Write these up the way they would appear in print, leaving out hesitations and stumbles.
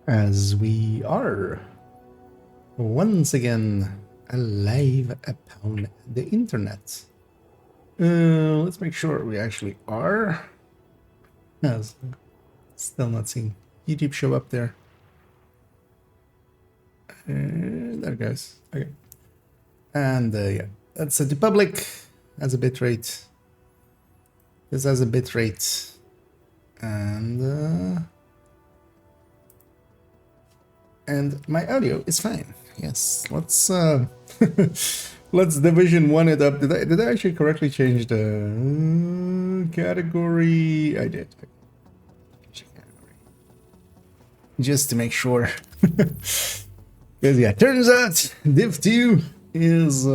As we are once again alive upon the internet. Let's make sure we actually are. Yes, still not seeing YouTube show up there. There it goes. Okay. And yeah, that's the public as a bitrate. This has a bitrate. And my audio is fine. Yes, let's let's division one it up. Did I actually correctly change the category? I did. Just to make sure. Because yeah, turns out Div 2 is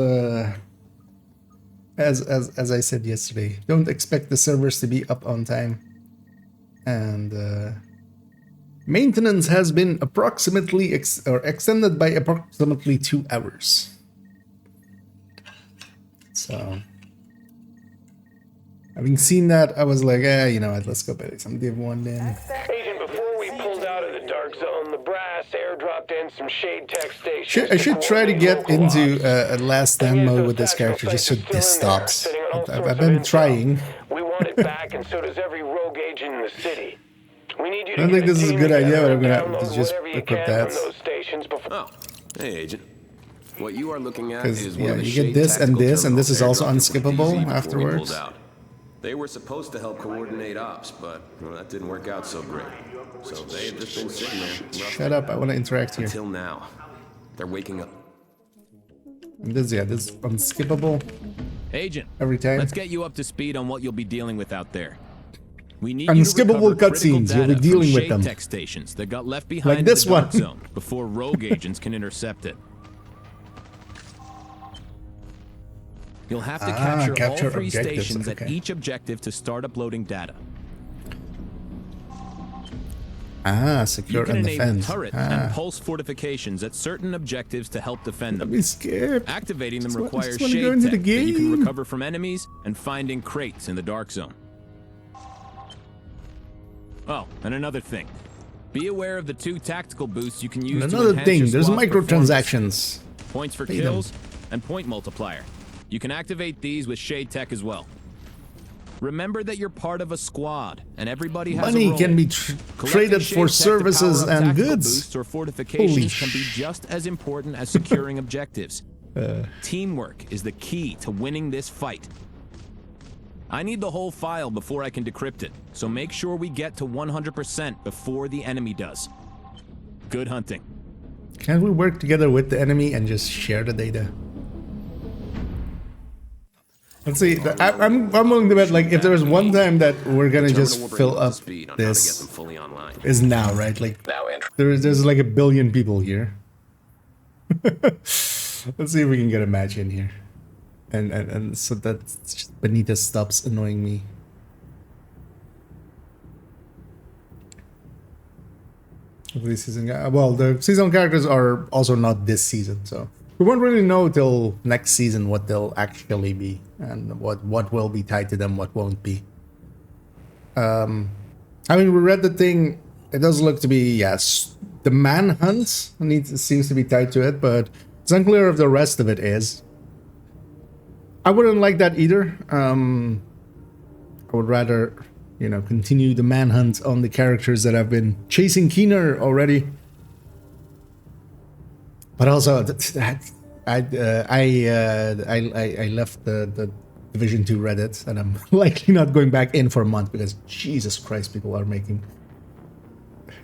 as I said yesterday, don't expect the servers to be up on time. And maintenance has been approximately extended by approximately 2 hours. So, having seen that, I was like, you know what, let's go buy some Div 1 then. Agent, before we pulled out of the dark zone, the brass airdropped in some shade tech stations. I should try to get into a last stand mode with this character just so this stops. I've been trying. We want it back, and so does every rogue agent in the city. We need you I don't think this is a good idea, but I'm gonna have to just equip that. Oh, hey, Agent. What you are looking at Because is yeah, one of the you get this and this, and this is also airdropped into unskippable DZ before we afterwards. pulled out. They were supposed to help coordinate ops, but well, that didn't work out so great. So they have just been sitting there. Shut up! I want to interact here. Until now, they're waking up. And this, yeah, this is unskippable Agent, every time. let's get you up to speed on what you'll be dealing with out there. We need Unskippable you to recover cutscenes, critical you'll be data dealing from with shade them. tech stations that got left behind Like this in the dark one. zone before rogue agents can intercept it. You'll have to capture all three objectives, stations at okay. each objective to start uploading data. You Secure can and enable defend. turret and pulse fortifications at certain objectives to help defend Let them. me skip. Activating them Just requires wanna go shade into the tech that you can game. recover from enemies and find in crates in the dark zone. Oh, and another thing. Be aware of the 2 tactical boosts you can use And to another enhance thing, your there's squad's performance. microtransactions. Points for Pay them. kills and point multiplier. You can activate these with shade tech as well. Remember that you're part of a squad, and everybody has a Money role. can be Collecting traded shade for tech to services power up and tactical goods. boosts or fortifications Holy can be just as important as securing objectives. Teamwork is the key to winning this fight. I need the whole file before I can decrypt it, so make sure we get to 100% before the enemy does. Good hunting. Can't we work together with the enemy and just share the data? Let's see. I'm willing to bet, like, if there's one time that we're gonna just fill up this fully online. is now, right? Like, there's like 1 billion people here. Let's see if we can get a match in here, and so that Benita stops annoying me. Hopefully season, well, the season characters are also not this season, so we won't really know till next season what they'll actually be and what will be tied to them, what won't be. I mean, we read the thing. It does look to be, yes, the manhunt seems to be tied to it, but it's unclear if the rest of it is. I wouldn't like that either. I would rather, you know, continue the manhunt on the characters that have been chasing Keener already. But also, I left the Division 2 Reddit, and I'm likely not going back in for a month because Jesus Christ, people are making.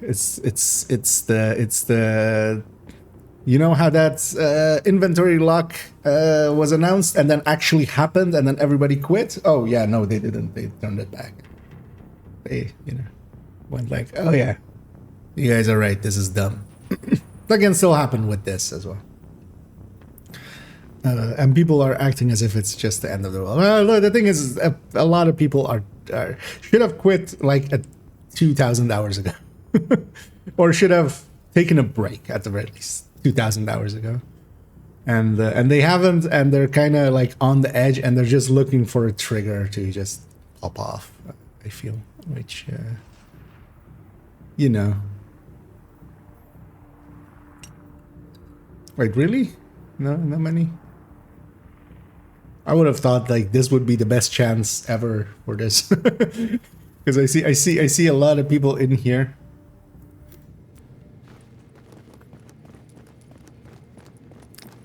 It's the you know how that inventory lock was announced and then actually happened and then everybody quit? Oh yeah, no, they didn't. They turned it back. They, you know, went like, oh yeah, you guys are right. This is dumb. That can still happen with this as well. And people are acting as if it's just the end of the world. Well, the thing is, a lot of people are should have quit like 2,000 hours ago, or should have taken a break at the very least 2,000 hours ago, and they haven't, and they're kind of like on the edge, and they're just looking for a trigger to just pop off. I feel, which you know. Wait, really? No, not many. I would have thought like this would be the best chance ever for this, because I see a lot of people in here.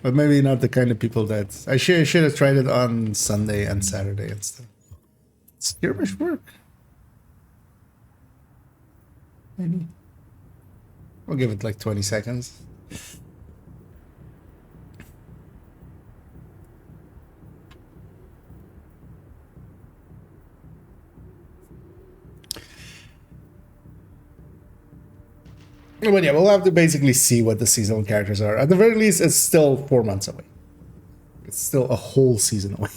But maybe not the kind of people that I should have tried it on Sunday and Saturday and stuff. Skirmish work. Maybe. We'll give it like 20 seconds. But yeah, we'll have to basically see what the seasonal characters are. At the very least, it's still 4 months away. It's still a whole season away.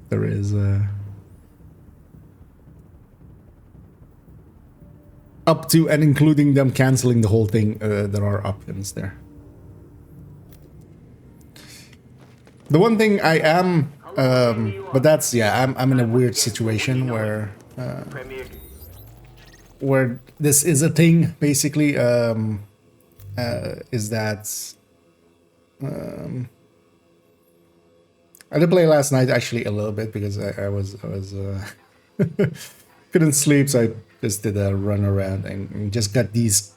There is up to and including them canceling the whole thing, there are options there. The one thing I am, but that's, yeah, I'm in a weird situation where this is a thing, basically, is that I did play last night actually a little bit because I was couldn't sleep, so I just did a run around and just got these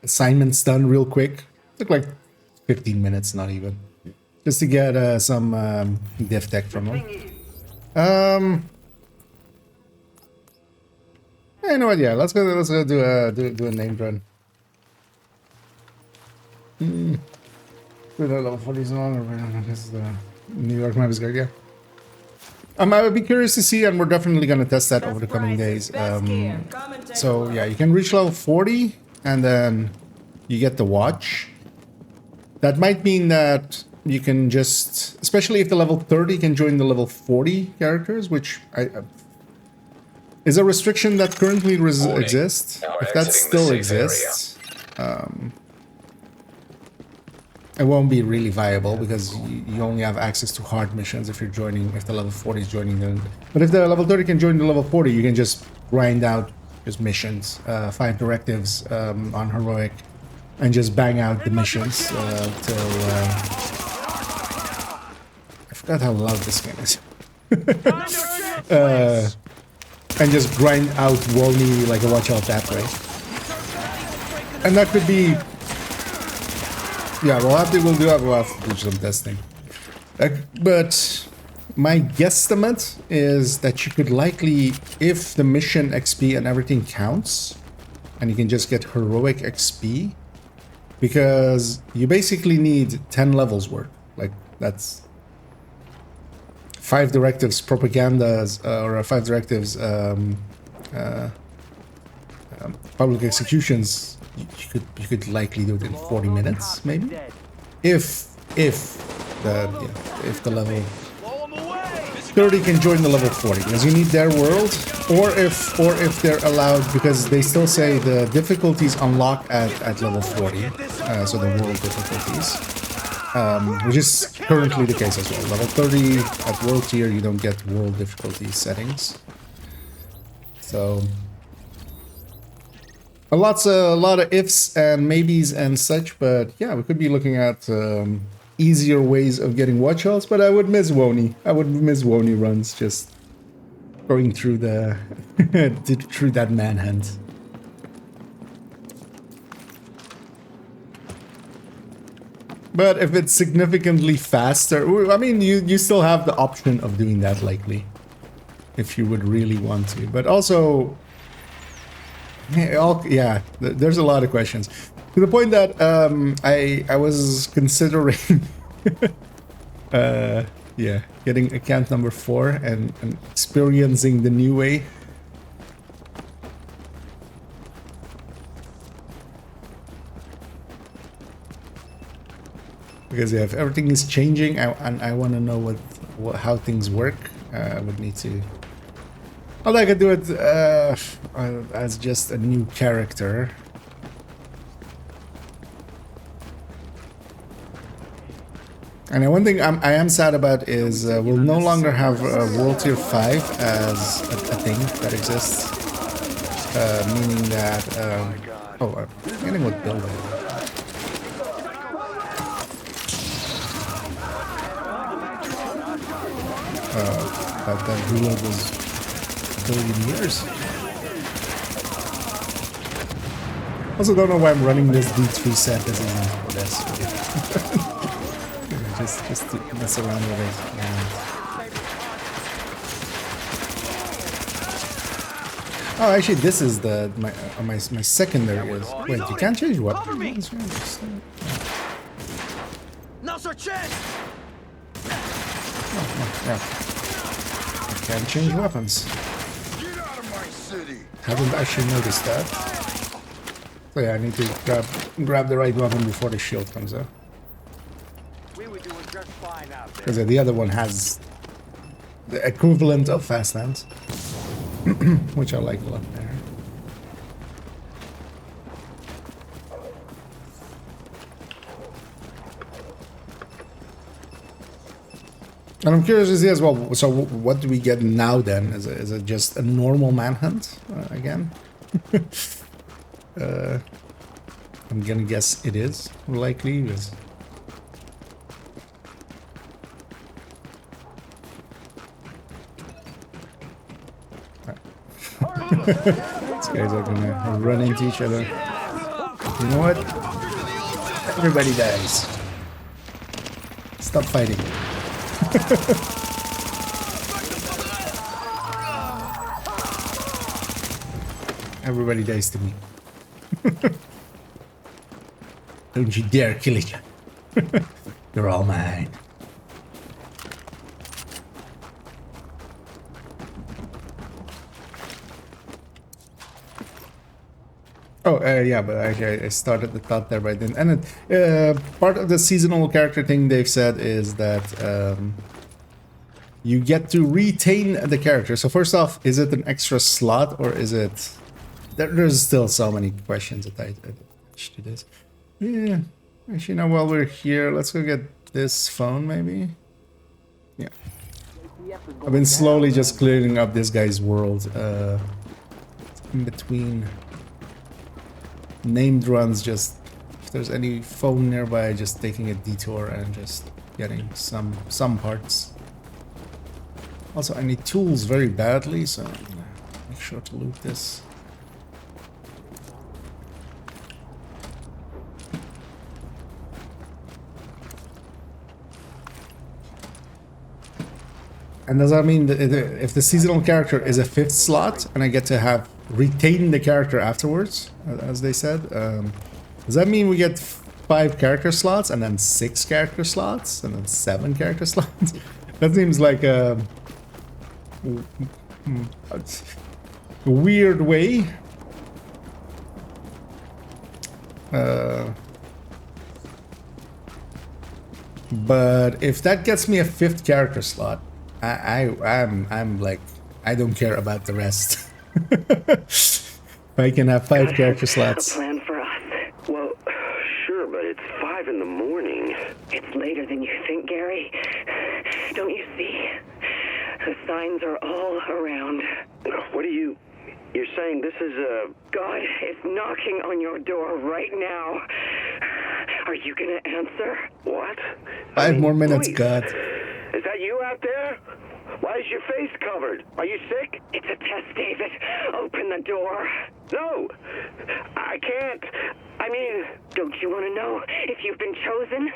assignments done real quick. Took like 15 minutes, not even, just to get some diff tech from them. You know what? Yeah, let's go do a named run. With a level 40 long. This is the New York map is good. Yeah. I would be curious to see, and we're definitely gonna test that over the coming days. So yeah, you can reach level 40, and then you get the watch. That might mean that you can just, especially if the level 30 can join the level 40 characters, which is a restriction that currently exists. If that still exists, it won't be really viable because you only have access to hard missions if you're joining, if the level 40 is joining them. But if the level 30 can join the level 40, you can just grind out just missions, 5 directives on heroic, and just bang out the missions till I forgot how loud this game is. And just grind out Wolney like a watch out that way. And that could be, yeah, we'll have to do some testing. But my guesstimate is that you could likely, if the mission XP and everything counts, and you can just get heroic XP, because you basically need 10 levels worth. Like, that's 5 directives propagandas, or 5 directives public executions. You could likely do it in 40 minutes, maybe, if the level 30 can join the level 40, because you need their world, or if they're allowed, because they still say the difficulties unlock at level 40, so the world difficulties. Which is currently the case as well. Level 30 at world tier, you don't get world difficulty settings. So a lot of ifs and maybes and such, but yeah, we could be looking at easier ways of getting watch outs. But I would miss Wony. I would miss Wony runs, just going through the through that manhunt. But if it's significantly faster, I mean, you still have the option of doing that, likely, if you would really want to. But also, yeah, there's a lot of questions. To the point that I was considering, yeah, getting account number 4 and experiencing the new way. Because yeah, if everything is changing, and I want to know how things work, I would need to. Although I could do it as just a new character. And one thing I am sad about is we'll no longer have World Tier 5 as a thing that exists. Meaning that... oh, I'm getting what building. that reload was a billion years. Also don't know why I'm running this D3 set as easy for this. just to mess around with it. Oh, actually, this is the my secondary is. Wait, you can't change weapons. Now's our chance. Yeah, I can't change weapons. Get out of my city. Haven't actually noticed that. So yeah, I need to grab the right weapon before the shield comes out. We were doing just fine out there. Because the other one has the equivalent of fast hands, which I like a lot there. And I'm curious to see as well, so what do we get now then? Is it just a normal manhunt again? I'm gonna guess it is, likely. Because these guys are gonna run into each other. You know what? Everybody dies. Stop fighting. Everybody dies to me. Don't you dare kill each other. You're all mine. Oh, yeah, but actually I started the thought there, but I didn't. And part of the seasonal character thing they've said is that you get to retain the character. So first off, is it an extra slot or is it... There's still so many questions that I to this. Yeah, actually now while we're here, let's go get this phone maybe. Yeah. I've been slowly just clearing up this guy's world. In between named runs, just if there's any phone nearby, just taking a detour and just getting some parts. Also, I need tools very badly, so I'm gonna make sure to loot this. And does that mean that if the seasonal character is a 5th slot and I get to have retain the character afterwards, as they said, does that mean we get 5 character slots and then 6 character slots and then 7 character slots? That seems like a weird way. But if that gets me a 5th character slot, I'm like, I don't care about the rest. If I can have 5 character slots. A plan for us. Well, sure, but it's 5 in the morning. It's later than you think, Gary. Don't you see? The signs are all around. What are you... You're saying this is a... God is knocking on your door right now. Are you gonna answer? What? 5 more minutes, wait. God. Is that you out there? Why is your face covered? Are you sick? It's a test, David. Open the door. No, I can't. I mean... Don't you want to know if you've been chosen?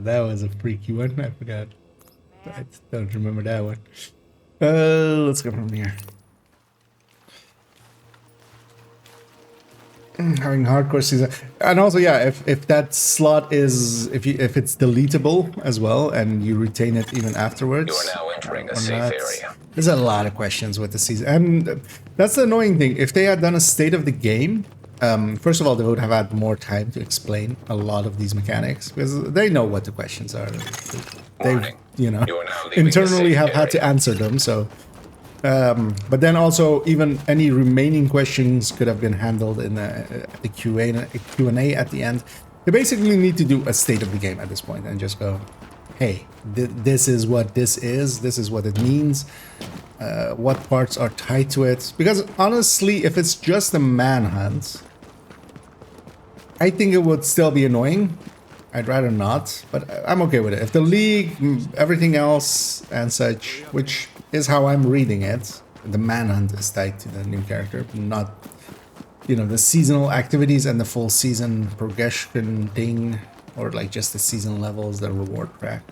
That was a freaky one. I forgot. I don't remember that one. Let's go from here. Having hardcore season, and also yeah, if that slot is if it's deletable as well, and you retain it even afterwards. You are now entering a safe area. There's a lot of questions with the season, and that's the annoying thing. If they had done a state of the game, first of all, they would have had more time to explain a lot of these mechanics because they know what the questions are. They, you know, internally have had to answer them. So, but then also even any remaining questions could have been handled in the Q&A at the end. They basically need to do a state of the game at this point and just go, hey, this is what this is. This is what it means. What parts are tied to it? Because honestly, if it's just a manhunt, I think it would still be annoying. I'd rather not, but I'm okay with it. If the league, everything else and such, which is how I'm reading it, the manhunt is tied to the new character, but not, you know, the seasonal activities and the full season progression thing, or like just the season levels, the reward track.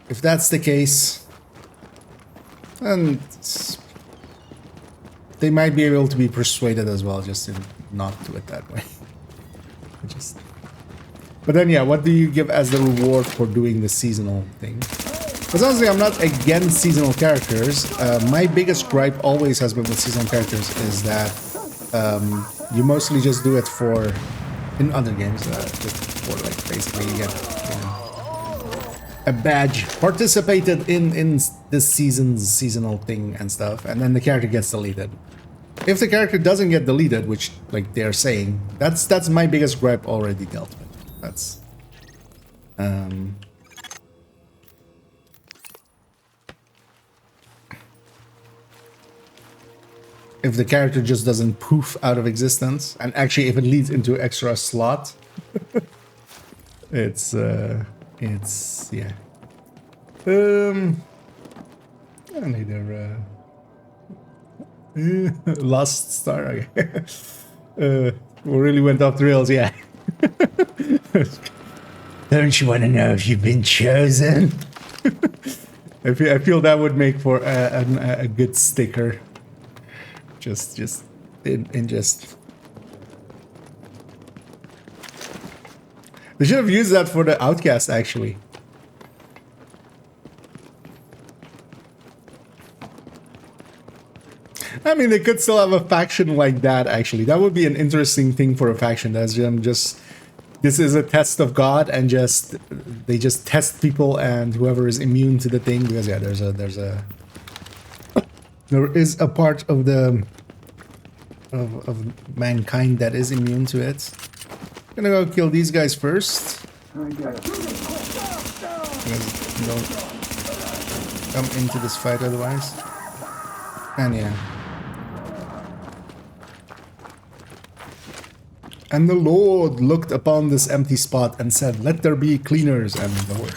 If that's the case, then they might be able to be persuaded as well, just to not do it that way. But then, yeah, what do you give as the reward for doing the seasonal thing? Because honestly, I'm not against seasonal characters. My biggest gripe always has been with seasonal characters is that you mostly just do it for, in other games, just for like basically you get, you know, a badge, participated in this season's seasonal thing and stuff, and then the character gets deleted. If the character doesn't get deleted, which like they're saying, that's my biggest gripe already dealt with. That's if the character just doesn't poof out of existence, and actually if it leads into extra slot, it's yeah. Neither Lost Star. We really went off the rails, yeah. Don't you want to know if you've been chosen? I feel that would make for a good sticker. Just in just. They should have used that for the Outcast, actually. I mean, they could still have a faction like that, actually. That would be an interesting thing for a faction. That's just, this is a test of God, and just, they just test people, and whoever is immune to the thing, because yeah, there is a part of the, of mankind that is immune to it. I'm gonna go kill these guys first. You guys don't come into this fight otherwise. And yeah. And the Lord looked upon this empty spot and said, "Let there be cleaners," and the word.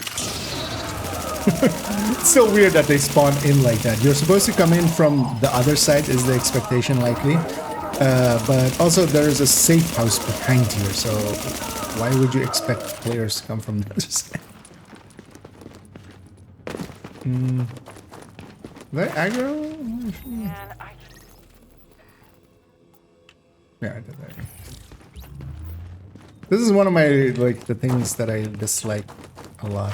It's so weird that they spawn in like that. You're supposed to come in from the other side, is the expectation likely. But also there is a safe house behind here, so why would you expect players to come from the other side? Did I aggro? Yeah, I did that. This is one of my, like, the things that I dislike a lot.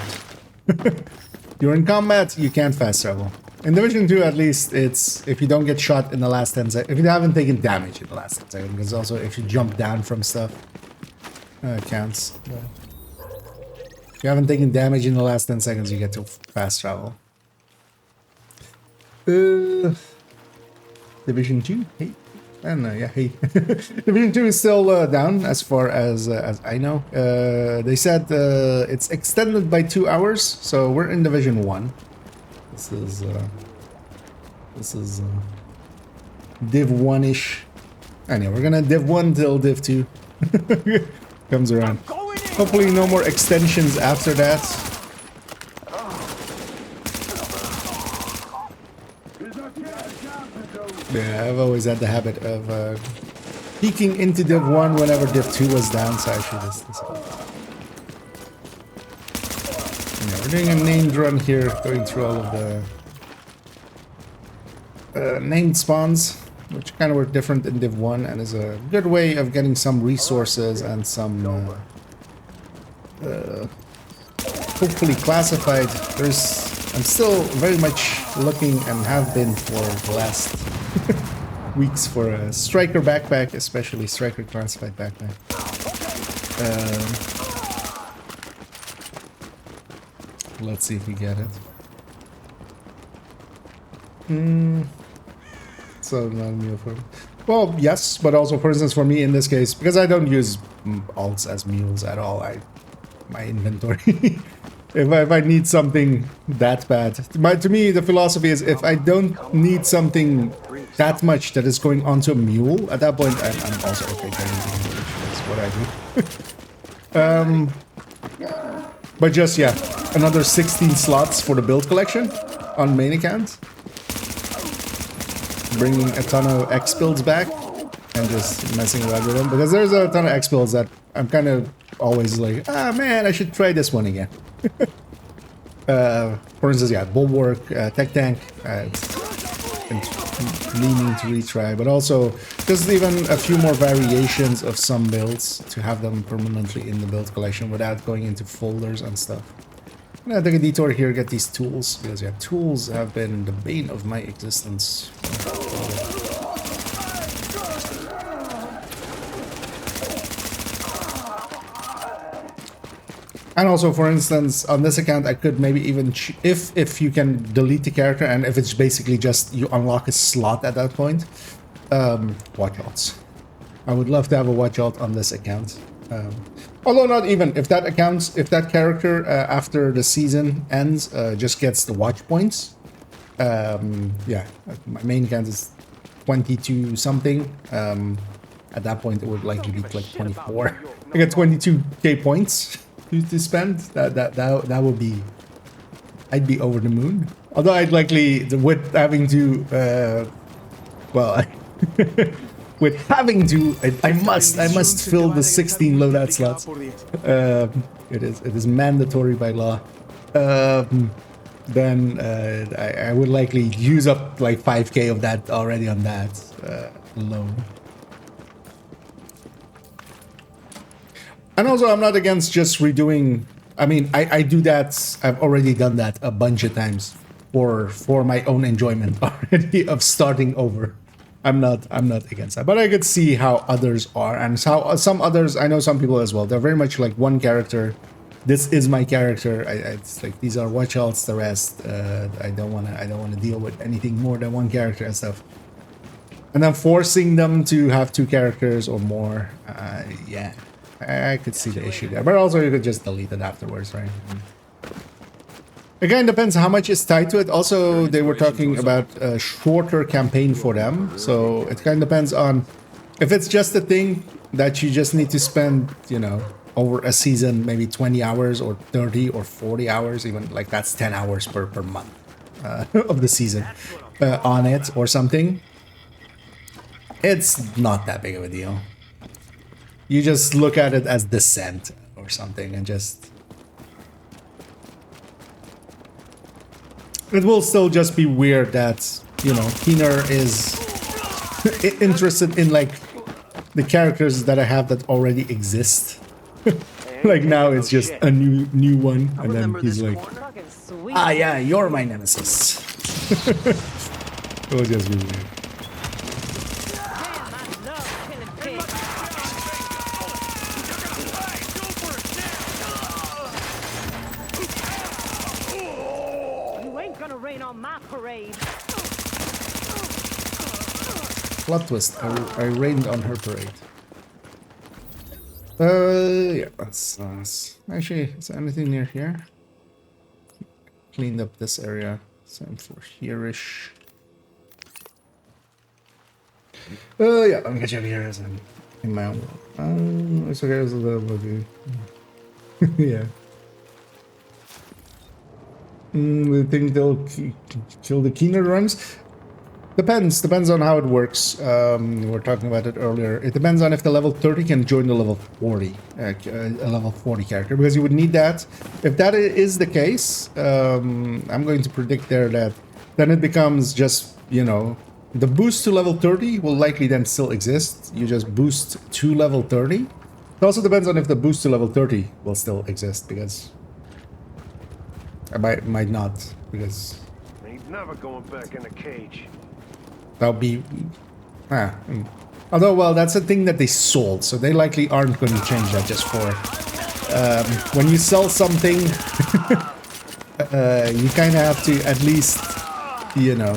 You're in combat, you can't fast travel. In Division 2, at least, it's if you don't get shot in the last 10 seconds, if you haven't taken damage in the last 10 seconds, because also if you jump down from stuff, it counts. If you haven't taken damage in the last 10 seconds, you get to fast travel. Division 2? Hey. I don't know, yeah, hey. Division 2 is still down as far as I know. They said it's extended by 2 hours, so we're in Division 1. This is Div 1-ish. Anyway, we're gonna Div 1 till Div 2 comes around. Hopefully no more extensions after that. Yeah, I've always had the habit of peeking into Div 1 whenever Div 2 was down, so actually this yeah, we're doing a named run here, going through all of the named spawns, which kind of were different in Div 1, and is a good way of getting some resources and some hopefully classified. I'm still very much looking, and have been for the last weeks, for a striker backpack, especially striker classified backpack. Let's see if we get it. So not a mule for me. Well, yes, but also, for instance, for me in this case, because I don't use alts as mules at all, my inventory. If I need something that bad, to me the philosophy is, if I don't need something that much that is going onto a mule, at that point I'm also okay getting it. That's what I do. But just, yeah, another 16 slots for the build collection on main account. Bringing a ton of X builds back and just messing around with them. Because there's a ton of X builds that I'm kind of always like, ah, man, I should try this one again. For instance, yeah, Bulwark, Tech Tank, meaning to retry, but also just even a few more variations of some builds to have them permanently in the build collection without going into folders and stuff. I'm gonna take a detour here, get these tools, because yeah, tools have been the bane of my existence. And also, for instance, on this account, I could maybe even, if you can delete the character, and if it's basically just you unlock a slot at that point, watch outs. I would love to have a watch out on this account. Although not even, if that character after the season ends just gets the watch points. Yeah, my main account is 22 something. At that point, it would likely be like 24. I get 22k points to spend. That would be, I'd be over the moon. Although I'd likely, with having to, well, with having to, I must fill the 16 loadout slots. It is mandatory by law. Then I would likely use up like 5k of that already on that alone. And also, I'm not against just redoing. I mean, I do that. I've already done that a bunch of times for my own enjoyment already of starting over. I'm not against that, but I could see how others are, and how some others. I know some people as well. They're very much like one character. This is my character. It's like these are watch outs. The rest, I don't wanna deal with anything more than one character and stuff. And then forcing them to have two characters or more. Yeah. I could see the issue there, but also you could just delete it afterwards, right? Again, depends how much is tied to it. Also, they were talking about a shorter campaign for them, so it kind of depends on if it's just a thing that you just need to spend, you know, over a season, maybe 20 hours or 30 or 40 hours, even like that's 10 hours per month of the season on it or something. It's not that big of a deal. You just look at it as Descent or something and just... It will still just be weird that, you know, Keener is interested in, like, the characters that I have that already exist. Like, now it's just a new one, and then he's like, ah, yeah, you're my nemesis. It will just be weird. Plot twist, I rained on her parade. Yeah, that's nice. Actually, is there anything near here? Cleaned up this area. Same for here-ish. Yeah, let me get you over here as I'm in my own world. It's okay, there's a little bit. Yeah. We think they'll kill the Keener runs. Depends on how it works. We were talking about it earlier. It depends on if the level 30 can join the level 40, a level 40 character, because you would need that. If that is the case, I'm going to predict there that then it becomes just, you know, the boost to level 30 will likely then still exist. You just boost to level 30. It also depends on if the boost to level 30 will still exist, because I might not, because Ain't never going back in the cage. that'll be... Although, well, that's a thing that they sold, so they likely aren't going to change that just for... when you sell something, you kind of have to at least, you know,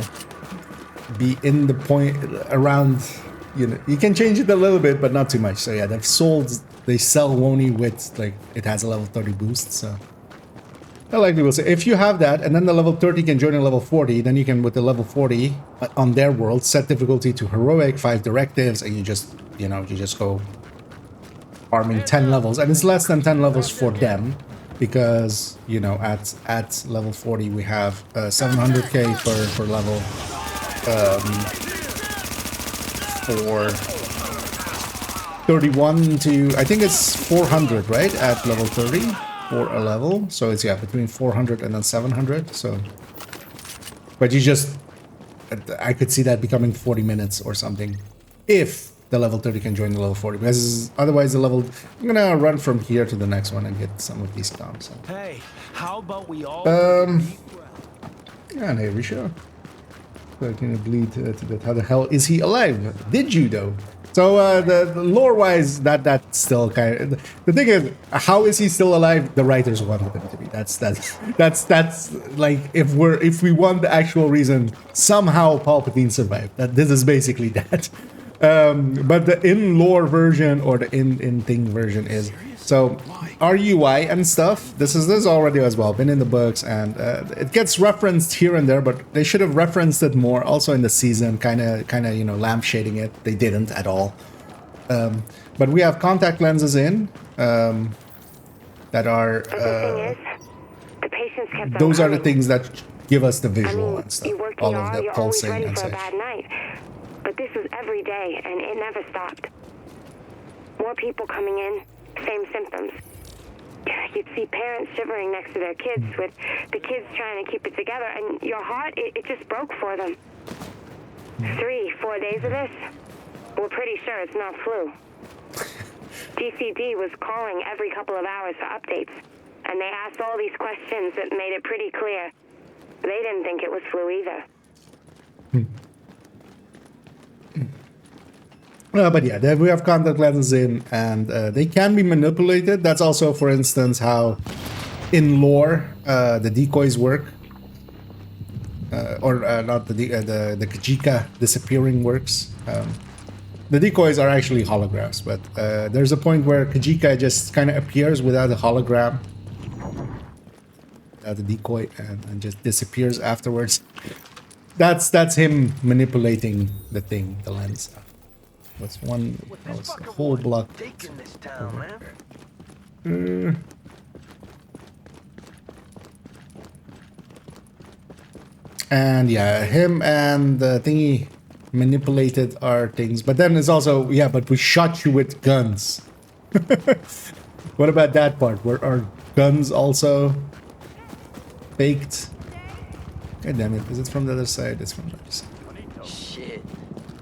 be in the point around, you know, you can change it a little bit, but not too much. So yeah, they've sold, they sell Wony with, like, it has a level 30 boost, so... I likely will say, if you have that, and then the level 30 can join a level 40, then you can, with the level 40 on their world, set difficulty to heroic, 5 directives, and you just, you know, you just go farming 10 levels, and it's less than 10 levels for them because, you know, at level 40 we have 700k per level. For 31 to, I think it's 400, right, at level 30 for a level. So it's, yeah, between 400 and then 700. So, but you just, I could see that becoming 40 minutes or something if the level 30 can join the level 40, because otherwise the level, I'm gonna run from here to the next one and get some of these done. So. Hey, how about we all Yeah, and here we show. So can you bleed to that? How the hell is he alive? Did you though? So the lore-wise, that's still kind of the thing is, how is he still alive? The writers wanted him to be. That's like if we want the actual reason, somehow Palpatine survived. This is basically that. But the in-lore version or the in-thing version is so RUI and stuff. This is already as well been in the books, and it gets referenced here and there, but they should have referenced it more. Also in the season, kind of you know, lampshading it. They didn't at all. But we have contact lenses in that are. The patients kept on Those are the coming. things that give us the visual I mean, and stuff. you work All in of R, the you're always pulsing ready and for a such. bad night. But this was every day, and it never stopped. More people coming in, same symptoms. You'd see parents shivering next to their kids with the kids trying to keep it together, and your heart, it just broke for them. 3-4 days of this? We're pretty sure it's not flu. GCD was calling every couple of hours for updates, and they asked all these questions that made it pretty clear. They didn't think it was flu either. But yeah, there we have contact lenses in, and they can be manipulated. That's also, for instance, how in lore the decoys work, or not the Kajika disappearing works. The decoys are actually holograms, but there's a point where Kajika just kind of appears without a hologram, without the decoy, and just disappears afterwards. That's him manipulating the thing, the lens. That's one. That was a whole block. And yeah, him and the thingy manipulated our things. But then it's also, yeah, but we shot you with guns. What about that part? Were our guns also faked? God damn it, is it from the other side? It's from the other side. Shit.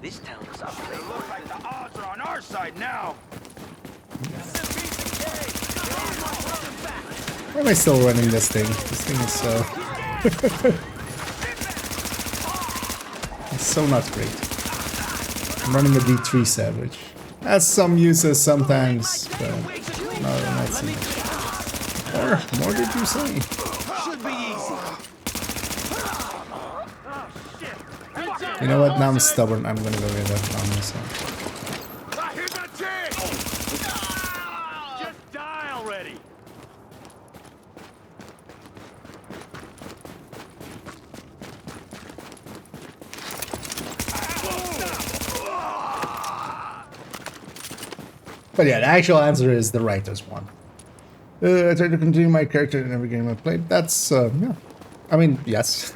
This town is up there. It looks like the odds are on our side now. Why am I still running this thing? This thing is so... it's so not great. I'm running a D3 Savage. Has some uses sometimes, but no, not so much. Or more did you say? Should be easy. You know what? Now I'm stubborn. I'm gonna go get that on myself. Here's my chance. Just die already. But yeah, the actual answer is the writers one. I try to continue my character in every game I played. That's, yeah. I mean, yes.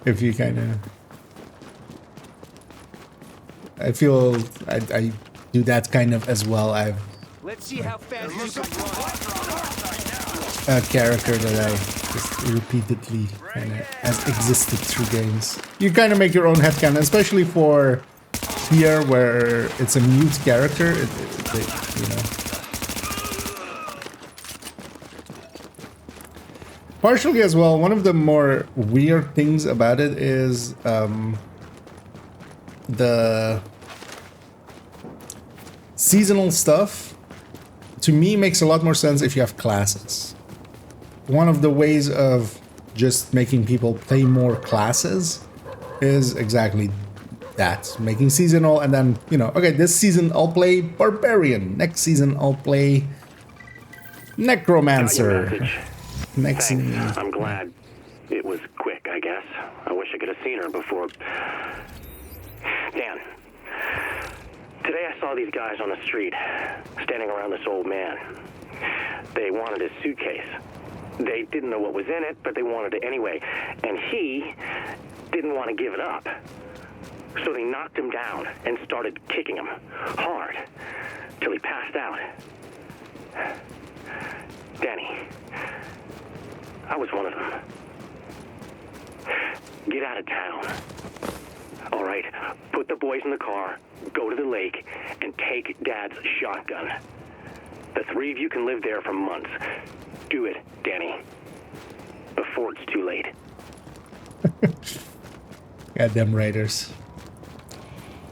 If you kind of... I feel I do that kind of as well. I've Let's see how fast you can a character that I just repeatedly kind of has existed through games. You kind of make your own headcanon, especially for here where it's a mute character. You know. Partially as well, one of the more weird things about it is the seasonal stuff. To me, makes a lot more sense if you have classes. One of the ways of just making people play more classes is exactly that. Making seasonal, and then, you know, okay, this season I'll play Barbarian. Next season I'll play Necromancer. Next Thanks. I'm glad it was quick, I guess. I wish I could have seen her before. Dan, Today I saw these guys on the street, standing around this old man. They wanted his suitcase. They didn't know what was in it, but they wanted it anyway. And he didn't want to give it up. So they knocked him down and started kicking him hard till he passed out. Danny, I was one of them. Get out of town. All right, put the boys in the car, go to the lake, and take Dad's shotgun. The three of you can live there for months. Do it, Danny. Before it's too late. Goddamn writers.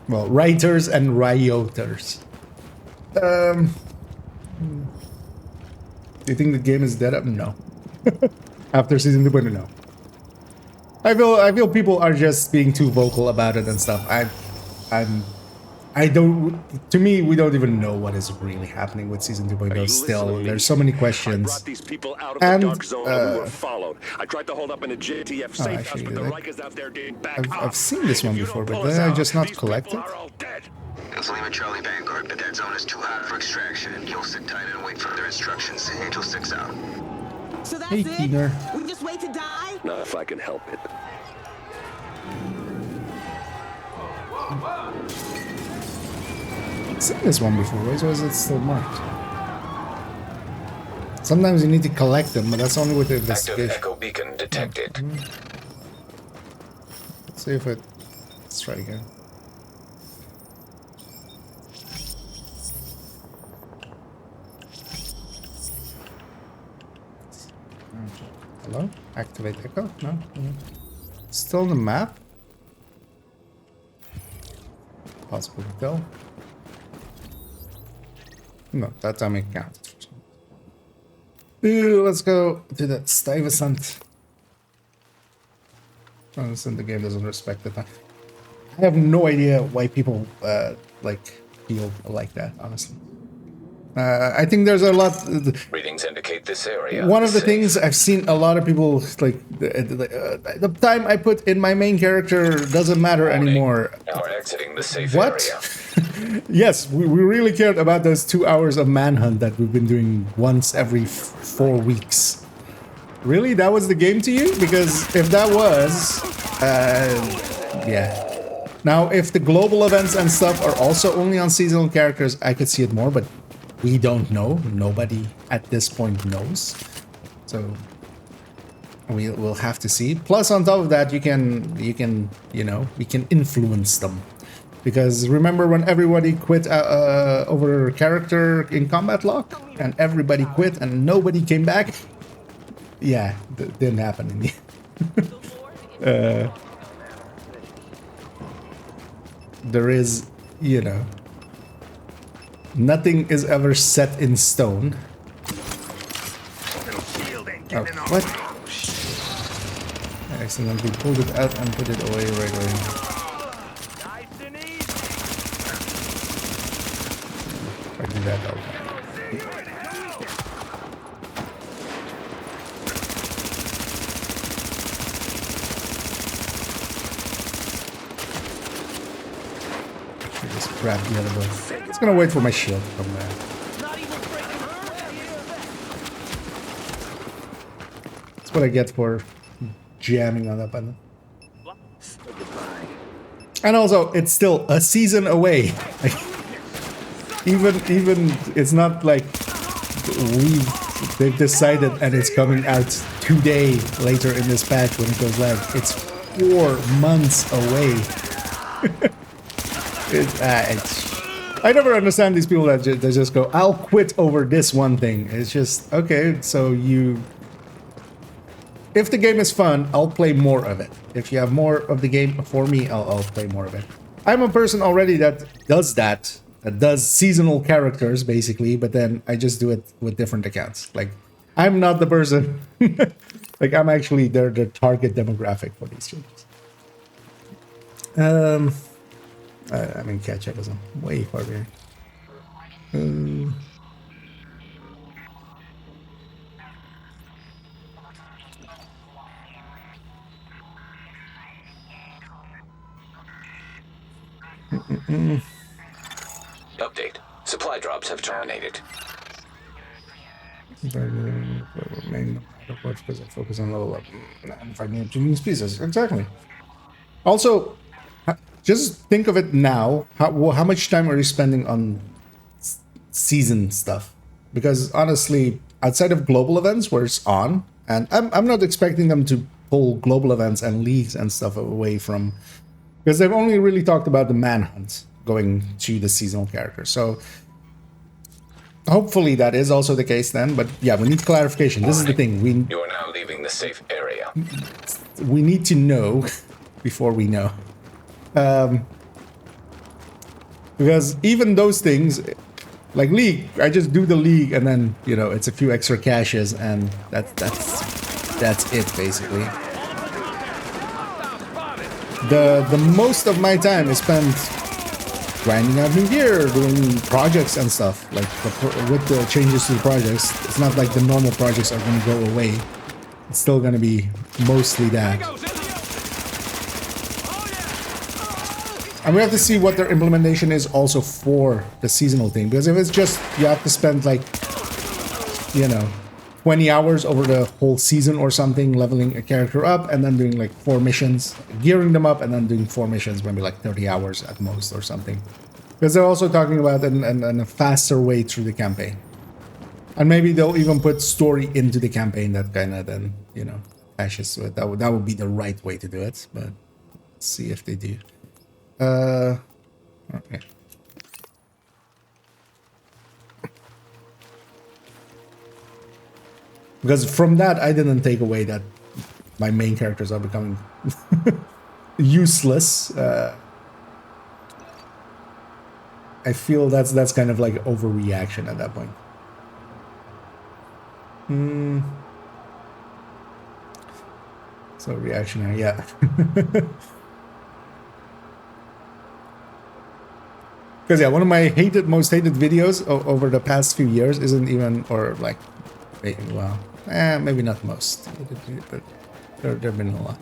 Well, writers and rioters. Do you think the game is dead up? No. After season 2.0, no. I feel people are just being too vocal about it and stuff. I don't. To me, we don't even know what is really happening with season 2.0. Still, there's so many questions. I brought these people out of And, the dark zone and we were followed. I tried to hold up in a JTF safe house, actually, but the like, Rikers out there didn't back up. I've seen this one If you before, don't but pull us then I out, just not these collect people it. are all dead. It's Lima Charlie Vanguard, but that zone is too hot for extraction. You'll sit tight and wait for their instructions. Angel 6 out. So that's Hey, it? Keener. We just wait to die? Not if I can help it. I've seen this one before. Why is it still marked? Sometimes you need to collect them, but that's only with the Active investigation. echo beacon detected. Let's see if it. Let's try again. Hello? Activate echo? No? Still on the map? Possible to tell. No, that time it counted. Let's go to the Stuyvesant. Since the game doesn't respect the time. I have no idea why people like feel like that, honestly. I think there's a lot. Readings indicate this area. One of the is things safe. I've seen a lot of people like the time I put in my main character doesn't matter Warning. anymore. Now we're exiting the safe What? area. Yes, we really cared about those 2 hours of manhunt that we've been doing once every 4 weeks. Really? That was the game to you? Because if that was, yeah. Now, if the global events and stuff are also only on seasonal characters, I could see it more, but we don't know. Nobody at this point knows. So we'll have to see. Plus, on top of that, you can, you know, we can influence them. Because remember when everybody quit over character in combat lock? And everybody quit and nobody came back? Yeah, didn't happen in the end. There is, you know, nothing is ever set in stone. Oh, what? I accidentally pulled it out and put it away right away. I do that all the time. Just grab the other one. It's gonna wait for my shield to come back. That's what I get for jamming on that button. And also, it's still a season away. Like, even it's not like they've decided and it's coming out today later in this patch when it goes live. It's 4 months away. I never understand these people that they just go, I'll quit over this one thing. It's just, okay, so you... If the game is fun, I'll play more of it. If you have more of the game for me, I'll play more of it. I'm a person already that does that does seasonal characters, basically, but then I just do it with different accounts. Like, I'm not the person... like, I'm actually the target demographic for these changes. I mean, catch up is way far behind. Reports have terminated. Main reports because I focus on level up and finding new species. Exactly. Also, just think of it now. How much time are you spending on season stuff? Because honestly, outside of global events where it's on, and I'm not expecting them to pull global events and leagues and stuff away from, because they've only really talked about the manhunt going to the seasonal characters. So hopefully that is also the case then. But yeah, we need clarification. This is the thing. You are now leaving the safe area. We need to know before we know. Because even those things, like League, I just do the League and then, you know, it's a few extra caches and that's it basically. The most of my time is spent grinding out new gear, doing projects and stuff. Like with the changes to the projects, it's not like the normal projects are going to go away. It's still going to be mostly that. And we have to see what their implementation is also for the seasonal thing. Because if it's just, you have to spend like, you know, 20 hours over the whole season or something, leveling a character up and then doing like 4 missions, gearing them up and then doing 4 missions, maybe like 30 hours at most or something. Because they're also talking about a faster way through the campaign. And maybe they'll even put story into the campaign that kind of then, you know, ashes to it. That would be the right way to do it. But let's see if they do. Okay. Because from that, I didn't take away that my main characters are becoming useless. I feel that's kind of like overreaction at that point. So reactionary, yeah. Because yeah, one of my most hated videos over the past few years isn't even, or like, well, maybe not most, but there have been a lot.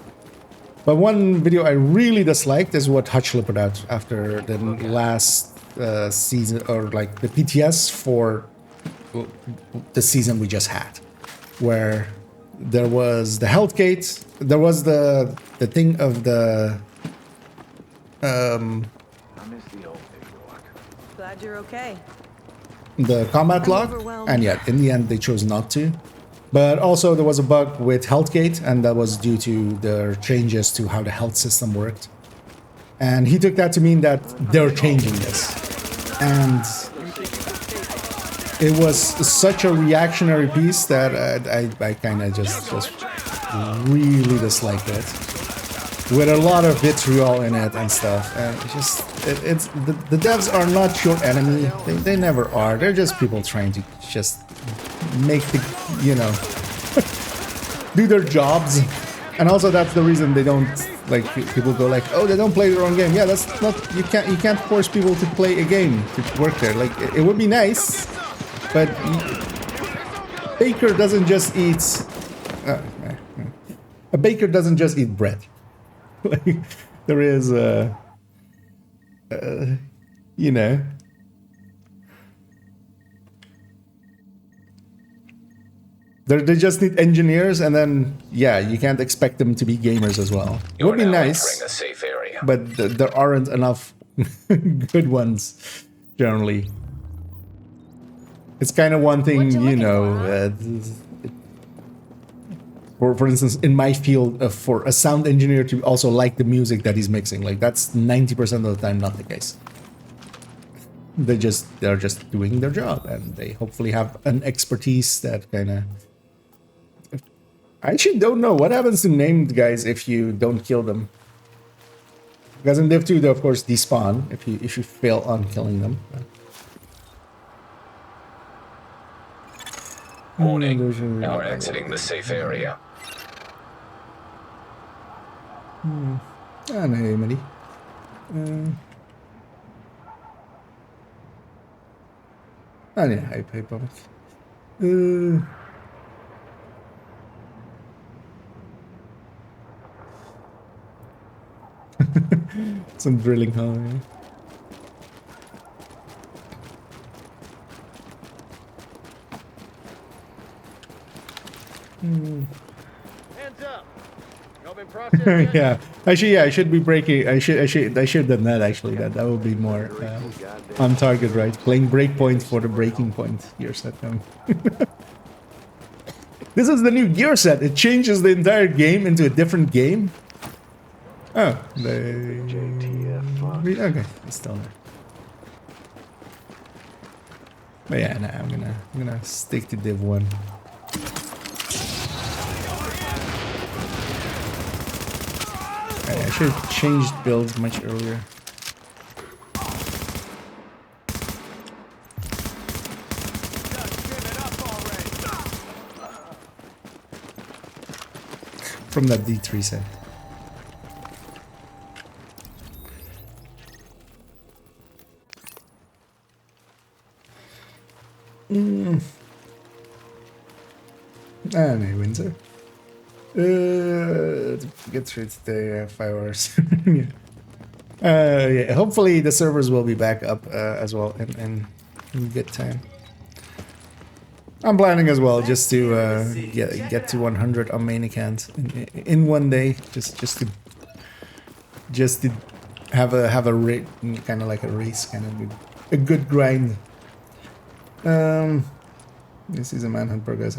But one video I really disliked is what Hutchler put out after the last season, or like the PTS for the season we just had, where there was the health gate, there was the thing of the Glad you're okay. the combat log, and yeah, in the end they chose not to. But also there was a bug with Healthgate, and that was due to their changes to how the health system worked. And he took that to mean that they're changing this. And it was such a reactionary piece that I kind of just really disliked it. With a lot of vitriol in it and stuff. And it's the devs are not your enemy. They never are. They're just people trying to just make the, you know, do their jobs. And also that's the reason they don't, like, people go like, oh, they don't play their own game. Yeah, that's not, you can't force people to play a game to work there. Like, it would be nice, but baker doesn't just eat a baker doesn't just eat bread. Like, there is you know, they just need engineers, and then yeah, you can't expect them to be gamers as well. It would be nice, a safe area. but there aren't enough good ones generally. It's kind of one thing, you know, for instance, in my field, for a sound engineer to also like the music that he's mixing, like that's 90% of the time not the case. They're just doing their job, and they hopefully have an expertise that kind of. I actually don't know what happens to named guys if you don't kill them. Because in Div 2, they of course despawn if you fail on killing them. Warning, now we're exiting the safe area. Ah, nee, maar die. Nee, hij pakt. Some drilling hole. up. Y'all been processing? Yeah, actually, yeah, I should be breaking. I should have done that. Actually, that would be more on target, right? Playing breakpoint for the breaking point gear set. This is the new gear set. It changes the entire game into a different game. Oh, okay, it's still there. But yeah, nah, I'm gonna stick to Div 1. I should have changed builds much earlier. From that D3 set. Anyway, Windsor. To get through today, 5 hours. Yeah. Yeah. Hopefully the servers will be back up as well in good time. I'm planning as well just to get to 100 on main account in one day, just to have a kind of like a race, kind of a good grind. This is a manhunt progress.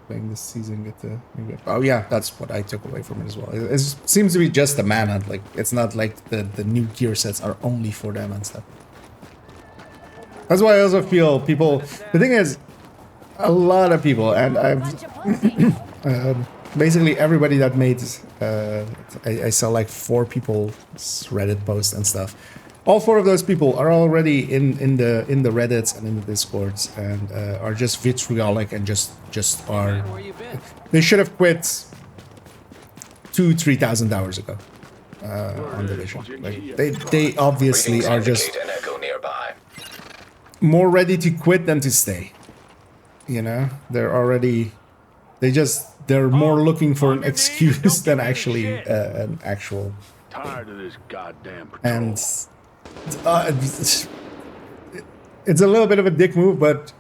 Playing this season, get the oh yeah, that's what I took away from it as well. It seems to be just a manhunt. Like it's not like the new gear sets are only for them and stuff. That's why I also feel people. The thing is, a lot of people, and I've basically everybody that made. I saw like 4 people's Reddit posts and stuff. All 4 of those people are already in the Reddits and in the Discords and are just vitriolic and just are. They should have quit 2,000-3,000 hours ago on Division. Like they obviously are just more ready to quit than to stay. You know, they're already. They're more looking for an excuse than actually an actual. Tired of this goddamn patrol. And. It's a little bit of a dick move, but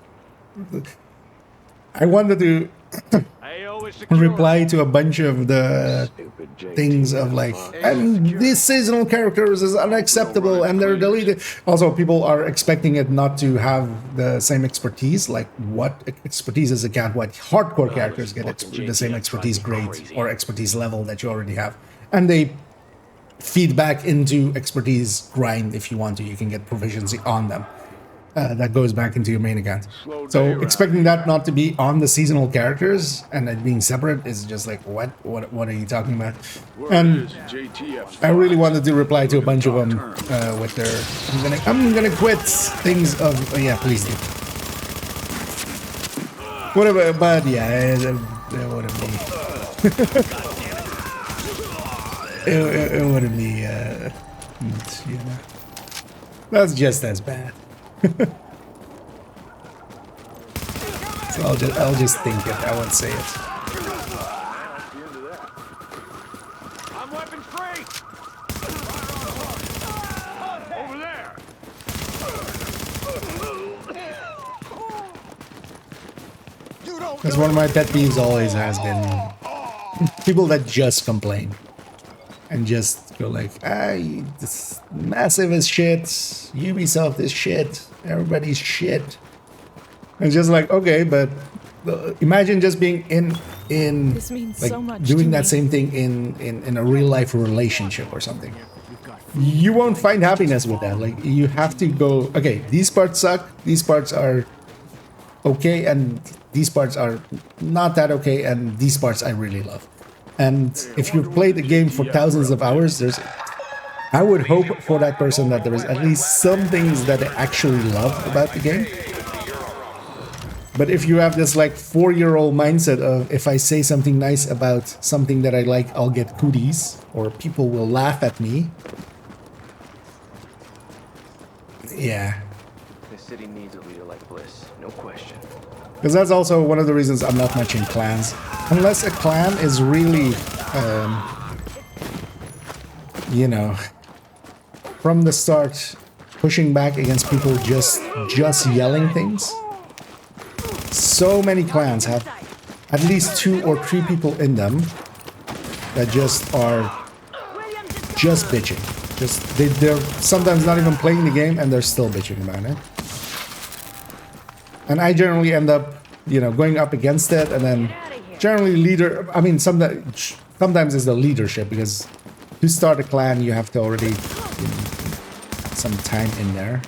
I wanted to reply to a bunch of the things of like, and these seasonal characters is unacceptable and they're deleted. Also, people are expecting it not to have the same expertise. Like, what expertise is account? What hardcore characters get the same expertise grade or expertise level that you already have, and they feed back into expertise grind if you want to. You can get proficiency on them. That goes back into your main account. So expecting that not to be on the seasonal characters and it being separate is just like, what are you talking about? And I really wanted to reply to a bunch of them with their I'm gonna quit things of yeah, please do. Whatever, but yeah, it wouldn't be. It wouldn't be, you know, that's just as bad. So I'll just think it. I won't say it. I'm weapon free. Over there. Because one of my pet peeves always has been people that just complain. And just go like, this massive is shit, Ubisoft is shit, everybody's shit. And it's just like, okay, but imagine just being in like so much doing that same thing in a real life relationship or something. You won't find happiness with that. Like you have to go, okay, these parts suck, these parts are okay, and these parts are not that okay, and these parts I really love. And if you've played the game for thousands of hours, I would hope for that person that there is at least some things that they actually love about the game. But if you have this like 4-year-old mindset of if I say something nice about something that I like, I'll get cooties or people will laugh at me. Yeah. The city needs a leader like Bliss, no question. Because that's also one of the reasons I'm not much in clans. Unless a clan is really, you know, from the start, pushing back against people just yelling things. So many clans have at least 2 or 3 people in them that just are just bitching. They're sometimes not even playing the game and they're still bitching about it. And I generally end up, you know, going up against it, and then generally sometimes it's the leadership, because to start a clan you have to already some time in there.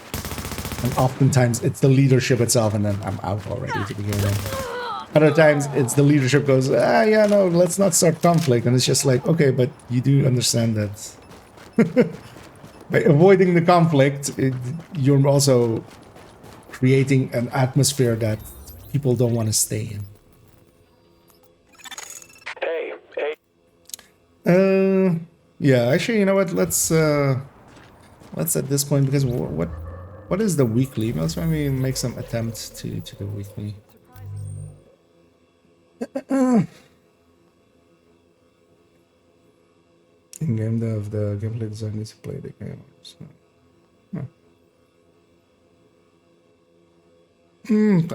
And oftentimes it's the leadership itself, and then I'm out already to begin with. Other times it's the leadership goes, yeah, no, let's not start conflict. And it's just like, okay, but you do understand that by avoiding the conflict, you're also creating an atmosphere that people don't want to stay in. Hey. Yeah, actually, you know what? Let's at this point, because what is the weekly? Let's maybe make some attempts to the weekly. In game dev, the gameplay design needs to play the game. So,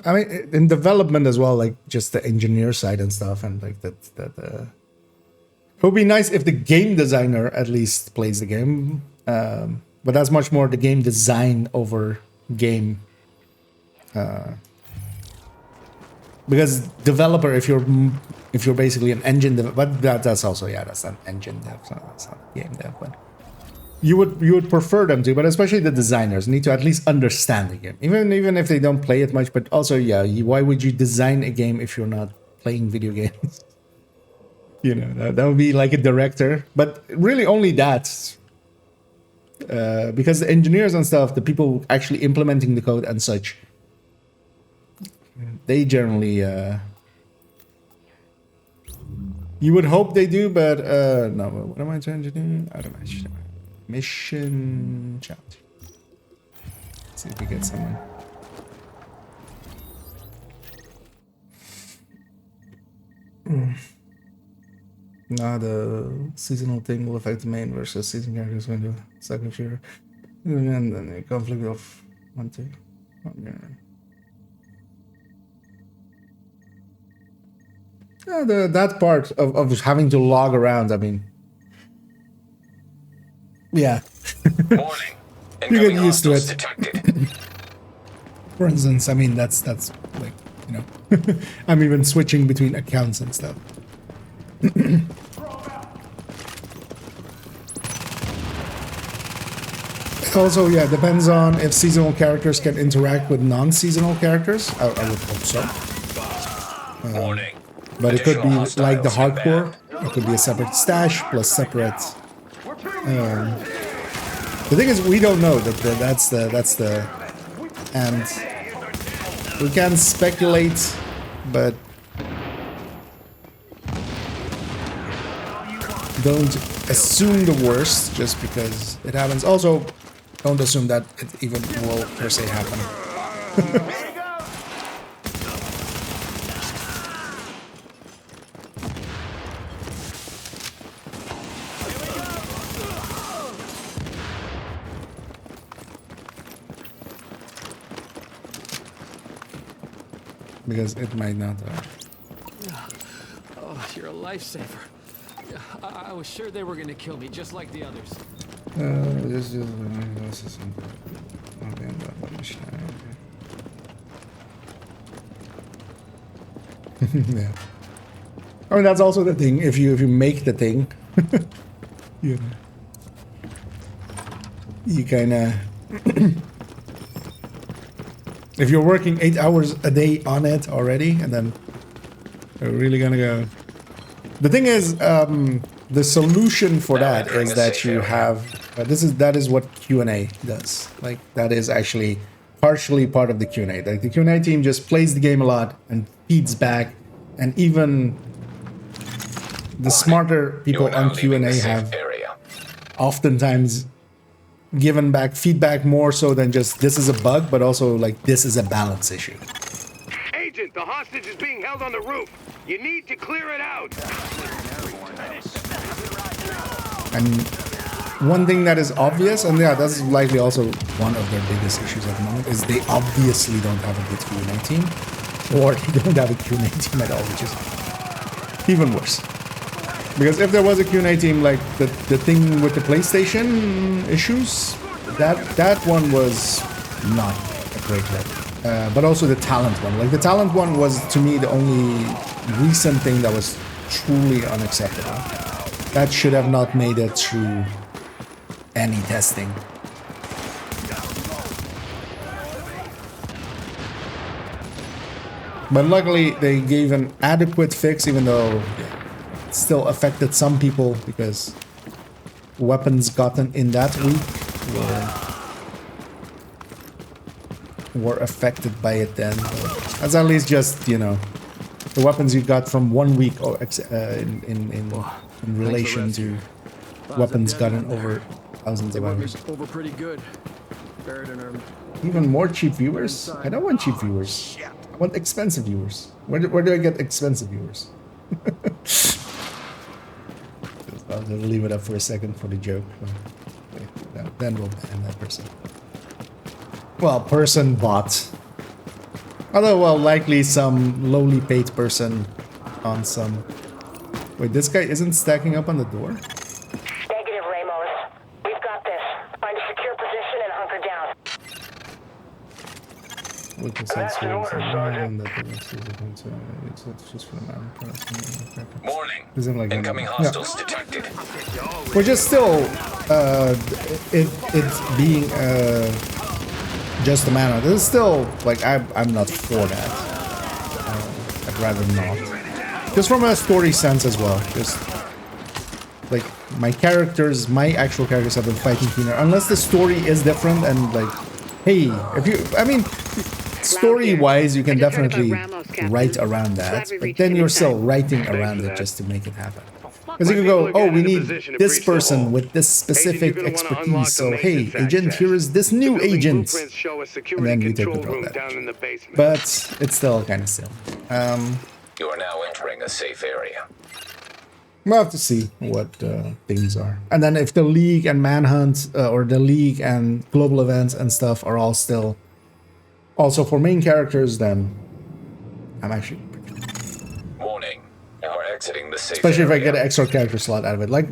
I mean, in development as well, like just the engineer side and stuff, and like that. It would be nice if the game designer at least plays the game, but that's much more the game design over game. Because developer, if you're basically an engine dev, but that's also, yeah, that's an engine dev, so that's not game dev. But you would prefer them to, but especially the designers need to at least understand the game, even if they don't play it much. But also, yeah, why would you design a game if you're not playing video games? You know, that would be like a director, but really only that. Because the engineers and stuff, the people actually implementing the code and such, they generally, you would hope they do, but no. What am I trying to do? I don't know. Mission challenge. Let's see if we get someone. No, the seasonal thing will affect the main versus season characters when the second shooter. And then the conflict of 1, 2. Yeah, that part of having to log around, I mean, yeah. Warning. You get used to it. For instance, I mean, that's like, you know, I'm even switching between accounts and stuff. Also, yeah, depends on if seasonal characters can interact with non-seasonal characters. I would hope so. Warning. But it could be like the hardcore. It could be a separate stash plus separate. The thing is, we don't know that's the, and we can speculate, but don't assume the worst just because it happens. Also, don't assume that it even will per se happen. Because it might not. Oh, you're a lifesaver. I was sure they were gonna kill me, just like the others. This is yeah. I mean, that's also the thing. If you make the thing, you kind of. If you're working 8 hours a day on it already, and then you're really gonna go. The thing is, the solution for that is that you have. That is what Q&A does. Like that is actually partially part of the Q&A. Like the Q&A team just plays the game a lot and feeds back, and even the smarter people on Q&A have oftentimes given back feedback more so than just this is a bug, but also like this is a balance issue. Agent, the hostage is being held on the roof. You need to clear it out. And one thing that is obvious, and yeah, that's likely also one of their biggest issues at the moment, is they obviously don't have a good Q&A team, or they don't have a Q&A team at all, which is even worse. Because if there was a Q&A team like the thing with the PlayStation issues, that one was not a great hit. But also the talent one. Like the talent one was to me the only recent thing that was truly unacceptable. That should have not made it through any testing. But luckily they gave an adequate fix, even though it still affected some people because weapons gotten in that week were affected by it then. That's at least just, you know, the weapons you got from 1 week or in relation to weapons gotten over thousands of hours. Over pretty good. Buried in our... Even more cheap viewers? I don't want cheap viewers. I want expensive viewers. Where do I get expensive viewers? I'll just leave it up for a second for the joke. Okay, then we'll ban that person. Well, person bot. Although, well, likely some lowly paid person on some... Wait, this guy isn't stacking up on the door? Negative, Ramos. We've got this. Find a secure position and hunker down. Warning. Like incoming hostiles detected. Which is still it being just a manner. This is still like I'm not for that. I'd rather not. Just from a story sense as well. Just like my actual characters have been fighting cleaner. Unless the story is different and like, hey, if you, I mean, story-wise, you can definitely write around that, but then you're still writing around it just to make it happen. Because you can go, oh, we need this person with this specific expertise, so hey, agent, here is this new agent, and then you take the role that. But it's still kind of silly. You are now entering a safe area. We'll have to see what things are. And then if the League and Manhunt, or the League and global events and stuff are all still also for main characters, then I'm actually... Warning, you are exiting the safe Especially area. if I get an extra character slot out of it. Like,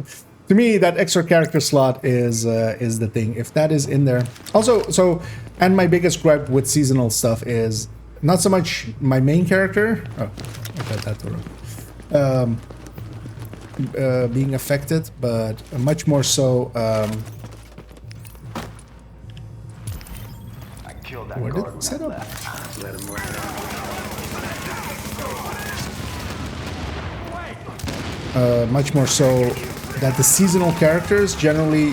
to me, that extra character slot is the thing. If that is in there... Also, and my biggest gripe with seasonal stuff is not so much my main character... Oh, I got that wrong. Being affected, but much more so... where did it set up? Much more so that the seasonal characters, generally,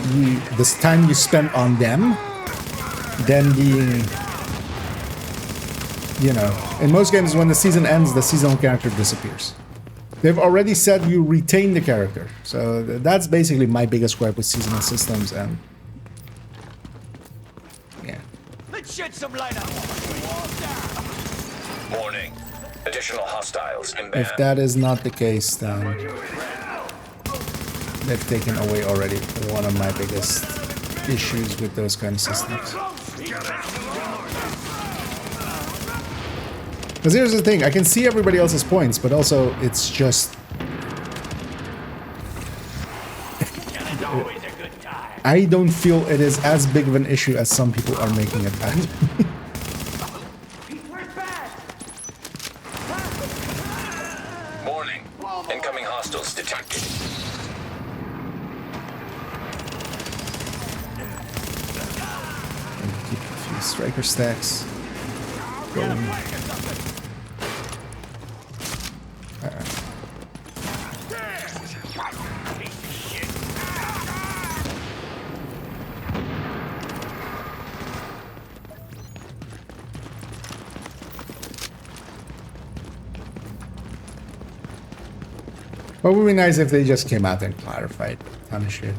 this time you spend on them, then being, you know, in most games when the season ends, the seasonal character disappears. They've already said you retain the character, so that's basically my biggest gripe with seasonal systems. And yeah. Let's shed some light on warning. Additional hostiles inbound. If that is not the case, then they've taken away already one of my biggest issues with those kind of systems. Because here's the thing, I can see everybody else's points, but also it's just... I don't feel it is as big of an issue as some people are making it out. Warning, incoming hostiles detected. Keep a few striker stacks going. But it would be nice if they just came out and clarified a ton of shit.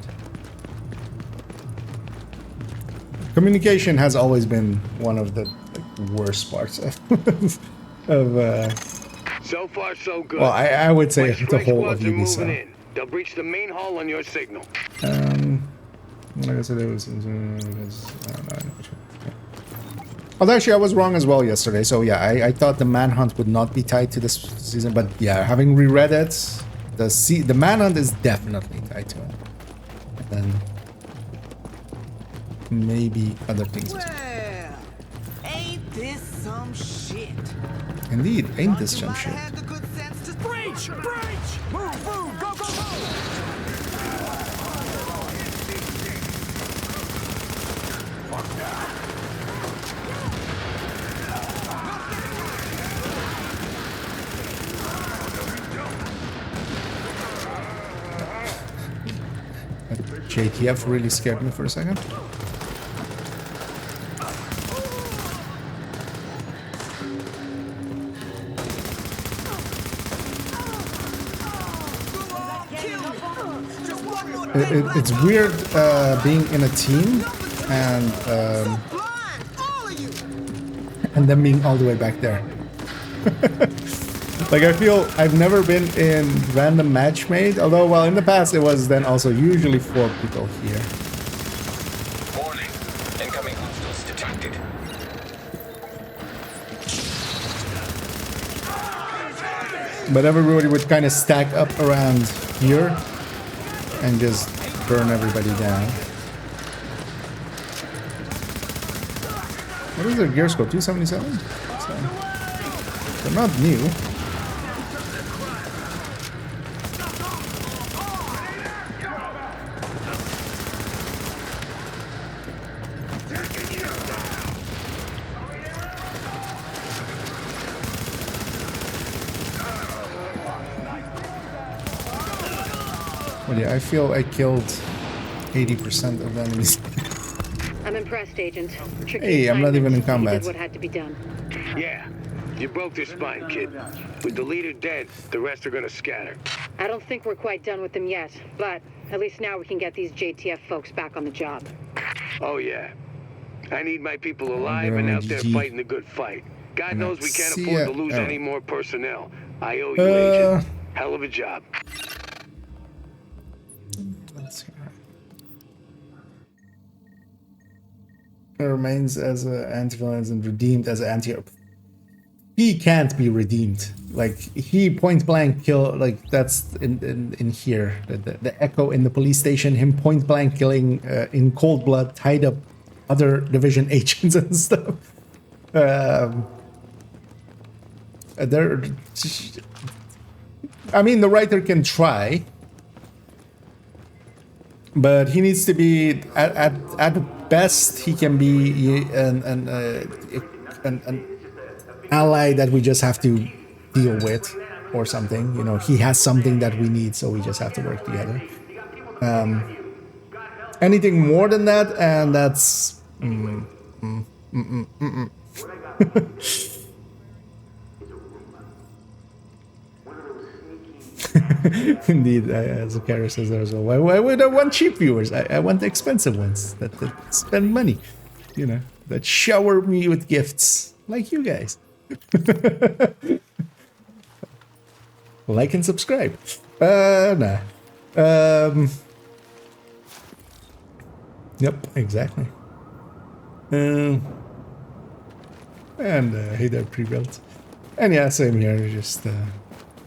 Communication has always been one of the worst parts of so far, so good. Well, I would say the whole of Ubisoft. They'll breach the main hall on your signal. Like I said, it was. Although actually I was wrong as well yesterday. So yeah, I thought the manhunt would not be tied to this season, but yeah, having reread it, the manhunt is definitely tied to it. And then maybe other things as well. Well, ain't this some shit? Indeed, ain't this some shit. Breach! Breach! Move, move, go, go, go! JTF really scared me for a second. It's weird being in a team and then being all the way back there. Like, I feel I've never been in random match made, although, well, in the past it was then also usually 4 people here. Warning. Incoming hostiles detected. But everybody would kind of stack up around here and just burn everybody down. What is their gear score? 277? So, they're not new. Well, yeah, I feel I killed 80% of the enemies. I'm impressed, Agent. Tricky Hey, I'm not even in assignment. combat. You did what had to be done. Yeah, you broke their spine, kid. With the leader dead, the rest are gonna scatter. I don't think we're quite done with them yet, but at least now we can get these JTF folks back on the job. Oh yeah. I need my people alive and out there fighting the good fight. God knows we can't afford to lose any more personnel. I owe you, Agent. Hell of a job. Let's see. Remains as an anti-villain and redeemed as an anti-hero. He can't be redeemed. Like, he point blank kill. Like, that's in here. The echo in the police station. Him point blank killing in cold blood, tied up other division agents and stuff. I mean, the writer can try, but he needs to be at best. He can be an ally that we just have to deal with, or something. You know, he has something that we need, so we just have to work together. Anything more than that, and that's Indeed, as a character says there as well. Why would I want cheap viewers? I want the expensive ones that spend money, you know, that shower me with gifts, like you guys. Like and subscribe. Nah. Yep, exactly. And hey there, pre-built. And yeah, same here. Just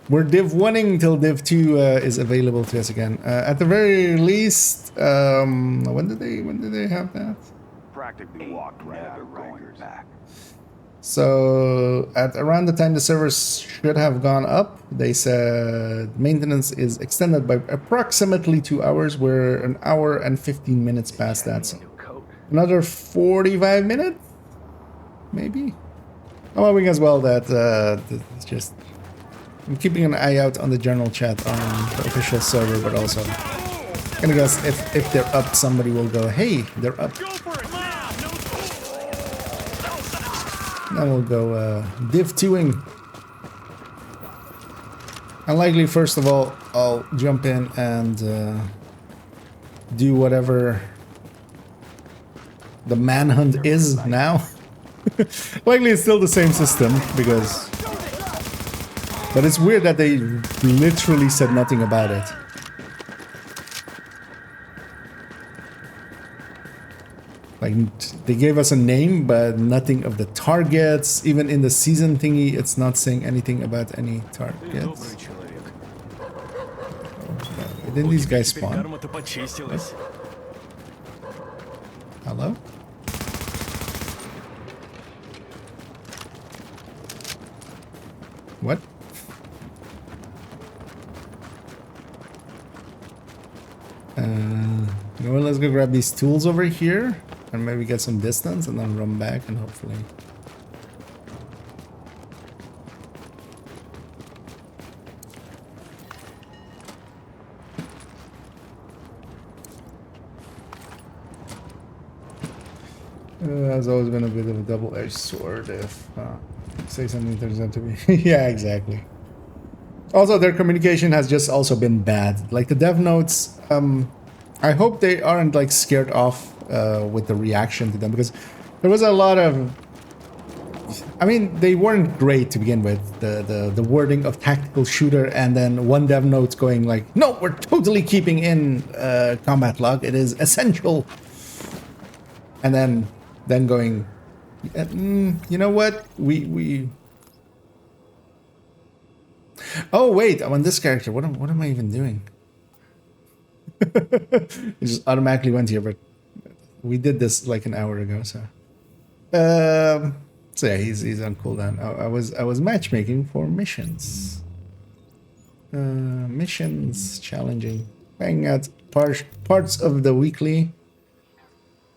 we're Div 1ing until Div 2 is available to us again. At the very least, when did they have that? Practically walked right out of going back. So at around the time the servers should have gone up, they said maintenance is extended by approximately 2 hours. We're an hour and 15 minutes past that, so another 45 minutes, maybe. I'm hoping as well that it's just I'm keeping an eye out on the general chat on the official server, but also gonna guess if they're up, somebody will go, hey, they're up. Then we'll go Div 2ing. Unlikely, first of all, I'll jump in and do whatever the manhunt is now. Likely it's still the same system, because... But it's weird that they literally said nothing about it. Like, they gave us a name, but nothing of the targets. Even in the season thingy, it's not saying anything about any targets. Didn't these guys spawn? Hello? What? You know what, let's go grab these tools over here and maybe get some distance and then run back and hopefully... Has always been a bit of a double-edged sword if say something turns out to be... Yeah, exactly. Also, their communication has just also been bad. Like the dev notes, I hope they aren't like scared off with the reaction to them, because there was a lot of... I mean, they weren't great to begin with, the wording of tactical shooter, and then one dev note's going like, no, we're totally keeping in combat log, it is essential. And then going, you know what, we... Oh wait, I'm on this character. What am I even doing? It just automatically went here, but we did this like an hour ago, so. So yeah, he's on cooldown. I was matchmaking for missions. Missions challenging. Banging out parts of the weekly.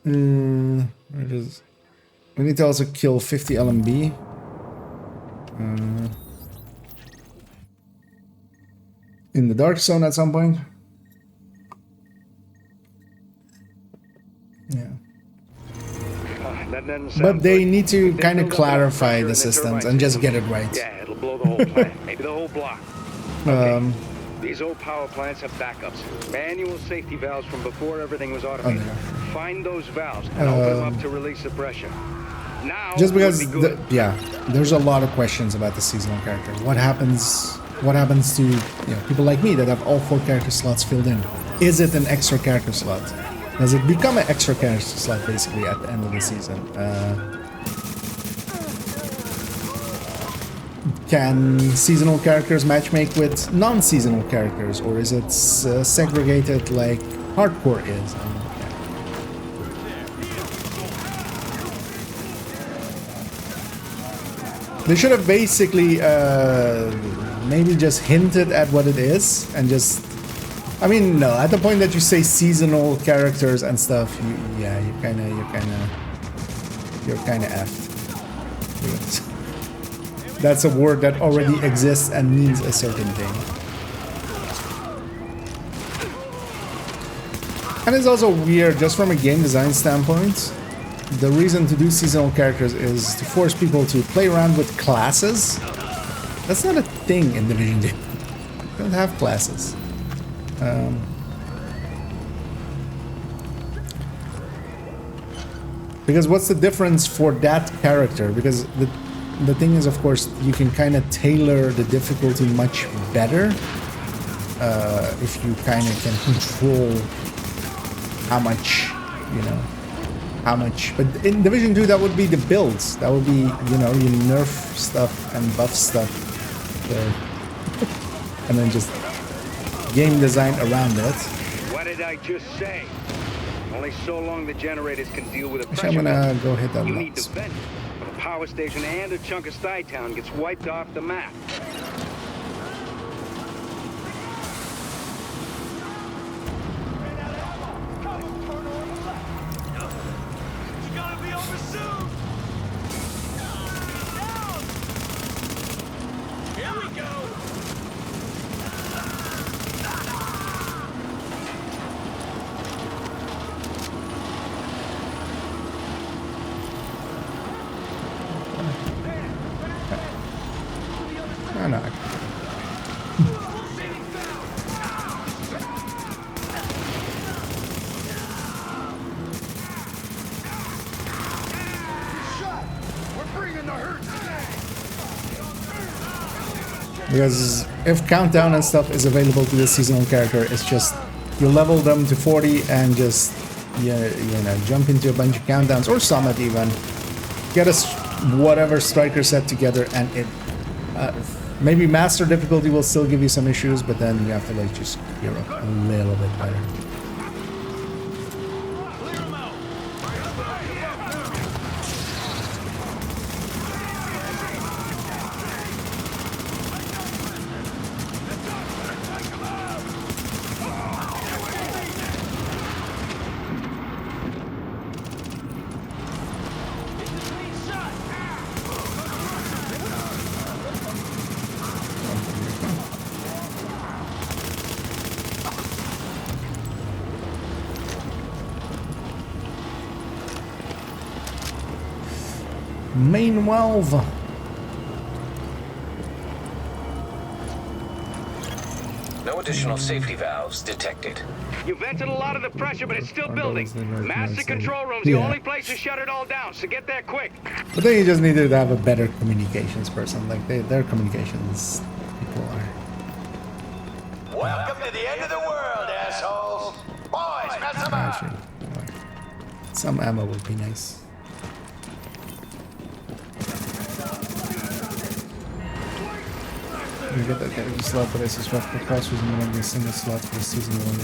We need to also kill 50 LMB. In the dark zone at some point. Yeah. But they need to kind of clarify the systems and just get it right. Yeah, it'll blow the whole plant, maybe the whole block. Okay. These old power plants have backups. Manual safety valves from before everything was automated. Find those valves and open them up to release the pressure. Now, just because, yeah, there's a lot of questions about the seasonal character. What happens to, you know, people like me that have all 4 character slots filled in? Is it an extra character slot? Does it become an extra character slot basically at the end of the season? Can seasonal characters matchmake with non-seasonal characters, or is it segregated like hardcore is? They should have basically maybe just hinted at what it is and just... I mean, no, at the point that you say seasonal characters and stuff, you're kind of effed. That's a word that already exists and means a certain thing. And it's also weird, just from a game design standpoint. The reason to do seasonal characters is to force people to play around with classes. That's not a thing in Division 2. You don't have classes. Because what's the difference for that character? Because the thing is, of course, you can kind of tailor the difficulty much better if you kind of can control how much, you know, how much. But in Division 2, that would be the builds. That would be, you know, you nerf stuff and buff stuff. And then just game design around it. What did I just say? Only so long the generators can deal with a pressure. I'm gonna go hit that. You need to vent. A power station and a chunk of Stuytown gets wiped off the map. Because if countdown and stuff is available to the seasonal character, it's just you level them to 40 and just jump into a bunch of countdowns or summit even, get a whatever striker set together, and it maybe master difficulty will still give you some issues, but then you have to like just gear up a little bit better. Main valve. No additional safety valves detected. You vented a lot of the pressure, but it's still building. Master control room's the only place to shut it all down, so get there quick. But then you just needed to have a better communications person. Like their communications people are. Welcome to the end of the world, assholes. Boys, mess them up. Actually, some ammo would be nice. You get that character slot, but I suspect the cost was more than a single slot for the season one.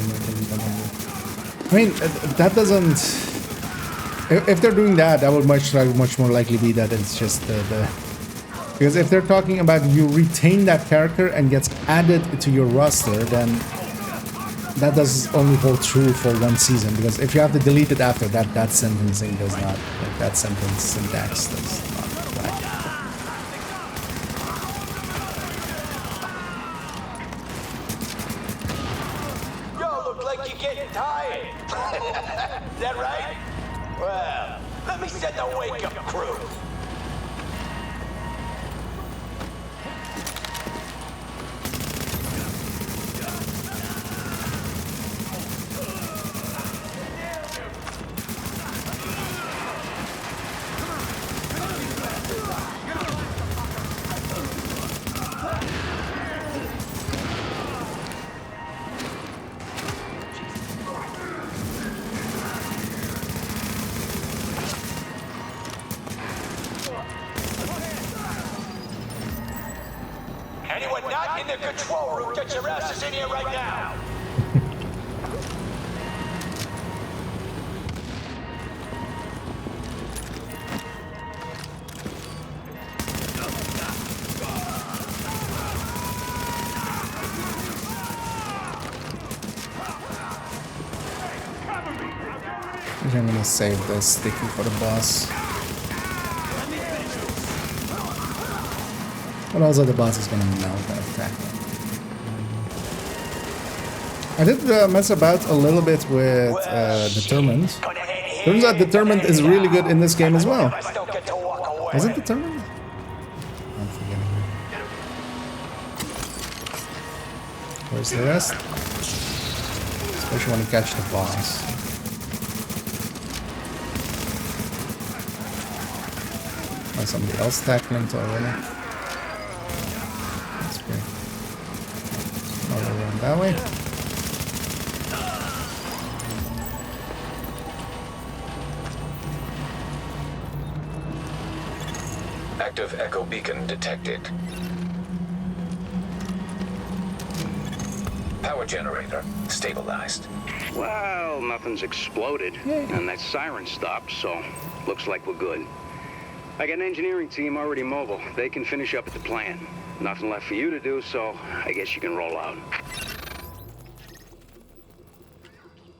I mean, that doesn't. If they're doing that, that would much more likely be that it's just the. Because if they're talking about you retain that character and gets added to your roster, then that does only hold true for one season. Because if you have to delete it after that, that sentencing does not. Like that sentence syntax does not apply. Tired. Is that right? Well, let me set the wake-up crew. Anyone not in the control room, get your asses in here right now! I'm gonna save the sticky for the boss. But also the boss is gonna melt that attack. I did mess about a little bit with Determined. Turns out Determined is really good in this game as well. Was it Determined? I'm forgetting. Where's the rest? Especially when you catch the boss. Or somebody else tackling it already. That's great. I'll run that way. Active echo beacon detected. Power generator stabilized. Well, nothing's exploded, and that siren stopped, so looks like we're good. I got an engineering team already mobile. They can finish up at the plant. Nothing left for you to do, so I guess you can roll out.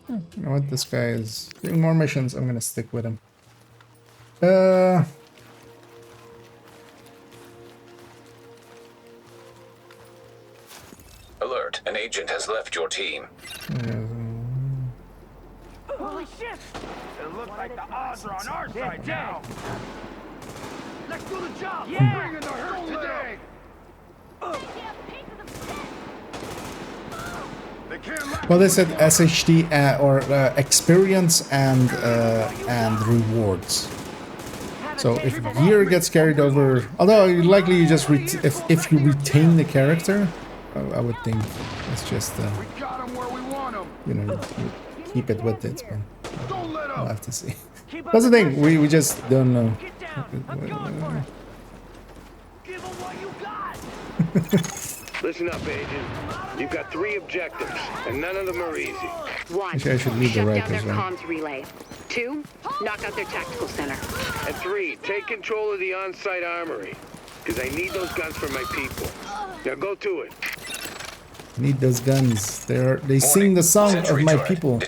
You know what? This guy is doing more missions. I'm gonna stick with him. Alert, an agent has left your team. Holy shit! It looks like the odds are on our side now. Let's do the job. Yeah. Bring in the hurt today. Well, they said SHD or experience and rewards. So if gear gets carried over, although likely you just if you retain the character, I would think it's just you know, you keep it with it. But We'll have to see. That's the thing. We just don't know. Listen up, Agent. You've got 3 objectives, and none of them are easy. 1. Actually, I should leave the Shut down rifles, their right? comms relay. 2. Knock out their tactical center. And 3, take control of the on-site armory, because I need those guns for my people. Now go to it. Need those guns. They sing the song of my people.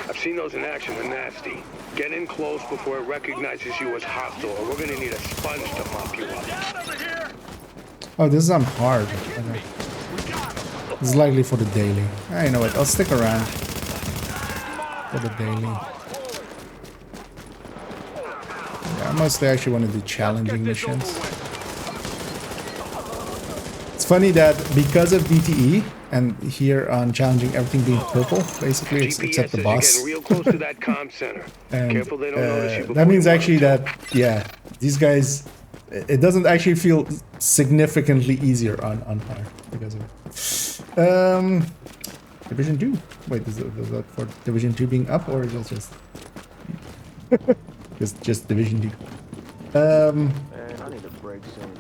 I've seen those in action. They're nasty. Get in close before it recognizes you as hostile, or we're gonna need a sponge to mop you up. Oh, this is on hard. Okay. This is likely for the daily. You know what? I'll stick around for the daily. Yeah, mostly I actually want to do challenging missions. It's funny that because of DTE and here on challenging everything being purple, basically except the boss. Real close to that comm center. And Careful they don't notice you. that means actually that, yeah, these guys, it doesn't actually feel significantly easier on hard because of it. Division 2. Wait, is that for Division 2 being up, or is it just Division 2? Man, I need a break soon.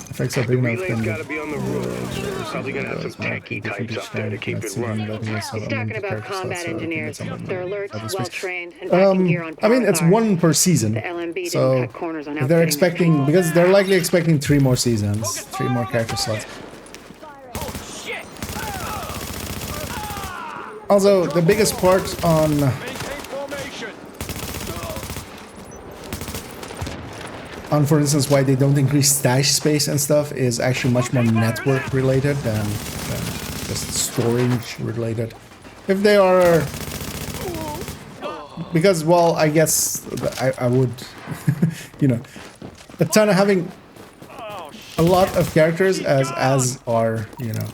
Effects are big enough. Relay's gotta be on the roof. Probably gonna have some techie types up there to keep it running. He's talking about combat engineers. They're alert, well-trained, and packing gear on I mean, it's power 1 per season. The LMB So didn't cut corners on if they're outfitting expecting, because they're likely expecting 3 more seasons, 3 more character slots. Also, the biggest part on for instance, why they don't increase stash space and stuff is actually much more network related than just storage related. If they are, because, well, I guess I would, you know, a ton of having a lot of characters as are, you know,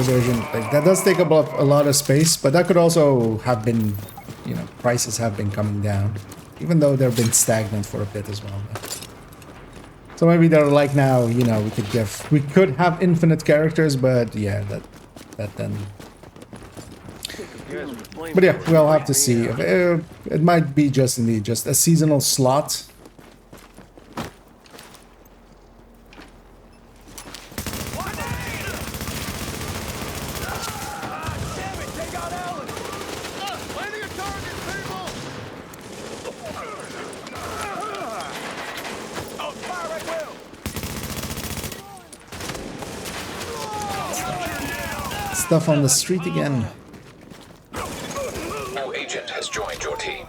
version, like, that does take up a lot of space, but that could also have been, you know, prices have been coming down. Even though they've been stagnant for a bit as well. So maybe they're like, now, you know, we could have infinite characters, but yeah, that then. But yeah, we'll have to see. It might be just indeed just a seasonal slot. Stuff on the street again. New agent has joined your team.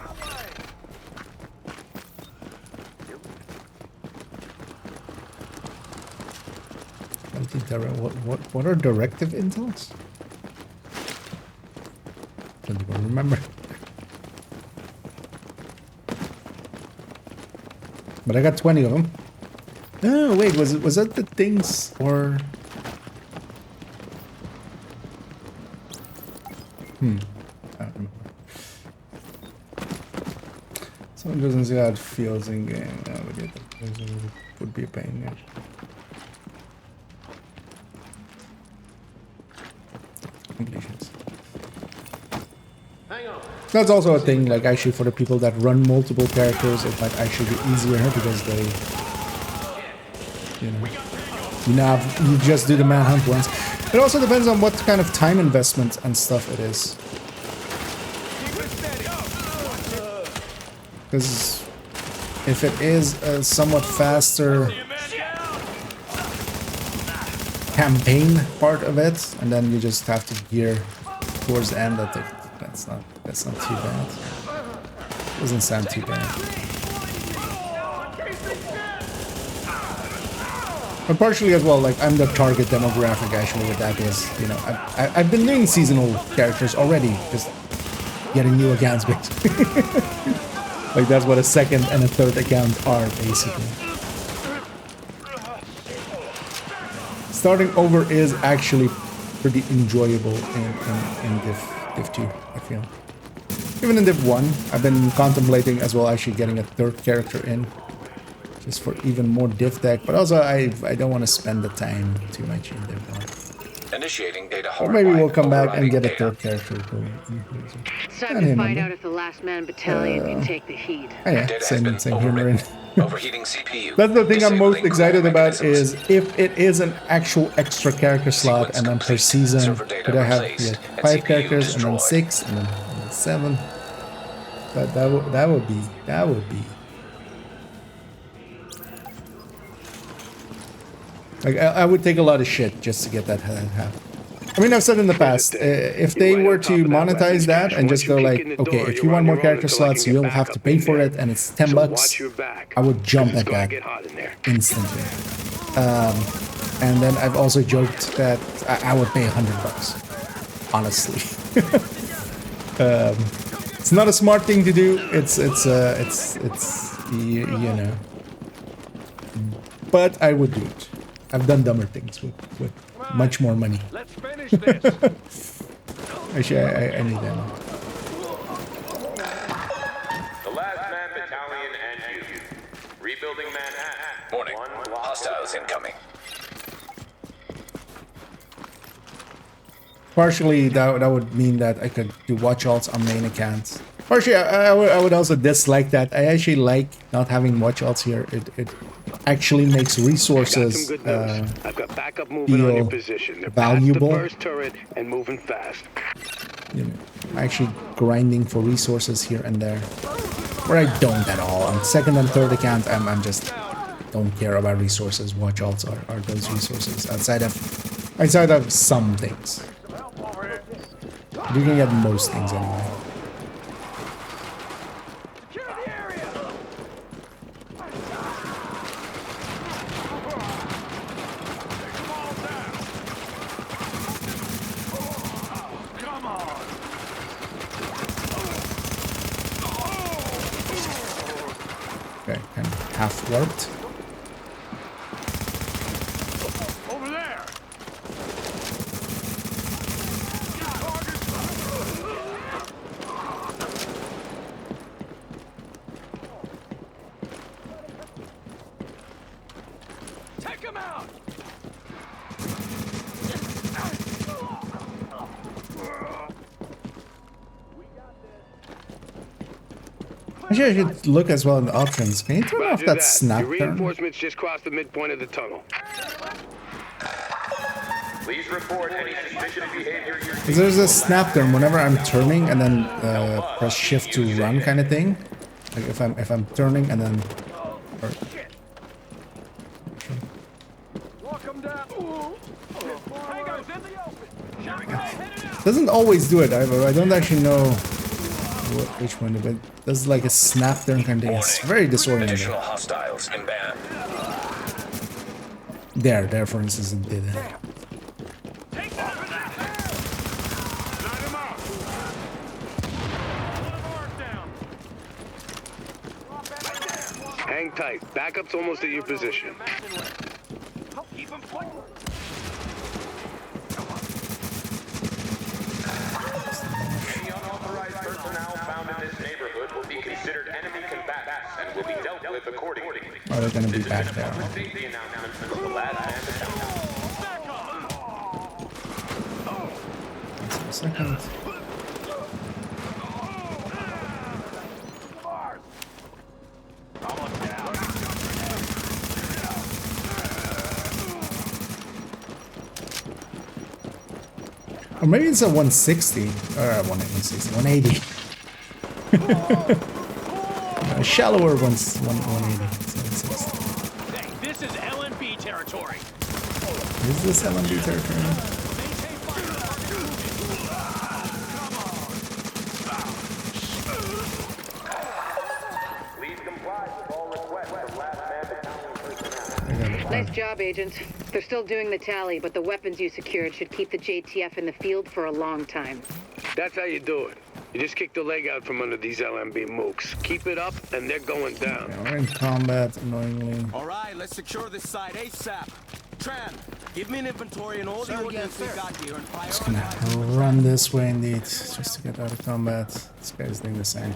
What are directive intels? Don't even remember. But I got 20 of them. Oh wait, was that the things or? I don't remember. Someone doesn't see how it feels in game. No, but it would be a pain, yeah. Completions. That's also a thing, like, actually for the people that run multiple characters, it might actually be easier because they, you know, you just do the manhunt once. It also depends on what kind of time investment and stuff it is. Because if it is a somewhat faster campaign part of it, and then you just have to gear towards the end, that's not too bad. Doesn't sound too bad. But partially as well, like, I'm the target demographic actually with that, because, you know, I've been doing seasonal characters already, just getting new accounts basically. Like, that's what a second and a third account are basically. Starting over is actually pretty enjoyable in Div 2, I feel. Even in Div 1, I've been contemplating as well actually getting a third character in. Just for even more div deck, but also I don't want to spend the time too much in Div 1. Initiating data Or hardwiring. maybe we'll come back and get a Overriding third character. It's time to find out if the last man battalion can take the heat. Oh yeah, same humor in. Overheating CPU. That's the thing I'm most excited about is if it is an actual extra character slot and then per season could I have 5 characters and then 6 and then 7. That would be like I would take a lot of shit just to get that happen. I mean, I've said in the past, if they were to monetize that and just go like, okay, if you want more character slots, you'll have to pay for it, and it's $10, I would jump at that instantly. And then I've also joked that I would pay $100, honestly. It's not a smart thing to do. It's you know, but I would do it. I've done dumber things with much more money. Let's finish this. Actually, I need that. The last man battalion and you. Rebuilding Manhattan. Morning. Hostiles incoming. Partially, that would mean that I could do watch alts on main accounts. Partially, I would also dislike that. I actually like not having watch alts here. It actually makes resources I've got backup moving on your position. They're valuable. past the first turret and moving fast. You know, actually grinding for resources here and there, where I don't at all. On second and third account, I'm just don't care about resources. Watch alts are those resources outside of some things. You can get most things anyway. Okay, kind of half warped. Over there. Take him out. Actually, I should look as well in the options. Can you turn off that snap Your turn? reinforcements just crossed the midpoint of the tunnel. Please report any suspicious behavior. Because there's a snap turn whenever I'm turning and then press shift to run kind of thing. Like if I'm turning and then. Or, doesn't always do it. I don't actually know which one, but it does like a snap turn kind of thing. It's very disorienting. Additional hostiles inbound. There, for instance, it did it. Hang tight. Backup's almost at your position. Keep him flicked. Any unauthorized personnel found in this neighborhood will be considered enemy combatants and will be dealt with accordingly. Oh, they're gonna be back there. Safety announcement from the last man battalion. A second. Or maybe it's a 160 or 160, 180. A shallower 180. This is LNB territory. Is this LNB territory? Nice job, agents. They're still doing the tally, but the weapons you secured should keep the JTF in the field for a long time. That's how you do it. You just kick the leg out from under these LMB mooks. Keep it up, and they're going down. Yeah, we're in combat, annoyingly. All right, let's secure this site ASAP. Tran, give me an inventory and all the ordnance we got here and prioritize. Just gonna run this way indeed, just to get out of combat. This guy's doing the same.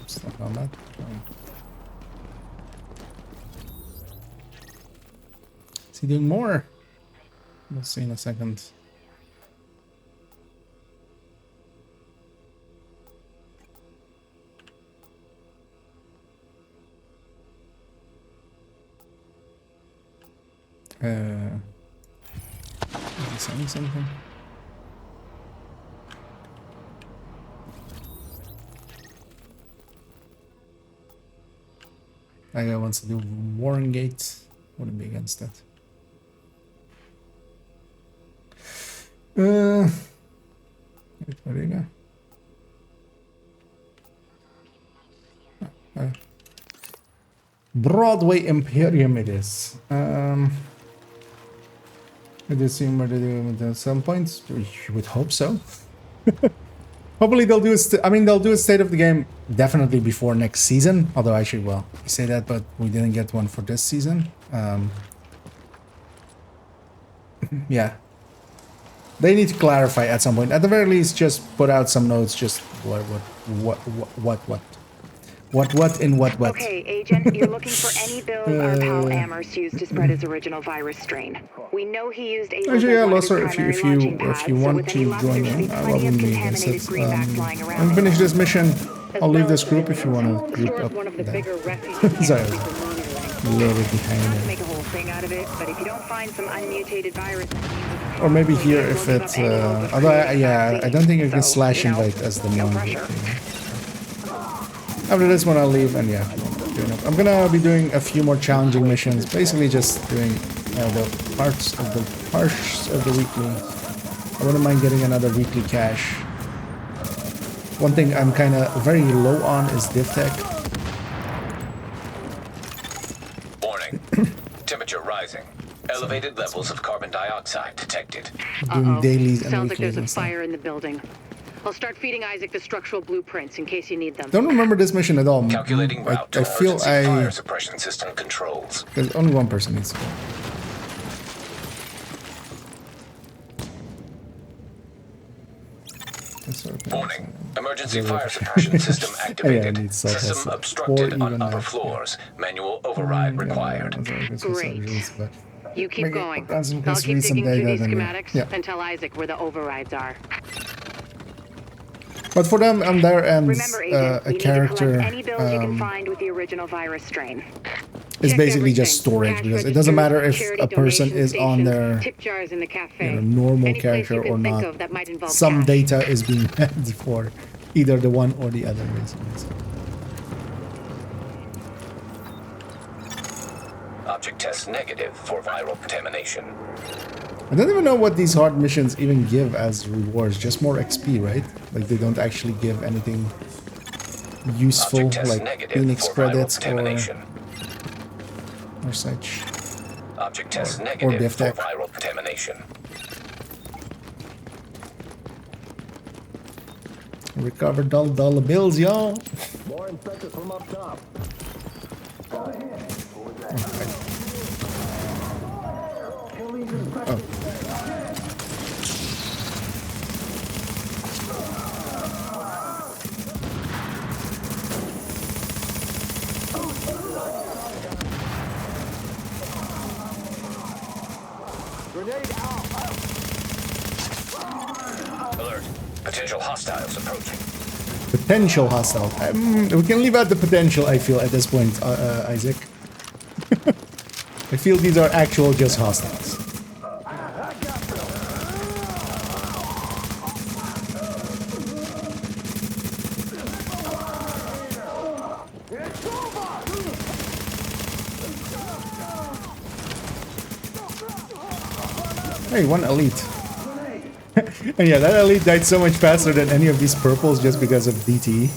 Still combat. Oh. Is he doing more? We'll see in a second. Is he saying something? That guy wants to do Warren Gate. Wouldn't be against that. Where do you go? Broadway Imperium it is. I assume where to do at some point. We would hope so. Hopefully they'll do I mean, they'll do a state of the game definitely before next season. Although actually, well, you say that, but we didn't get one for this season. Yeah. They need to clarify at some point. At the very least, just put out some notes. Just what in what. Okay, Agent, you're looking for any bills our pal Amherst used to spread his original virus strain. We know he used actually, yeah, Loser, if you want to join in, I wouldn't be against it. When we finish this mission, I'll leave this group if you want to group up. Sorry, a little bit behind. Make a whole thing out of it, but if you don't find some unmutated virus, or maybe here if it's although I don't think you can slash invite as the non. After this one I'll leave, and yeah, I'm gonna be doing a few more challenging missions, basically just doing the parts of the weekly. I wouldn't mind getting another weekly cache. One thing I'm kind of very low on is div tech. Warning. Temperature rising. Elevated levels of carbon dioxide detected. Doing dailies and sounds like weeklies there's a fire in the building. I'll start feeding Isaac the structural blueprints in case you need them. Don't remember this mission at all. Calculating route I feel fire suppression system controls. There's only one person needs to go. Warning. Emergency fire suppression system activated. System obstructed on upper floors. Manual override required. Great. You keep going. I'll keep digging through these schematics and tell Isaac where the overrides are. But for them, I'm there, and Remember, Agent, a character any bills you can find with the original virus strain. is basically just storage, because it doesn't matter if a person is on their normal character or not. Some data is being meant for either the one or the other reasons. Object test negative for viral contamination. I don't even know what these hard missions even give as rewards, just more XP, right? Like they don't actually give anything useful, like Phoenix credits or such. Object test or negative for DevTech. viral contamination. Recover dollar bills, y'all. More inspectors from up top. Oh. Alert. Potential hostiles approaching. Potential hostile. We can leave out the potential, I feel, at this point, Isaac. I feel these are actual just hostiles. Hey, one elite. And yeah, that elite died so much faster than any of these purples just because of DT.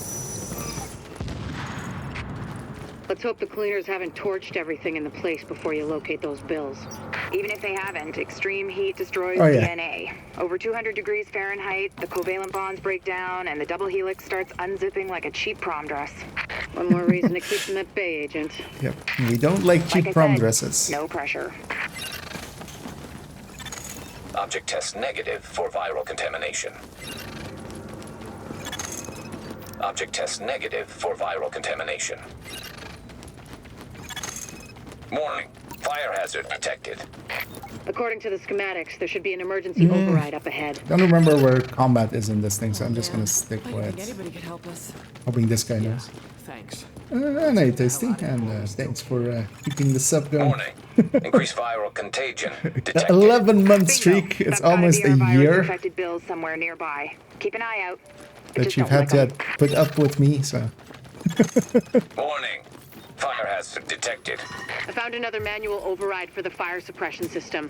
Let's hope the cleaners haven't torched everything in the place before you locate those bills. Even if they haven't, extreme heat destroys DNA. Over 200 degrees Fahrenheit, the covalent bonds break down, and the double helix starts unzipping like a cheap prom dress. One more reason to keep them at bay, Agent. Yep, we don't like cheap prom dresses. No pressure. Object test negative for viral contamination. Object test negative for viral contamination. Warning. Fire hazard detected. According to the schematics, there should be an emergency override up ahead. Don't remember where combat is in this thing, so I'm just gonna stick I with think anybody could help us. hoping this guy knows. Thanks. No, tasty, and thanks for keeping the sub going. Warning. Increased viral contagion detected. 11-month streak. It's almost a year Infected bills somewhere nearby. Keep an eye out. that you've had to put up with me. So. Warning. Fire hazard detected. I found another manual override for the fire suppression system.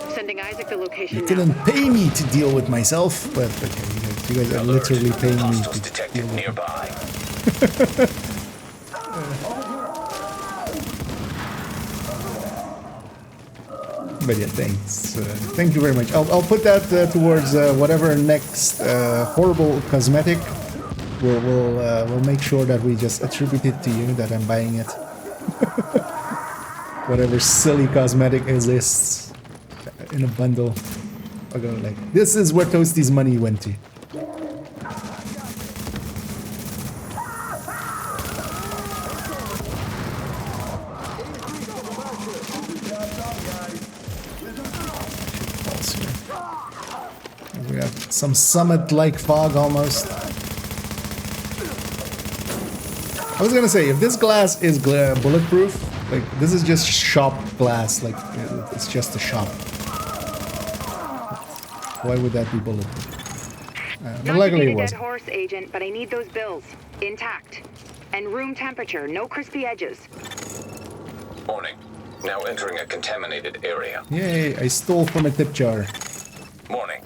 Sending Isaac the location You now. didn't pay me to deal with myself, but okay, you guys are literally paying me to detected deal with nearby. But yeah, thanks. Thank you very much. I'll put that towards whatever next horrible cosmetic. We'll make sure that we just attribute it to you that I'm buying it. Whatever silly cosmetic exists in a bundle. I'll go like, this is where Toasty's money went to. We got some summit-like fog almost. I was gonna say, if this glass is bulletproof, like, this is just shop glass, like, it's just a shop. Why would that be bulletproof? But luckily it wasn't. Dead horse, Agent, but I need those bills intact and room temperature, no crispy edges. Warning. Now entering a contaminated area. Yay, I stole from a tip jar. Warning.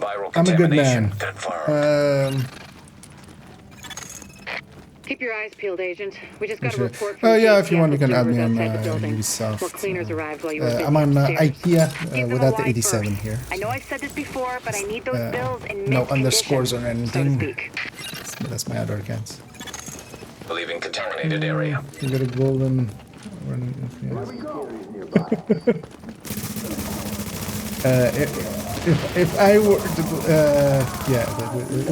Viral I'm a good contamination man. confirmed. Keep your eyes peeled, Agent. We just got a report from Oh yeah, the if you want, you can add me on outside the building. Ubisoft. More cleaners arrived while you were busy I'm on upstairs. IKEA Give them without a the wide 87 berth. here. I know I've said this before, but I need those bills in mint No underscores or condition, so to anything. speak. That's my other accounts. Leaving contaminated area. You got a golden running. If I were to,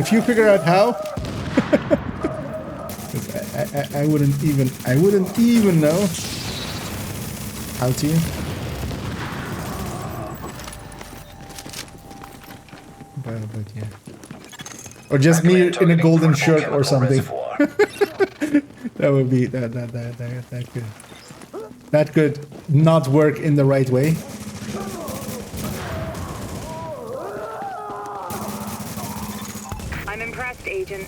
if you figure out how, I wouldn't even know how to. But yeah, or just me in a golden shirt or something. That would be that could not work in the right way. I'm impressed, Agent.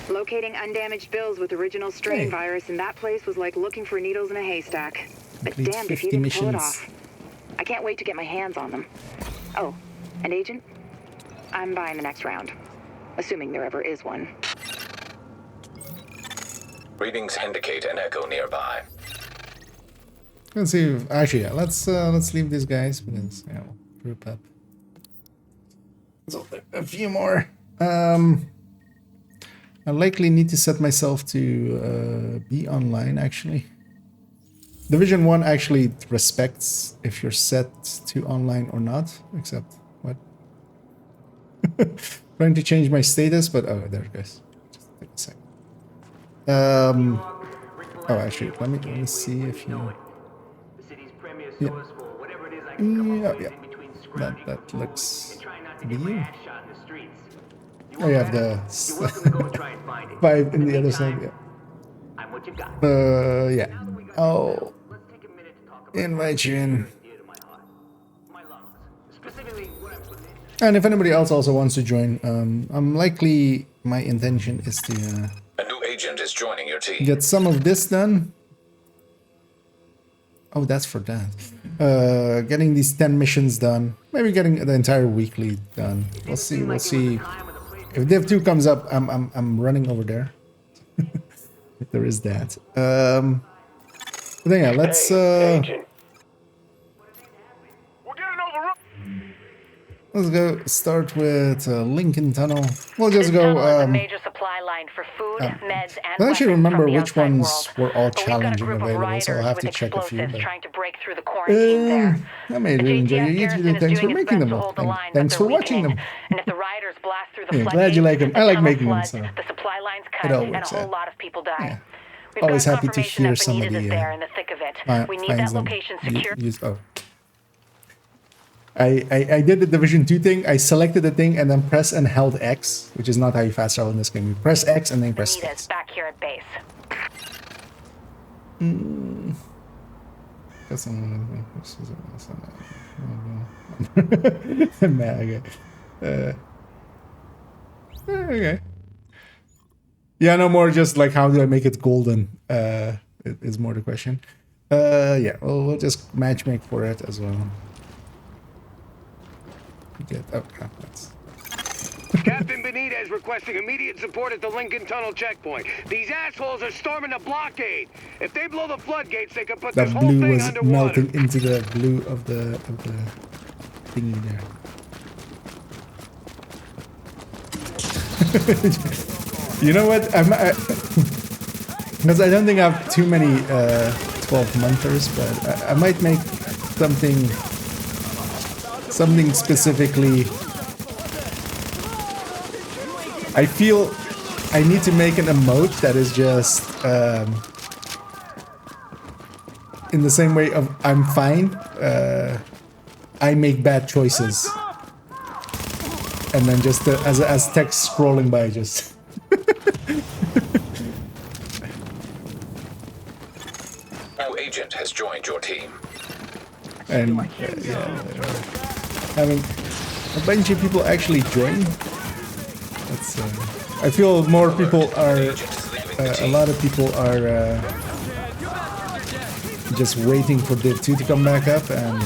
Locating undamaged bills with original strain virus in that place was like looking for needles in a haystack. But Complete damned if you 50 didn't pull it missions. off. I can't wait to get my hands on them. Oh, and Agent, I'm buying the next round. Assuming there ever is one. Readings indicate an echo nearby. Let's see. Actually, yeah, let's leave these guys because we'll group up. So a few more. I likely need to set myself to be online. Actually, Division 1 actually respects if you're set to online or not. Except what? Trying to change my status, but oh, there it goes. Just take a sec. Oh, actually, let me see if you. Yeah. That looks to be you. Oh, you have the 5 in the other side. Yeah. I'll invite you in. And if anybody else also wants to join, I'm likely my intention is to A new agent is joining your team. get some of this done. Oh, that's for that. Getting these 10 missions done. Maybe getting the entire weekly done. We'll see. We'll see. If Div 2 comes up, I'm running over there. If there is that. But then yeah, let's go start with Lincoln Tunnel. We'll just go. A major supply line for food, meds, and I don't actually weapons remember from the which outside ones world. were all But we've got a challenging group of available, so I'll have to riders check a few. with But explosives trying to break through the quarantine there. I may really enjoy your YouTube. Thanks for making them all. Thanks for watching them. And if the riders blast through the Yeah, floodgates, glad you like them. the I like tunnel making them. floods, So the supply lines it cut, all and a works whole out. lot of people die. Yeah. always happy to hear somebody there in the thick of it. We need finds that them. location secure. I did the Division 2 thing. I selected the thing and then press and held X, which is not how you fast travel in this game. You press X and then press Benitez back here at base. Okay. Yeah, no more just like how do I make it golden is more the question. Yeah, we'll just matchmake for it as well. That's Captain Benitez requesting immediate support at the Lincoln Tunnel checkpoint. These assholes are storming the blockade. If they blow the floodgates, they can put that this whole blue thing was underwater. melting into the blue of the thingy there. You know what? Because I don't think I have too many 12-monthers, but I might make something specifically. I feel I need to make an emote that is just in the same way of I'm fine. I make bad choices, and then just as text scrolling by, just. New agent has joined your team. And having a bunch of people actually join. That's. I feel more people are. A lot of people are just waiting for Div 2 to come back up and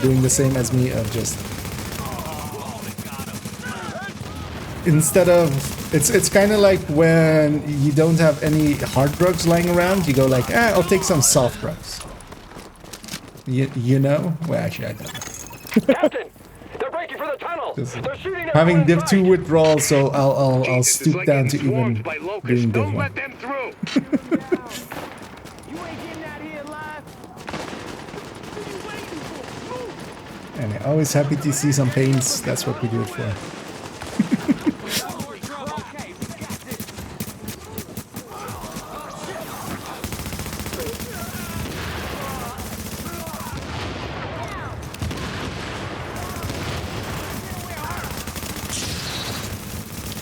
doing the same as me of just. Instead of it's kind of like when you don't have any hard drugs lying around, you go like, I'll take some soft drugs. You know? Well, actually, I don't know. Captain, they're breaking for the tunnel. They're shooting at Having Div 2 withdrawal, so I'll stoop down to even doing Div 1. Let them through. And I'm always happy to see some pains. That's what we do it for.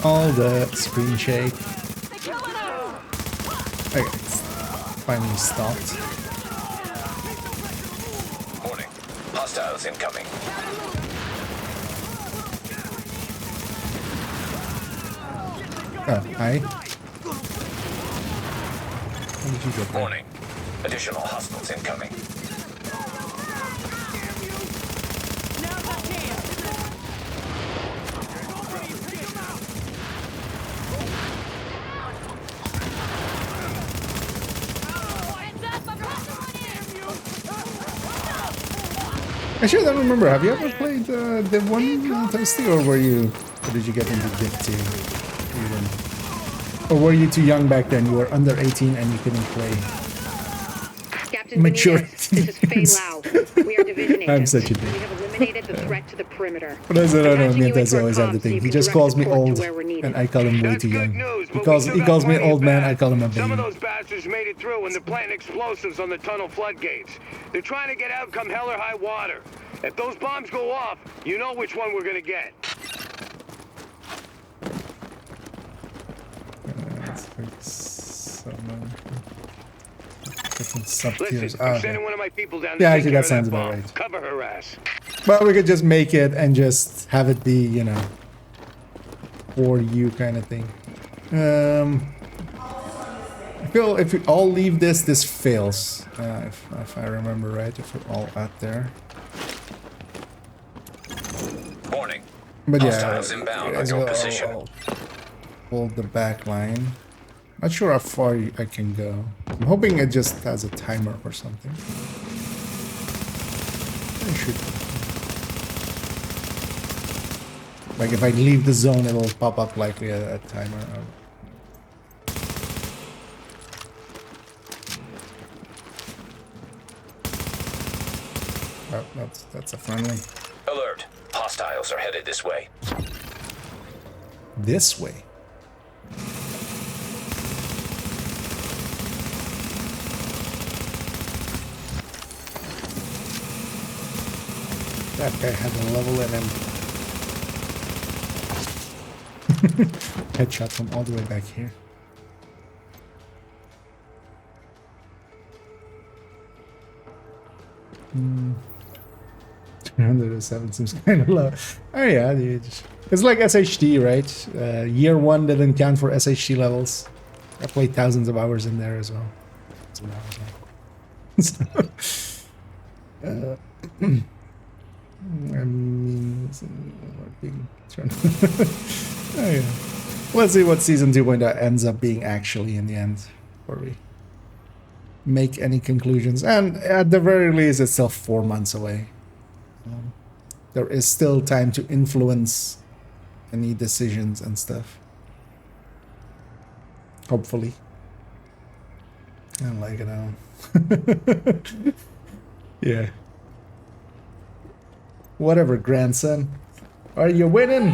All the screen shake. Okay, it's finally stopped. Warning. Hostiles incoming. Oh, hi. How did you get there? Warning. Additional hostiles incoming. Actually, I don't remember. Have you ever played Div 1, Toasty, or did you get into Div 2? Even? Or were you too young back then? You were under 18 and you couldn't play. Captain Mature. Benitez, this is Faye Lau. We are division agents. I'm such a dick. We have eliminated the threat to the perimeter. But I don't know, Mientras always have the thing. He just calls me old, and I call him way too young. He calls me old man, I call him a baby. Some of those bastards made it through and they're planting explosives on the tunnel floodgates. They're trying to get out come hell or high water. If those bombs go off, you know which one we're gonna get. Listen, I'm sending one of my people down. Yeah, actually, that sounds about right. Cover her ass. But we could just make it and just have it be, for you kind of thing. I feel if we all leave this fails. If I remember right, if we're all out there. Warning. But yeah, hostiles inbound on your position. I'll hold the back line. Not sure how far I can go. I'm hoping it just has a timer or something. It should. Like if I leave the zone, it'll pop up likely a timer. Oh, that's a friendly. Alert. Hostiles are headed this way. This way? That guy had a level in him. Headshot from all the way back here. 307 seems kind of low. Oh yeah, dude. It's like SHD, right? Year 1 didn't count for SHD levels. I played thousands of hours in there as well. I mean, oh, yeah. Let's see what season 2.0 ends up being actually in the end, before we make any conclusions. And at the very least, it's still 4 months away. There is still time to influence any decisions and stuff. Hopefully. I don't like it all. Yeah. Whatever, grandson. Are you winning?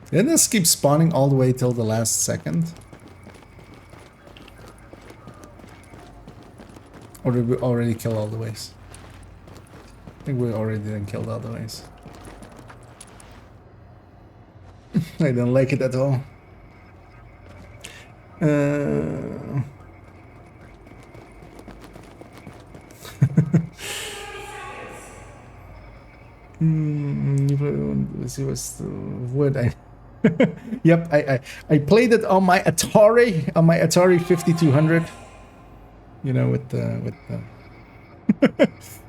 Didn't this keep spawning all the way till the last second? Or did we already kill all the ways? I think we already didn't kill all the ways. I don't like it at all. Let's see what's the wood. Yep, I played it on my Atari 5200. You know, with the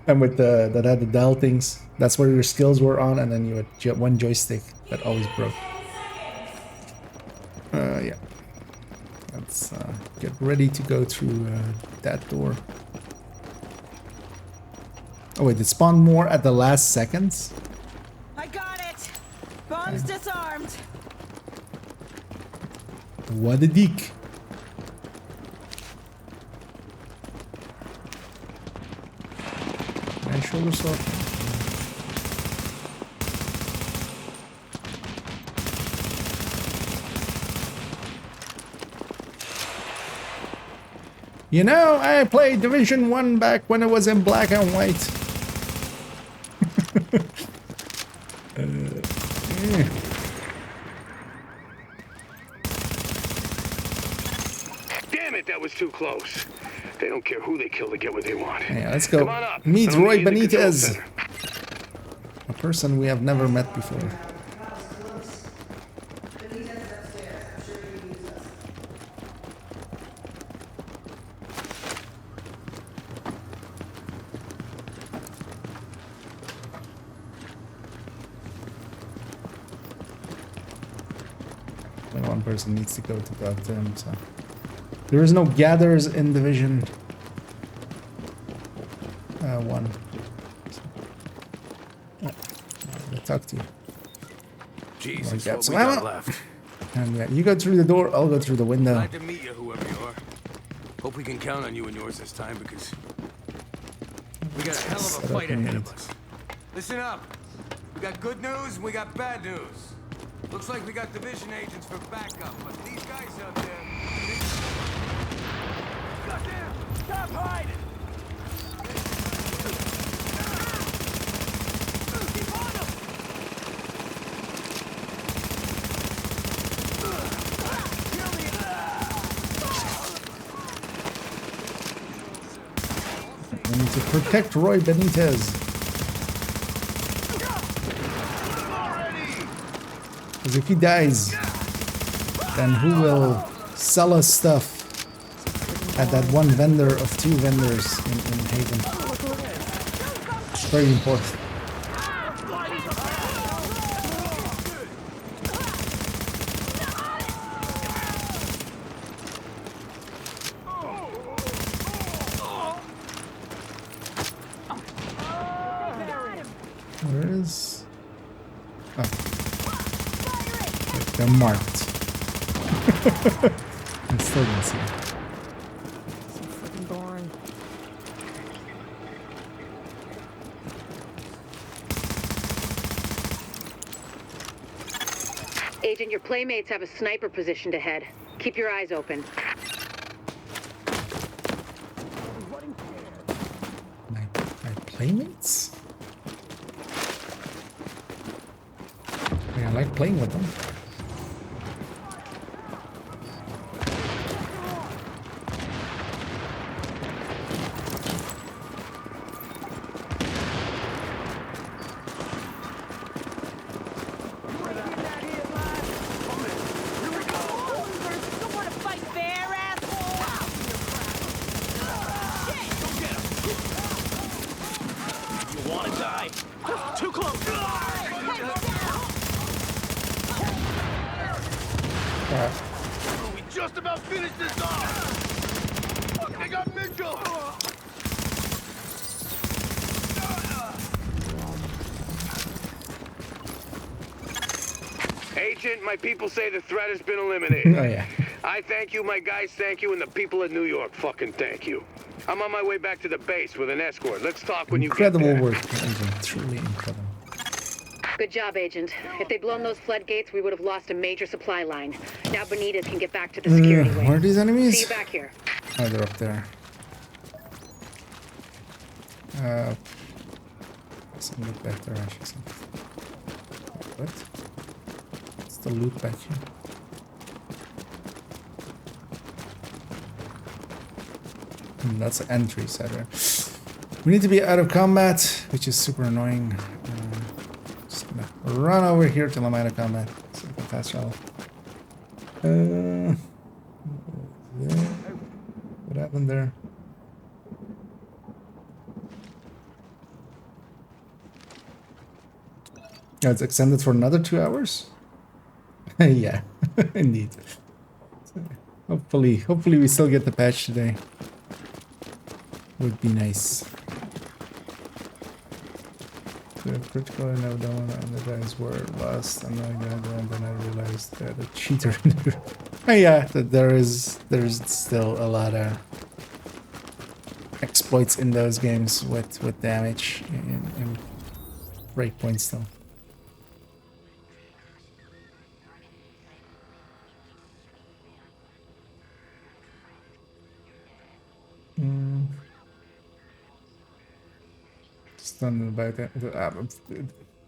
and with the that had the dial things. That's where your skills were on, and then you had one joystick that always broke. Yeah. Let's get ready to go through that door. Oh wait, did spawn more at the last seconds? I got it. Bombs disarmed. What a dick. Can I show yourself? You know, I played Division 1 back when it was in black and white. Damn it, that was too close. They don't care who they kill to get what they want. Yeah, let's go. Come on up. Meet Roy Benitez. A person we have never met before. One person needs to go to talk to him, so there is no gatherers in Division 1. So, I'll talk to you. Jesus, what we got left. And yeah, you go through the door, I'll go through the window. Glad to meet you, whoever you are. Hope we can count on you and yours this time, because we got a hell of a fight ahead of us. Listen up. We got good news and we got bad news. Looks like we got division agents for backup, but these guys out there... Goddamn! Stop hiding! Keep on them! We need to protect Roy Benitez. Because if he dies, then who will sell us stuff at that one vendor of 2 vendors in Haven? It's very important. Where is... Oh. They're marked. I still didn't see it. So freaking boring. Agent, your playmates have a sniper positioned ahead. Keep your eyes open. playmates? I like playing with them. My people say the threat has been eliminated. Oh, yeah. I thank you, my guys thank you, and the people of New York fucking thank you. I'm on my way back to the base with an escort. Let's talk when you get there. Incredible work, Agent. Truly incredible. Good job, Agent. If they'd blown those floodgates, we would have lost a major supply line. Now Benitez can get back to the security wing. Where are these enemies? See you back here. Oh, they're up there. Some loot back there, I should say. What? What's the loot back here? That's an entry set there. We need to be out of combat, which is super annoying. Just gonna run over here till I'm out of combat. So we can fast travel. What happened there? Oh, it's extended for another 2 hours? Yeah, indeed. So hopefully we still get the patch today. Would be nice. The critical and now down and the guys were lost and then I realized that a cheater. Oh yeah, that there's still a lot of exploits in those games with damage and breakpoints though. About that.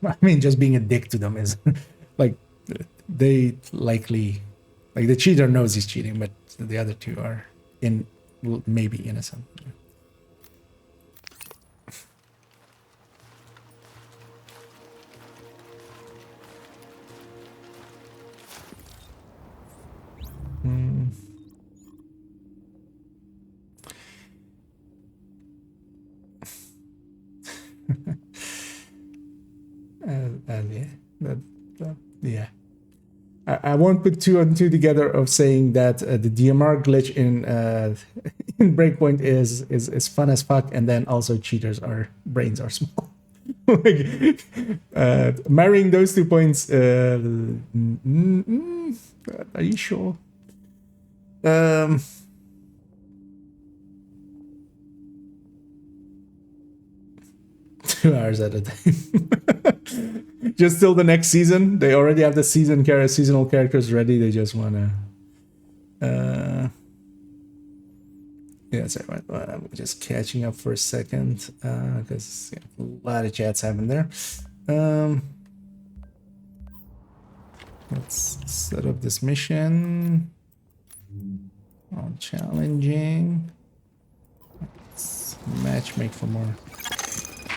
I mean, just being a dick to them is like they likely, like the cheater knows he's cheating, but the other two are maybe innocent. Yeah, I won't put 2 and 2 together of saying that the DMR glitch in Breakpoint is fun as fuck, and then also cheaters' brains are small. Like, marrying those 2 points. Are you sure? 2 hours at a time. Just till the next season. They already have the seasonal characters ready. They just wanna yeah, sorry, I'm just catching up for a second because a lot of chats happened there. Let's set up this mission on challenging. Let's matchmake for more.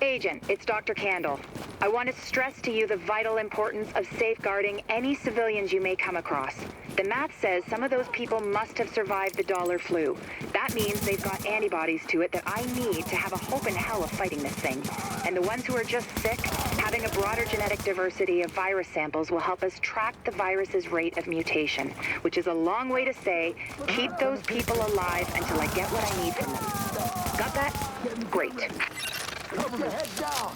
Agent, it's Dr. Candle. I want to stress to you the vital importance of safeguarding any civilians you may come across. The math says some of those people must have survived the dollar flu. That means they've got antibodies to it that I need to have a hope in hell of fighting this thing. And the ones who are just sick, having a broader genetic diversity of virus samples will help us track the virus's rate of mutation, which is a long way to say, keep those people alive until I get what I need from them. Got that? Great. Cover me, head down.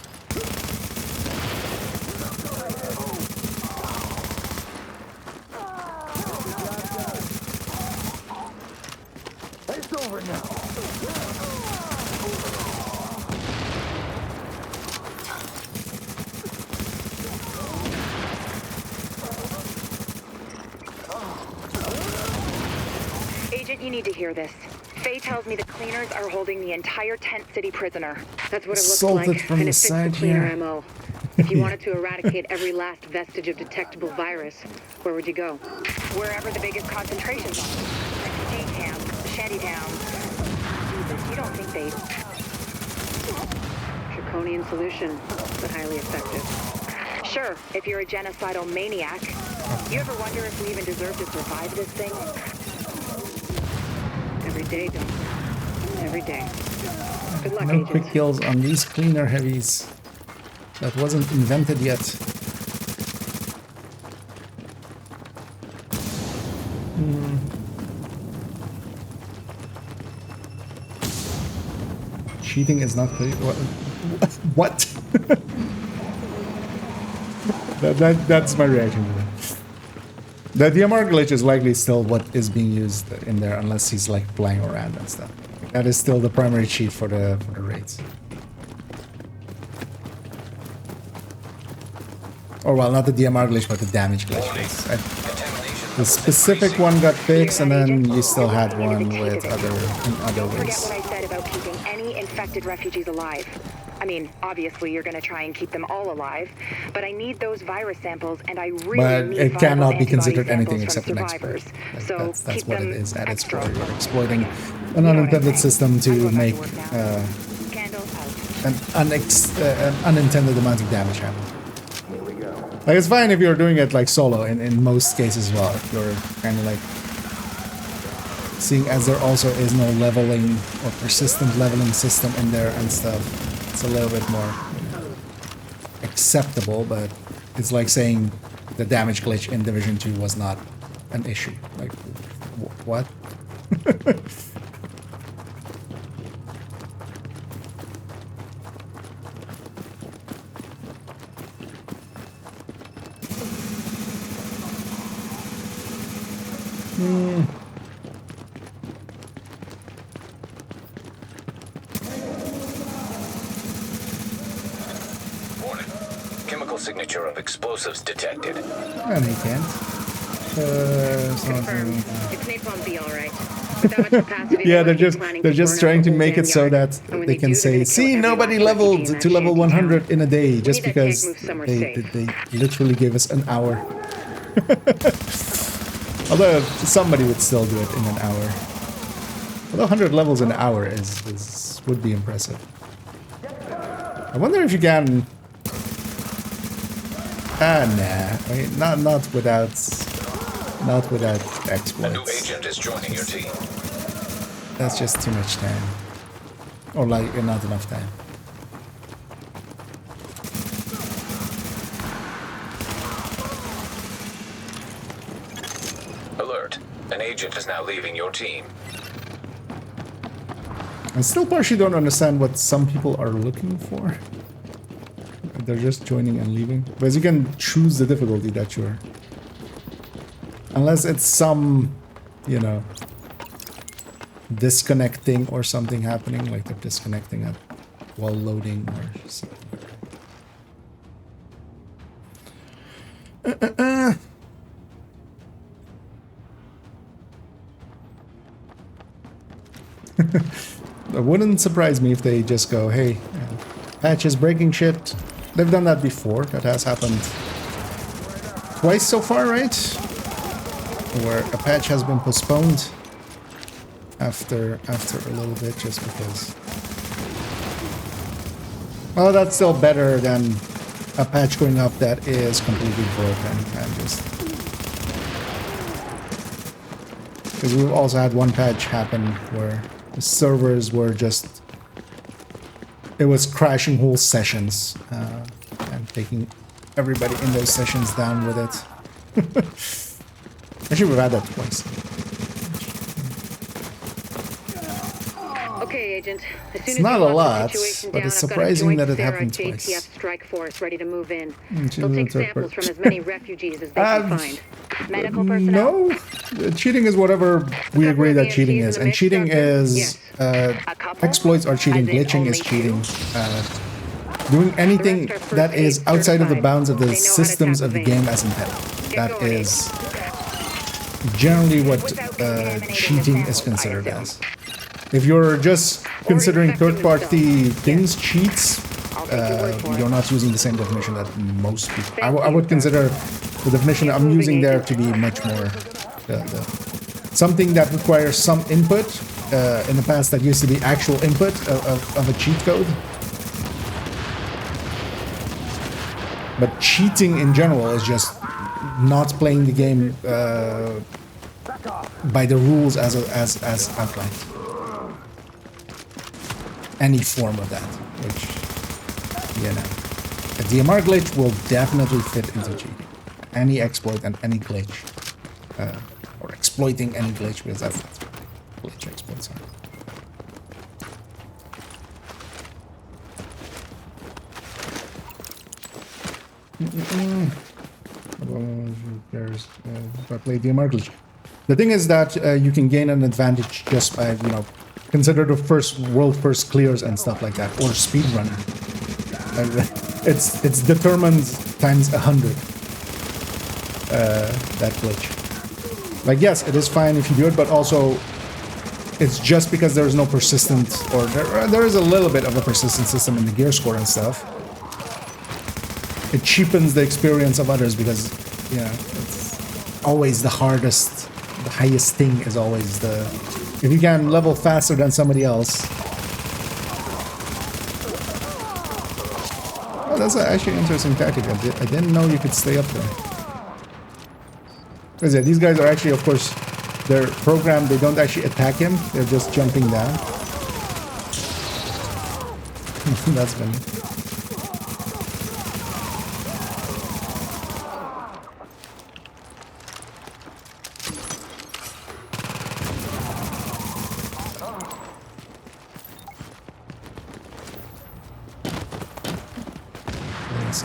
It's over now. Agent, you need to hear this. Faye tells me the cleaners are holding the entire tent city prisoner. That's what it looks Assaulted like, from and the it fits side the cleaner here. MO. If you wanted to eradicate every last vestige of detectable virus, where would you go? Wherever the biggest concentrations are. Refugee camps, shanty towns. Jesus, you don't think they... Draconian solution, but highly effective. Sure, if you're a genocidal maniac. You ever wonder if we even deserve to survive this thing? Every day, Doctor. Every day. Good luck, No Agent. quick kills on these cleaner heavies. That wasn't invented yet. Cheating is not clear. What? That's my reaction to that. The DMR glitch is likely still what is being used in there, unless he's like playing around and stuff. That is still the primary cheat for the raids. Or well, not the DMR glitch, but the damage glitch. The specific one got fixed, and then you still had one with other Don't forget ways. what I said about keeping any infected refugees alive. I mean, obviously you're going to try and keep them all alive, but I need those virus samples, and I really But need it cannot be antibody considered samples anything from except an exploit. survivors. Like, So that's keep what them it is at its core. extra. You're exploiting an unintended system to make an unintended amount of damage happen. Like, it's fine if you're doing it like solo in most cases as well. If you're kind of like seeing as there also is no leveling or persistent leveling system in there and stuff, it's a little bit more acceptable, but it's like saying the damage glitch in Division 2 was not an issue. Like, what? Warning. Chemical signature of explosives detected. And he can't. Confirmed. It's napalm B, all right. With that much capacity, Yeah, they they're must be planning just burn out trying the to whole make damn it so yard. that And when they can do, say, they're gonna see, kill nobody every last refugee leveled in to that level shanty 100 in a day just need that tank because moved somewhere they safe. literally gave us an hour. Although somebody would still do it in an hour. Although 100 levels an hour would be impressive. I wonder if you can. Nah. I mean, not without exploits. A new agent is joining your team. That's just too much time, or like not enough time. Alert. An agent is now leaving your team. I still partially don't understand what some people are looking for. They're just joining and leaving. Because you can choose the difficulty that you're... Unless it's some, you know, disconnecting or something happening, like they're disconnecting it while loading or something. It wouldn't surprise me if they just go, hey, patch is breaking shit. They've done that before. That has happened twice so far, right? Where a patch has been postponed after a little bit just because. Well, that's still better than a patch going up that is completely broken and just... Because we've also had one patch happen where the servers were just... It was crashing whole sessions and taking everybody in those sessions down with it. Actually, we've had that twice. Okay, Agent. As soon It's as not we a lock the lot, situation but down, it's I've got a surprising joint that it Sarah happened JTF twice. strike force ready to move in. She's They'll in take the third samples part. from as many refugees as they can find. Medical personnel. No, cheating is whatever we agree that cheating is, and cheating is exploits are cheating, glitching is cheating. Doing anything that is outside of the bounds of the systems of the game as intended. That is generally what cheating is considered as. If you're just considering third-party things, cheats, you're not using the same definition that most people. I would consider the definition I'm using there to be much more something that requires some input. In the past, that used to be actual input of a cheat code. But cheating in general is just not playing the game by the rules as outlined. Any form of that, which, you know, a DMR glitch will definitely fit into cheating. Any exploit and any glitch, or exploiting any glitch, because that's what glitch exploits are. If I play DMR glitch. The thing is that you can gain an advantage just by, you know, consider the world first clears and stuff like that, or speedrunner. It's determined times 100. That glitch. Like, yes, it is fine if you do it, but also it's just because there is no persistent, or there is a little bit of a persistent system in the gear score and stuff. It cheapens the experience of others because, you know, it's always the hardest, the highest thing is always the... If you can level faster than somebody else... Oh, that's actually an interesting tactic. I didn't know you could stay up there. Because yeah, these guys are actually, of course, they're programmed, they don't actually attack him, they're just jumping down. That's funny.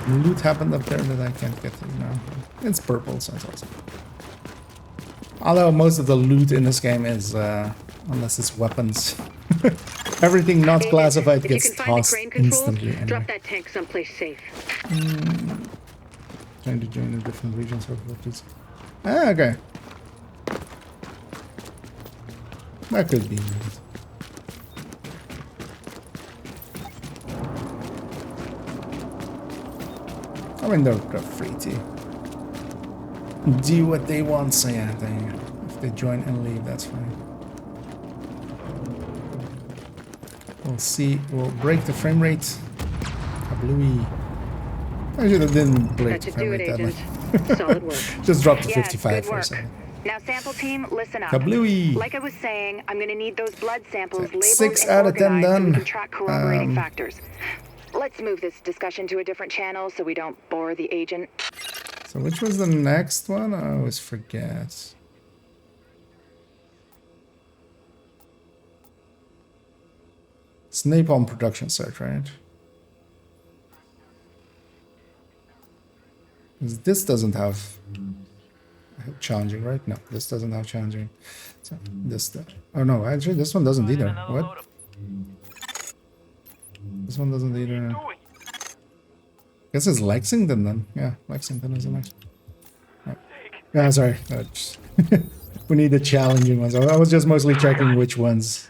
Loot happened up there that I can't get to now. It's purple, so it's awesome. Although most of the loot in this game is, unless it's weapons, everything not classified gets tossed instantly. Anyway. Drop that tank someplace safe. Trying to join the different regions of voltage. Ah, okay. That could be nice. I mean, they're free to do what they want, so yeah, if they join and leave, that's fine. We'll see, we'll break the frame rate. Kablooey. Actually, that didn't break the frame rate that much. Solid work. Just dropped to 55 for a second. Now, sample team, listen up. Kablooey. Like I was saying, I'm going to need those blood samples labeled 6 and out of 10 organized so we done. can track corroborating factors. Let's move this discussion to a different channel so we don't bore the agent. So which was the next one? I always forget. It's Napalm production set, right? This doesn't have challenging, right? No, this doesn't have challenging. So this, oh no, actually this one doesn't either. What? This one doesn't either. Guess it's Lexington then. Yeah, Lexington is the next. Yeah, sorry. We need the challenging ones. I was just mostly checking which ones.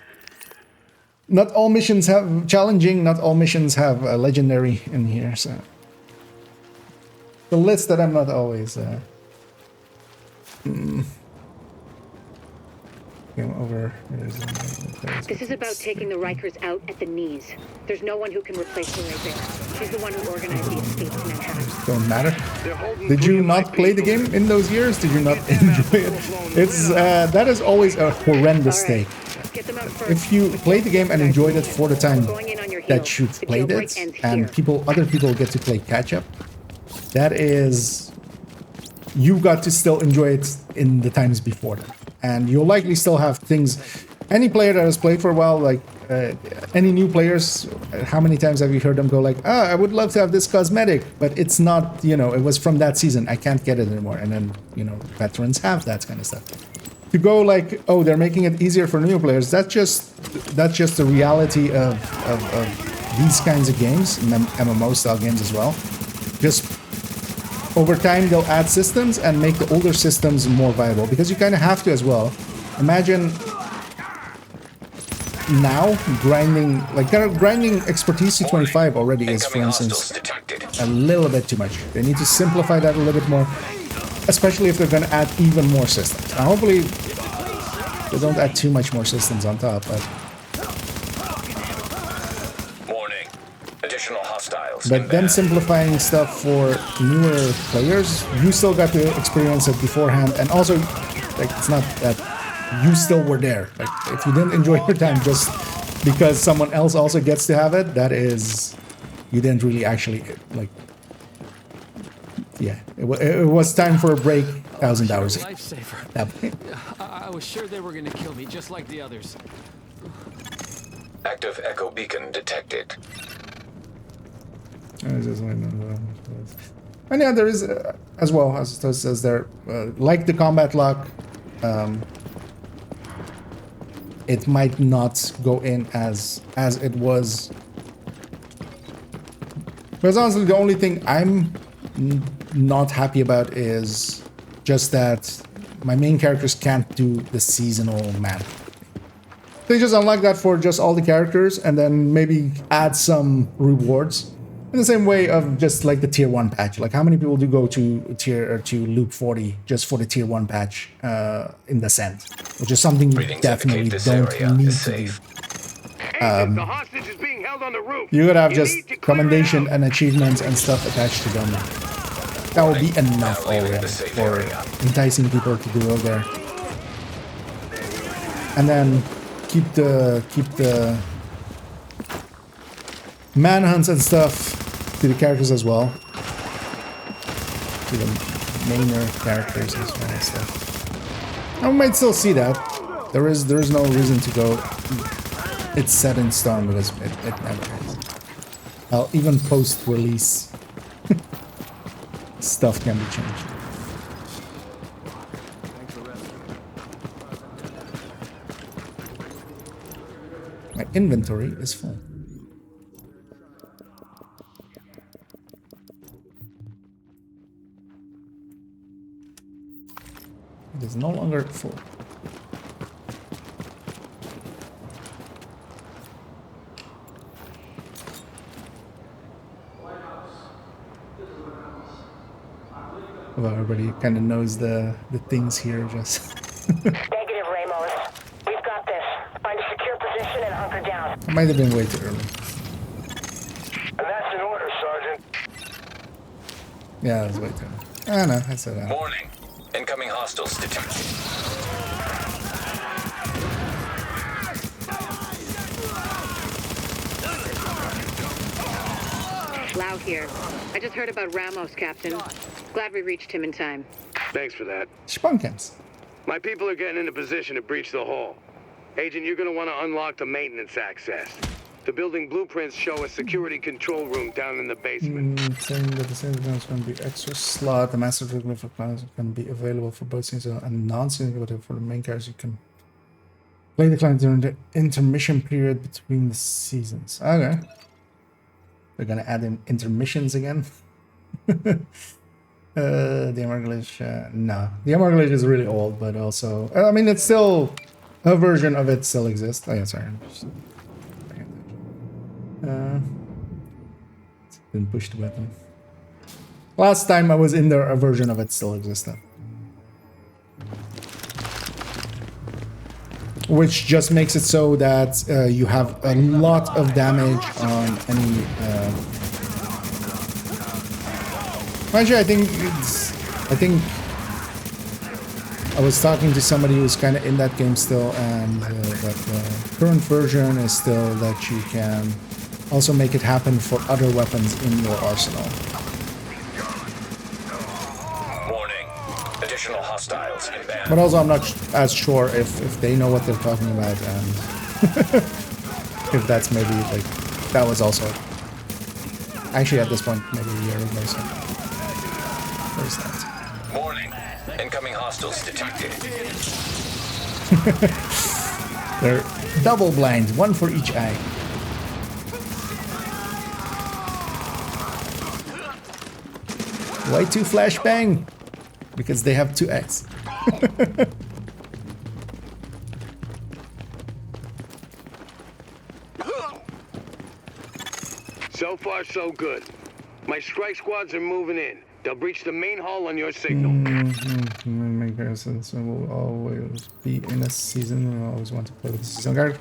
Not all missions have challenging. Not all missions have a legendary in here. So the list that I'm not always. Over. This is about taking the Rikers out at the knees. There's no one who can replace the right there. She's the one who organized the escape to Manhattan. Don't matter. Did you not play the game in those years? Did you not enjoy it? It's that is always a horrendous take. If you played the game and enjoyed it for the time that you played it, and other people get to play catch up, that is, you got to still enjoy it in the times before that. And you'll likely still have things. Any player that has played for a while, like any new players, how many times have you heard them go like, I would love to have this cosmetic, but it's not, you know, it was from that season, I can't get it anymore. And then, you know, veterans have that kind of stuff. To go like, oh, they're making it easier for new players, that's just the reality of these kinds of games, MMO style games as well. Just over time, they'll add systems and make the older systems more viable, because you kind of have to as well. Imagine now grinding, like grinding expertise to 25 already is, for instance, a little bit too much. They need to simplify that a little bit more, especially if they're going to add even more systems. Now, hopefully they don't add too much more systems on top, but But then simplifying stuff for newer players, you still got to experience it beforehand, and also, like, it's not that you still were there. Like, if you didn't enjoy your time just because someone else also gets to have it, that is, you didn't really actually, like, yeah, it was time for a break. 1,000 hours. Lifesaver. I was sure they were gonna kill me just like the others. Active echo beacon detected. And yeah, there is as well as there, like the combat lock, it might not go in as it was. Because honestly, the only thing I'm not happy about is just that my main characters can't do the seasonal map. They just unlock that for just all the characters, and then maybe add some rewards. In the same way of just like the tier 1 patch. Like, how many people do go to loop 40 just for the tier 1 patch in the Descent? Which is something you definitely don't need to do. The hostage is being held on the roof. You gotta have just commendation and achievements and stuff attached to them. That will be enough already for enticing people to go there. And then keep the manhunts and stuff to the characters as well, to the mainer characters as well and stuff. I might still see that. There is no reason to go. It's set in stone because it never is. Well, even post-release stuff can be changed. My inventory is full. It is no longer full. Well, everybody kind of knows the things here, just. Negative, Ramos. We've got this. Find a secure position and hunker down. I might have been way too early. And that's an order, Sergeant. Yeah, that was way too early. Ah, no, I said that. Warning. Incoming hostiles detected. Lau here. I just heard about Ramos, Captain. Glad we reached him in time. Thanks for that. Spunkins. My people are getting into position to breach the hall. Agent, you're going to want to unlock the maintenance access. The building blueprints show a security control room down in the basement. Saying that the same is going to be extra slot. The master signal for plans can be available for both seasons and non-seasons, but for the main characters you can play the client during the intermission period between the seasons. Okay. They're gonna add in intermissions again. The MR glitch, no. The MR glitch is really old, but also, I mean, it's still, a version of it still exists. Oh yeah, sorry. Didn't push the button. Last time I was in there, a version of it still existed. Which just makes it so that you have a lot of damage on any... Actually, I think I was talking to somebody who's kind of in that game still, and that the current version is still that you can also make it happen for other weapons in your arsenal. Warning. Additional hostiles inbound. But also, I'm not as sure if they know what they're talking about, and if that's maybe like that was also actually at this point maybe a year ago. So where's that? Warning. Incoming hostiles detected. They're double blind, one for each eye. Why 2 flashbang? Because they have 2 eyes. So far, so good. My strike squads are moving in. They'll breach the main hall on your signal. Make sense. I will always be in a season. I always want to play with the season card.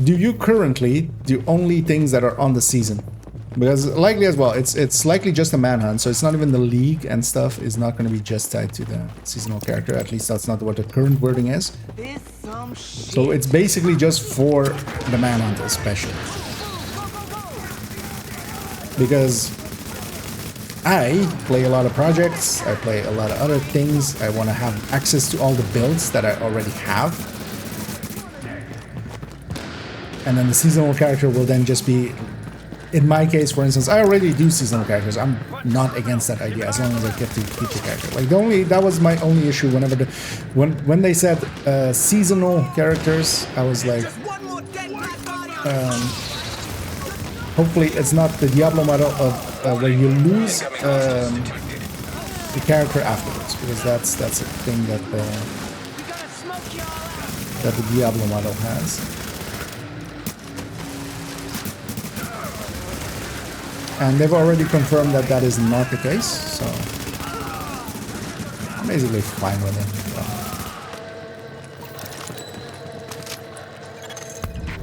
Do you currently do only things that are on the season? Because likely as well, it's likely just a manhunt, so it's not even the league and stuff is not going to be just tied to the seasonal character. At least that's not what the current wording is. So it's basically just for the manhunt especially. Because I play a lot of projects, I play a lot of other things, I want to have access to all the builds that I already have. And then the seasonal character will then just be, in my case, for instance, I already do seasonal characters. I'm not against that idea as long as I get to keep the character. Like that was my only issue whenever when they said seasonal characters, I was like, hopefully it's not the Diablo model of where you lose the character afterwards, because that's a thing that the Diablo model has. And they've already confirmed that that is not the case, so I'm basically fine with it.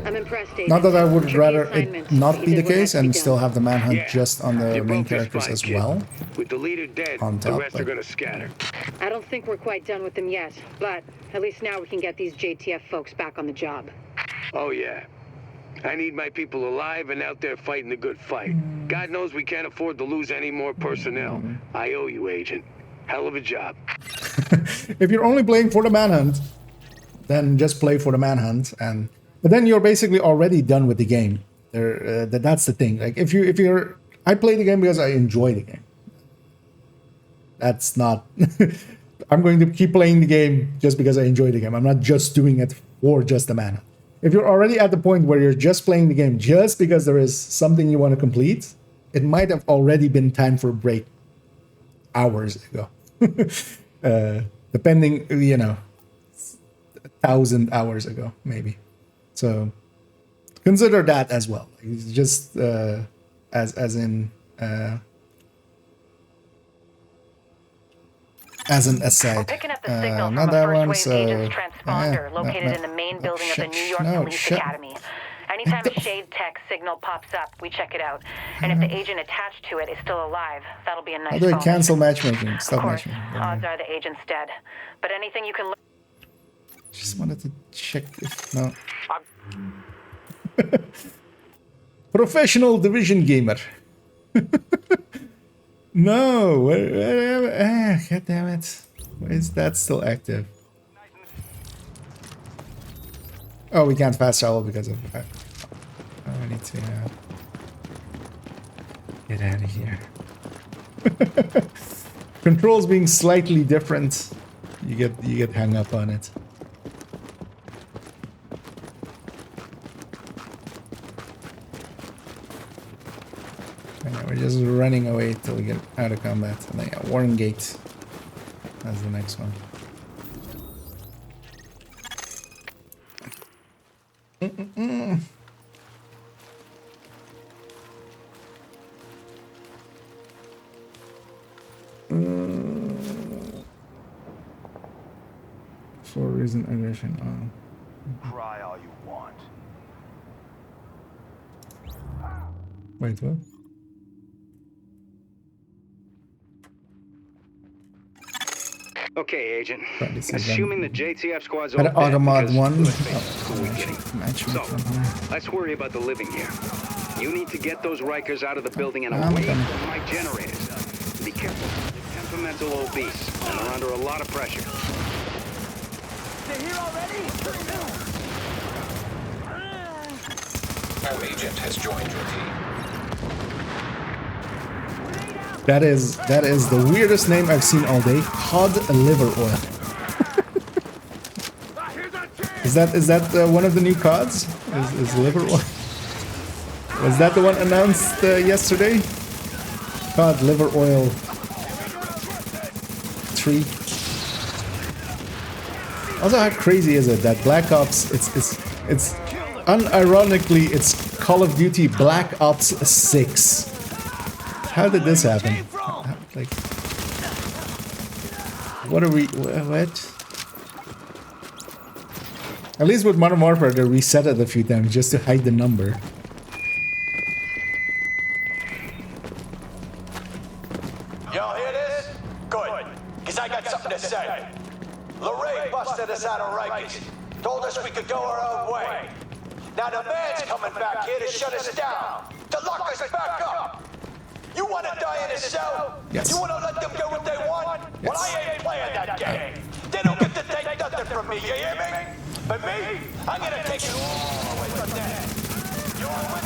I'm impressed, David. Not that I would rather it not be the case and still have the manhunt just on the main characters as well. With the leader dead, on top, the rest are gonna scatter. I don't think we're quite done with them yet, but at least now we can get these JTF folks back on the job. Oh yeah. I need my people alive and out there fighting the good fight. God knows we can't afford to lose any more personnel. I owe you, Agent. Hell of a job. If you're only playing for the manhunt, then just play for the manhunt, but then you're basically already done with the game. That's the thing. Like if you're, I play the game because I enjoy the game. That's not. I'm going to keep playing the game just because I enjoy the game. I'm not just doing it for just the manhunt. If you're already at the point where you're just playing the game just because there is something you want to complete, it might have already been time for a break hours ago. Depending, 1,000 hours ago, maybe. So consider that as well. It's just as an aside. We're picking up the signal not from a that one, first wave agent's transponder located no, in the main building of the New York Police Academy. Anytime a Shade Tech signal pops up, we check it out. And if the agent attached to it is still alive, that'll be a nice How do I bonus. cancel matchmaking? Stop Of course, matchmaking. odds are the agent's dead. But anything you can look... Just wanted to check if... No. Professional Division gamer. No, god damn it. Why is that still active? Oh, we can't fast travel because of that. Oh, I need to get out of here. Controls being slightly different, you get hung up on it. We're just running away till we get out of combat. And then yeah, Warren Gate. That's the next one. For reason aggression on. Cry all you want. Wait, what? Okay, Agent. Assuming the JTF squad's all Automod 1. So, let's worry about the living here. You need to get those Rikers out of the building and away from my generators. Be careful. They're temperamental obese, and they're under a lot of pressure. They're here already? Our agent has joined your team. That is the weirdest name I've seen all day. Cod liver oil. Is that one of the new cods? Is liver oil? Was that the one announced yesterday? Cod liver oil 3. Also, how crazy is it that Black Ops? It's unironically it's Call of Duty Black Ops 6. How did this happen? Like, what are we? What? At least with Modern Warfare, they reset it a few times just to hide the number. Y'all hear this? Good, because I got something to say. Lorraine busted us out of Rikers. Told us we could go our own way. Now the man's coming back here to shut us down, to lock us back up. You want to die in a cell? Yes. You want to let them get what they want? Yes. Well, I ain't playing that game. They don't get to take nothing from me, you hear me? But me, I'm going to take it all away from them. You all with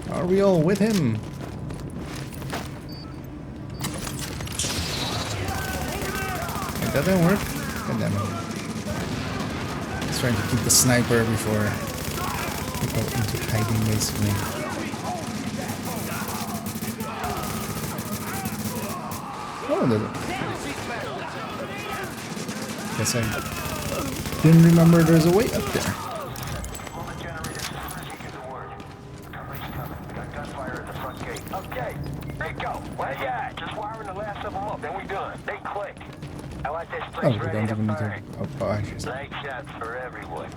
me? Are we all with him? That didn't work. God damn it. He's trying to keep the sniper before we go into hiding, basically. Oh, guess I didn't remember there's a way up there. Okay, there you go. Where you at? Just wiring the last of them up, then we done. They click. I like this place Oh, we don't even need to. Oh, actually. Night shots for everyone.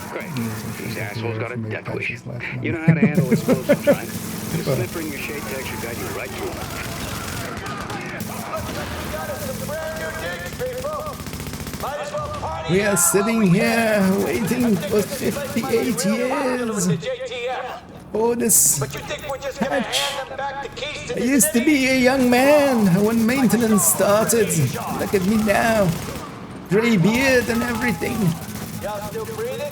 Great. These assholes got a death wish. You know how to handle explosives, right? The sniffer in your shade tech should guide you right through them. We are sitting here waiting for 58 years. Oh, this patch. I used to be a young man when maintenance started. Look at me now. Gray beard and everything. Y'all still breathing?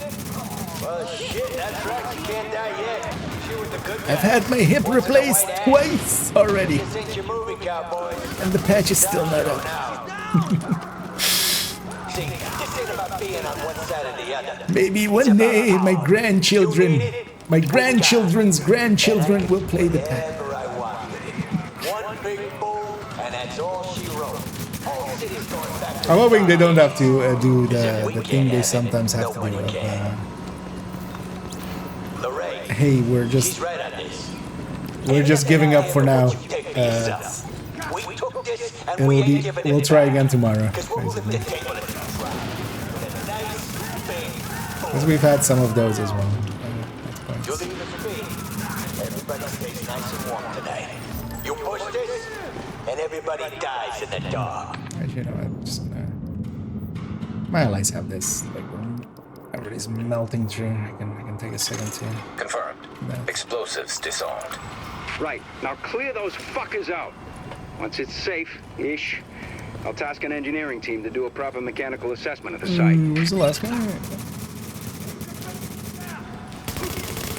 Well, shit, that's right. You can't die yet. She was a good I've had my hip replaced twice already. This ain't your movie, cowboy. And the patch is still not up. See, this ain't about being on one side or the other. Maybe one day my grandchildren's grandchildren will play the patch. One big boom, and that's all she wrote. Whole city's going back to I'm hoping they don't have to do the thing they sometimes have to do. Hey, we're just giving up for now. We'll try again tomorrow. Basically. Because we've had some of those as well. Everybody stays nice and warm tonight. You push this, and everybody dies in the dark. You know, I'm just my allies have this. Like when everybody's melting through, I can take a second to. Confirmed. Explosives disarmed. Right. Now clear those fuckers out. Once it's safe-ish, I'll task an engineering team to do a proper mechanical assessment of the site. Where's the last guy?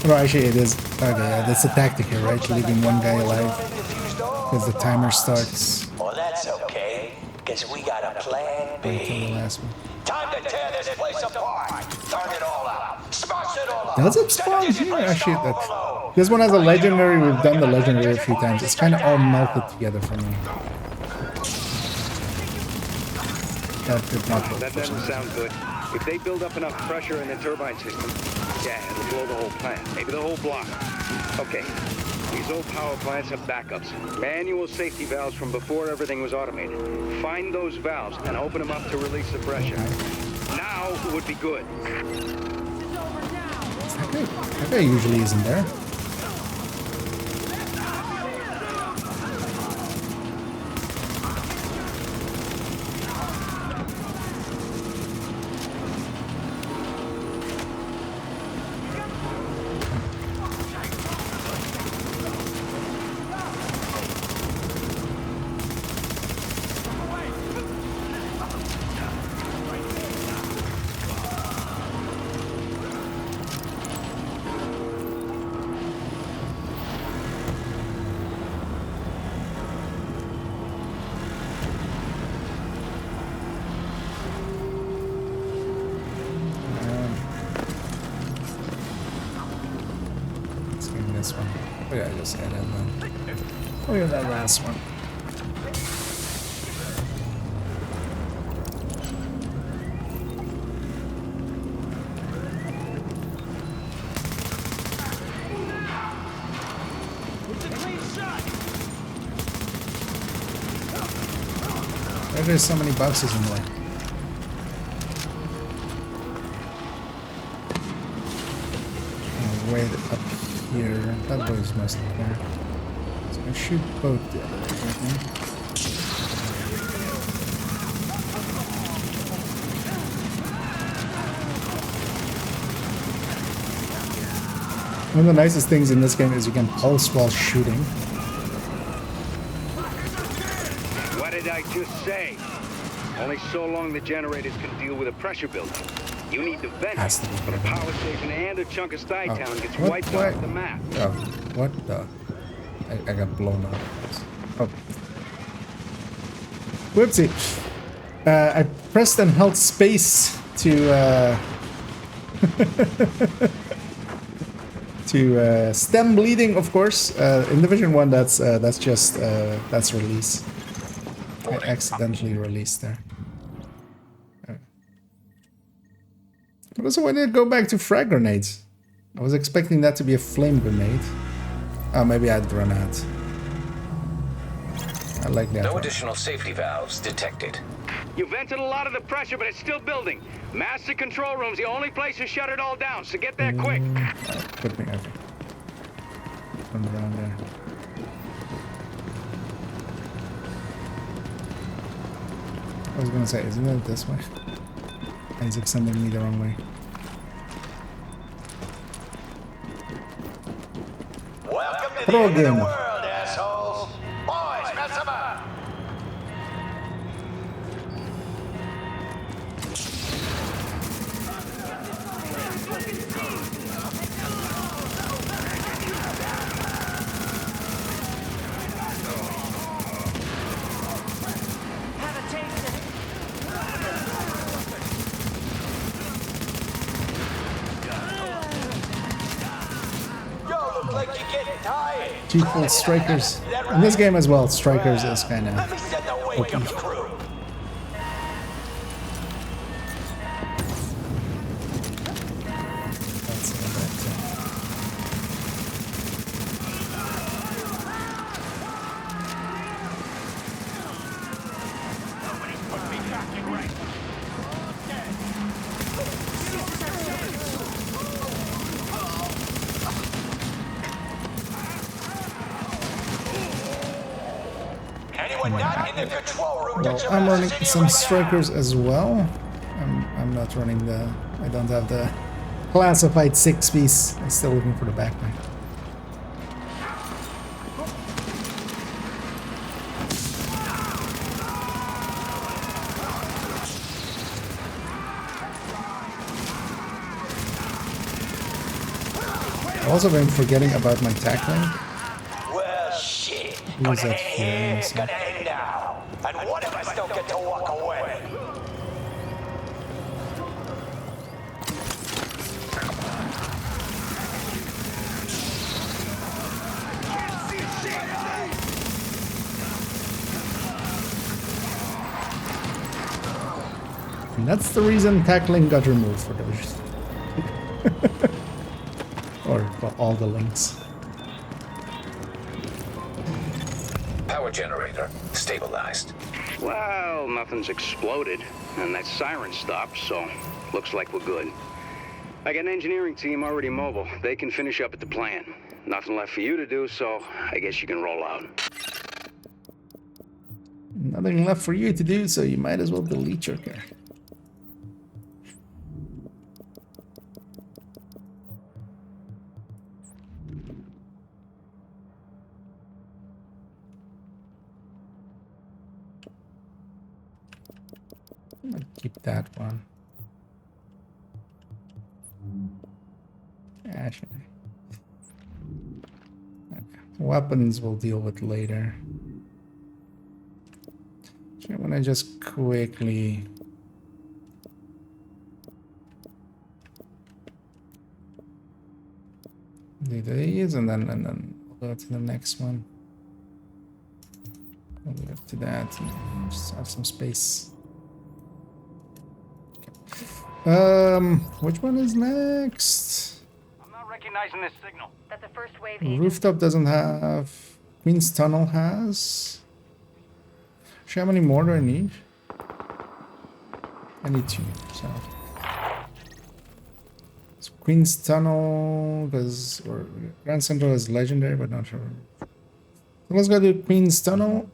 Oh, actually, it is. Okay, that's a tactic here, right? Leaving one guy alive because the timer starts. Well, that's okay, because we got a plan B. The last one. Time to tear this place apart. Turn it all out. Smash it all up. Does it spawn here? Actually, that's. This one has a legendary. We've done the legendary a few times. It's kind of all melted together for me. That did not work. That doesn't sound good. If they build up enough pressure in the turbine system, yeah, it'll blow the whole plant, maybe the whole block. Okay, these old power plants have backups. Manual safety valves from before everything was automated. Find those valves and open them up to release the pressure. Now would be good. That guy usually isn't there. This one. Oh yeah, I just had that one. Oh yeah, that last one. there's so many boxes in there? Wait up here. That boy's mostly there. So I shoot both the other way, I think. One of the nicest things in this game is you can pulse while shooting. What did I just say? Only so long the generators can deal with a pressure buildup. You need the vent, but a power station and a chunk of Town gets wiped off the map. Oh, what the? I got blown up. Oh. Whoopsie. I pressed and held space to to stem bleeding, of course. In Division 1, that's just that's release. I accidentally released there. But also, why did it go back to frag grenades? I was expecting that to be a flame grenade. Oh, maybe I'd run out. I like that. No additional safety valves detected. You vented a lot of the pressure, but it's still building. Master control room's the only place to shut it all down, so get there quick. Good thing I think. Come around there. I was gonna say, isn't it this way? Isaac's sending me the wrong way. Welcome to the end of the world, assholes! Boys, mess them up! Two full strikers. In this game as well, strikers is kind of OP. Well, I'm running some strikers as well. I'm not running the... I don't have the classified 6-piece. I'm still looking for the backpack. I've also been forgetting about my tackling. Well, shit. Use that here. So. And one of us don't get to walk away. And that's the reason tackling got removed for those. Or for all the links. Power generator stabilized. Well, nothing's exploded, and that siren stopped, so looks like we're good. I got an engineering team already mobile. They can finish up at the plant. Nothing left for you to do, so I guess you can roll out. Nothing left for you to do, so you might as well delete your character. I'll keep that one. Actually. Okay. Weapons we'll deal with later. So I'm gonna just quickly do these and then we'll go to the next one. We'll go to that and just have some space. Which one is next? I'm not recognizing this signal. That's the first wave. Rooftop doesn't have. Queen's Tunnel has. How many more do I need? I need 2, so. Queen's Tunnel, because Grand Central is legendary, but not sure. So let's go to Queen's Tunnel.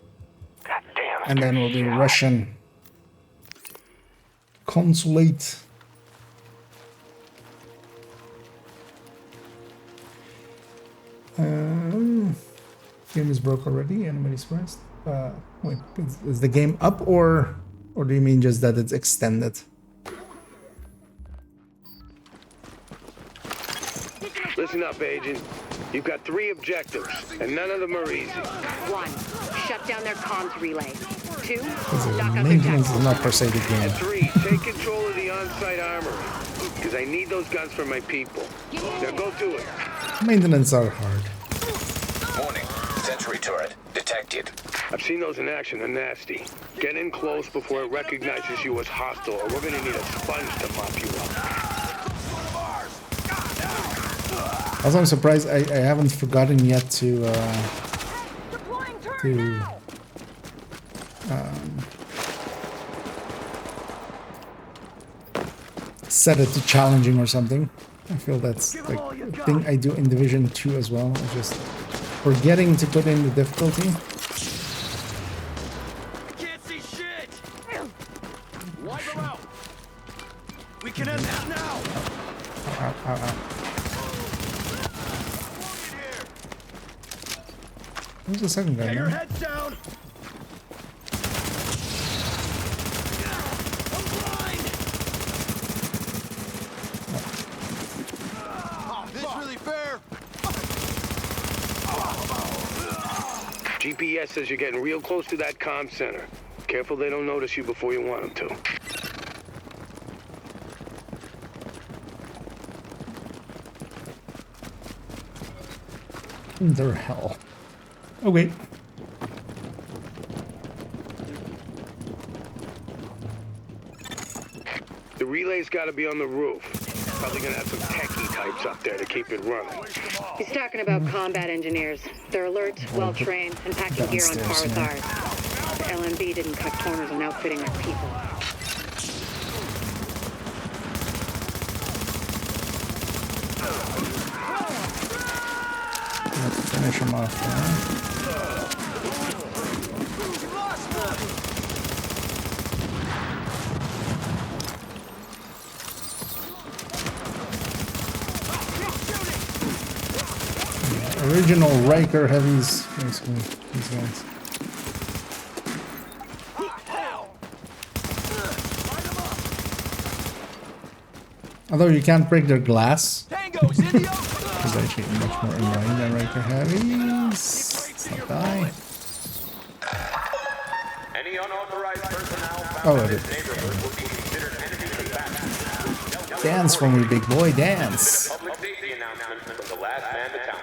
And then we'll do Russian Consulate. Game is broke already. Anybody's pressed. Wait, is the game up or do you mean just that it's extended? Listen up, Agent. You've got 3 objectives, and none of them are easy. 1, shut down their comms relay. 2, Maintenance is not per se the game. And 3, take control of the on-site armory, because I need those guns for my people. Now go do it. Maintenance are hard. Warning. Sentry turret detected. I've seen those in action. They're nasty. Get in close before it recognizes you as hostile, or we're gonna need a sponge to mop you up. Also, I'm surprised I haven't forgotten yet to set it to challenging or something. I feel that's like a thing I do in Division 2 as well. I'm just forgetting to put in the difficulty. I can't see shit. Wipe them out. We can end this now. Who's the second guy? Get your heads down. I'm blind. Oh, this really fair? GPS says you're getting real close to that comm center. Careful they don't notice you before you want them to. They're hell. Okay. The relay's got to be on the roof. Probably gonna have some techie types up there to keep it running. He's talking about combat engineers. They're alert, well-trained, and packing gear on par with ours. The LMB didn't cut corners on outfitting our people. Let's finish him off there. Original Riker heavies, basically, these guys. Although you can't break their glass. It's actually much more annoying than Riker heavies. Let's not die. Any unauthorized personnel found Oh, in it this is. neighborhood will be considered enemy combatants. Dance for me, big boy, dance. Public safety announcement from the last man to town.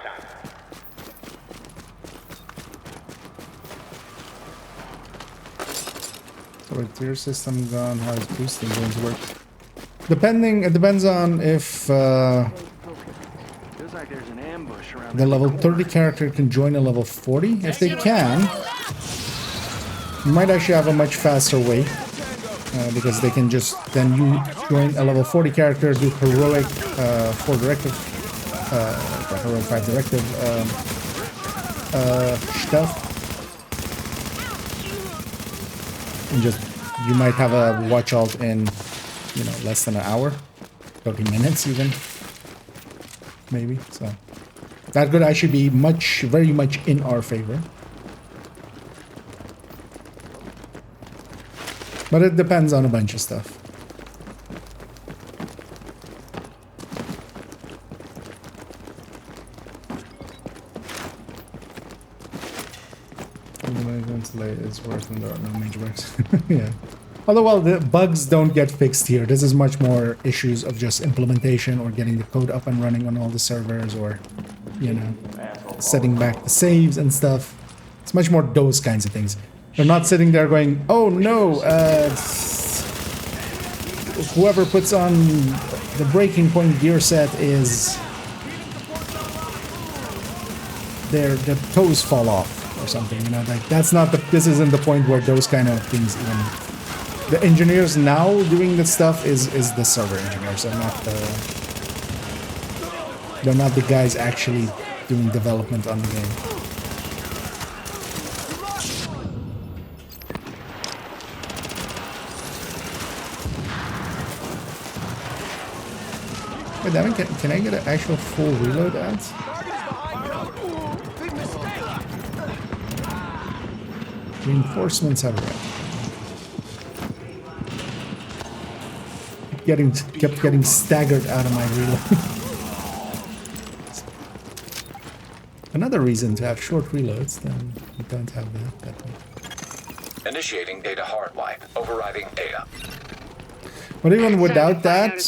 So with tier system gone, how is boosting going to work? It depends on if Feels like there's an ambush around the level 30 character can join a level 40. If they can, you might actually have a much faster way. Because they can just, then you join a level 40 character, do heroic 4 directive, heroic 5 directive stuff. And just, you might have a watch alt in, you know, less than an hour, 30 minutes even, maybe. So that could actually be very much in our favor. But it depends on a bunch of stuff. It's worse than there are no major bugs. Yeah. Although, well, the bugs don't get fixed here. This is much more issues of just implementation or getting the code up and running on all the servers, or, you know, setting back the saves and stuff. It's much more those kinds of things. They're not sitting there going, oh no, whoever puts on the breaking point gear set is their toes fall off or something, you know, like that's not this isn't the point where those kind of things even The engineers now doing this stuff is the server engineers. They're not the guys actually doing development on the game. Wait, damn it, can I get an actual full reload ads? Reinforcements have arrived. Kept getting staggered out of my reload. Another reason to have short reloads, then you don't have that way. Initiating data hard wipe. Overriding data. But even without that,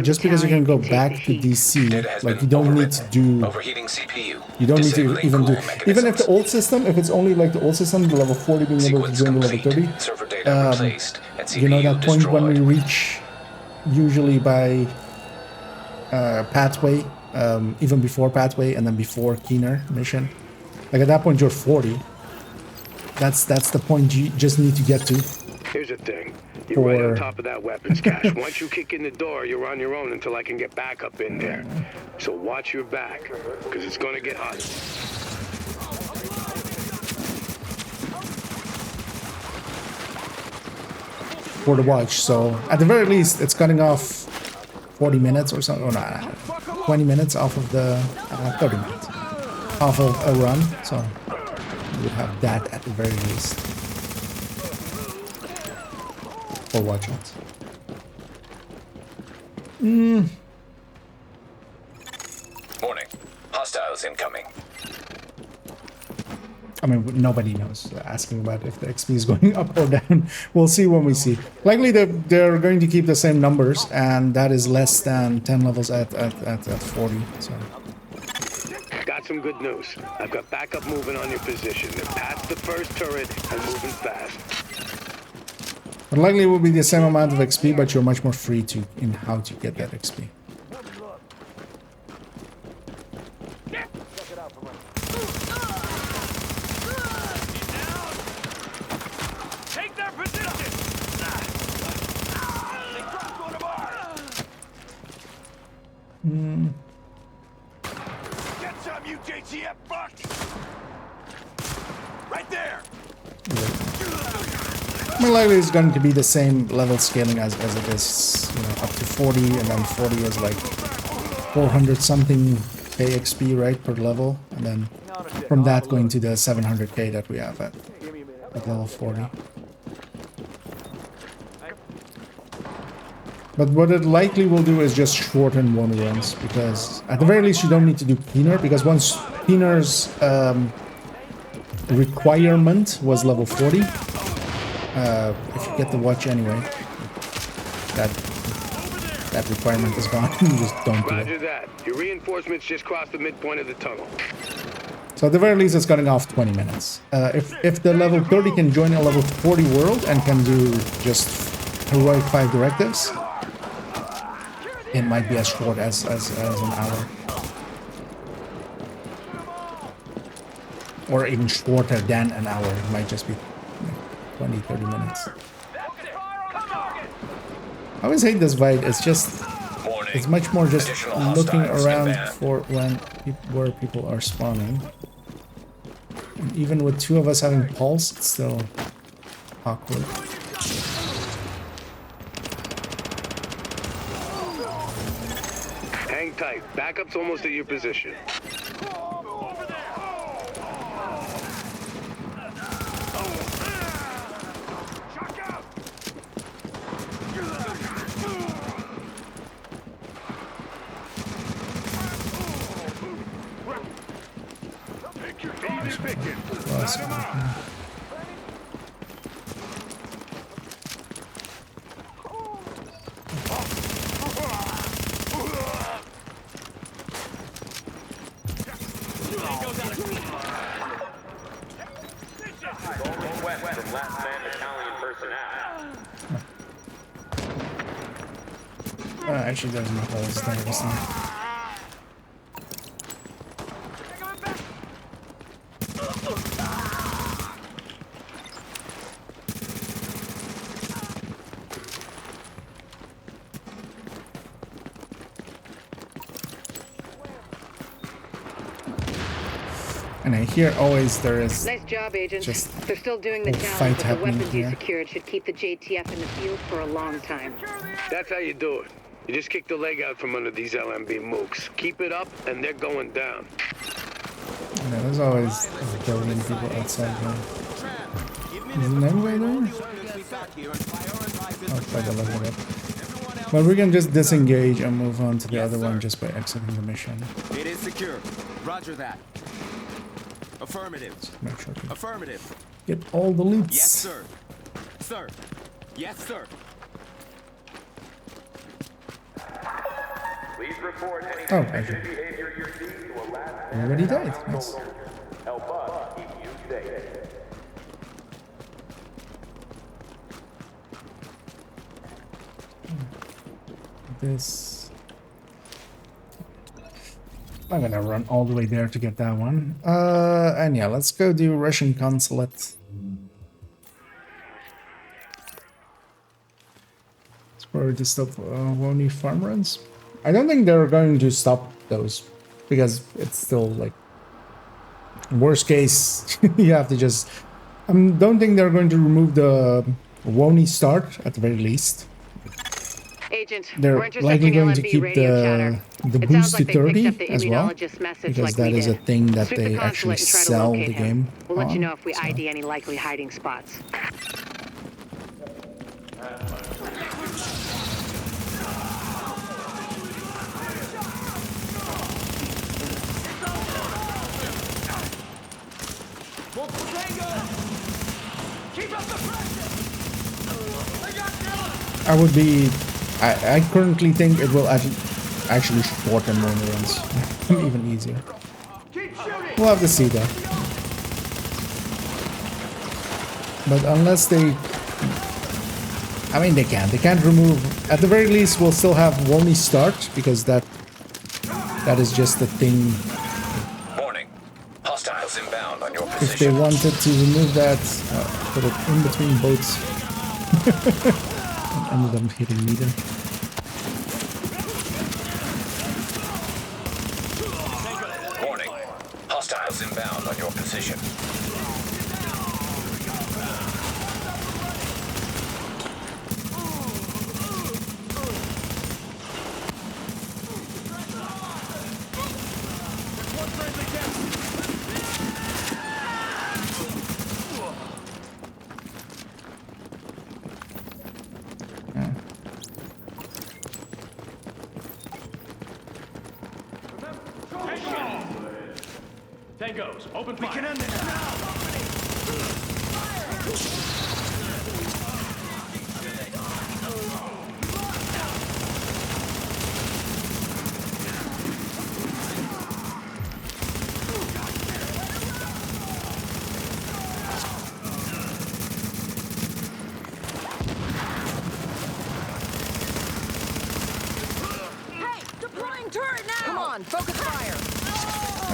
just because you can go back to DC, like you don't need to do. Overheating CPU. You don't need to even do. Even if the old system, if it's only like the old system, the level 40 being able to join the level 30, you know that point when we reach, usually by pathway, even before pathway and then before Keener mission, like at that point you're 40. That's the point you just need to get to. Here's the thing. You're right on top of that weapons cache. Once you kick in the door, you're on your own until I can get back up in there. So watch your back, because it's going to get hot. For the watch, so at the very least, it's cutting off 40 minutes or something. Or no, 20 minutes off of the 30 minutes off of a run. So you would have that at the very least. For watch outs. Warning. Hostiles incoming. I mean, nobody knows. Asking about if the XP is going up or down. We'll see when we see. Likely they're going to keep the same numbers, and that is less than 10 levels at 40. So. Got some good news. I've got backup moving on your position. They're past the first turret and moving fast. But likely it will be the same amount of XP, but you're much more free in how to get that XP. Take their position. Get some, you JTF fucks! Right there. More likely it's going to be the same level scaling as it is, you know, up to 40, and then 40 is like 400 something KXP, right, per level, and then from that going to the 700k that we have at level 40. But what it likely will do is just shorten one runs, because at the very least you don't need to do Keener, because once Keener's requirement was level 40, if you get the watch anyway, that requirement is gone. You just don't do it. Roger that. Your reinforcements just crossed the midpoint of the tunnel. So at the very least, it's cutting off 20 minutes. If the level 30 can join a level 40 world and can do just heroic 5 directives, it might be as short as an hour. Or even shorter than an hour. It might just be 20, 30 minutes. I always hate this fight. It's just, it's much more just looking around for where people are spawning. And even with 2 of us having pulse, it's still awkward. Hang tight. Backup's almost at your position. Actually, there's no holes there this time. And I hear always there is. Nice job, Agent. Just they're still doing the challenge, but the weapons you secured should keep the JTF in the field for a long time. That's how you do it. You just kick the leg out from under these LMB mooks. Keep it up, and they're going down. Yeah, there's always a billion people outside here. Is the name right there? I'll try to level it up. But we can just disengage and move on to the other one just by exiting the mission. It is secure. Roger that. Affirmative. Make sure to Affirmative. get all the loots. Yes, sir. Sir. Yes, sir. Please report any suspicious behavior you see to a lab. Already died. Nice. Help us keep you safe. This. I'm gonna run all the way there to get that one. And yeah, let's go do Russian consulate. It's where to stop Wony farm runs. I don't think they're going to stop those because it's still like worst case. You have to just. I don't think they're going to remove the Wony start at the very least. Agent, they're likely going to keep the boost to 30 as well, because that is a thing that they actually sell the game. We'll let you know if we ID any likely hiding spots. I currently think it will actually shorten more runs, even easier. We'll have to see that. But unless they, I mean, they can't remove. At the very least, we'll still have Wony start because that is just the thing. Warning. Hostiles inbound on your If they wanted to remove that, put it in between boats. Ended up hitting me there. Warning. Hostiles inbound on your position. Tangos, open fire. We can end this now. Hey, deploying turret now. Come on, focus fire.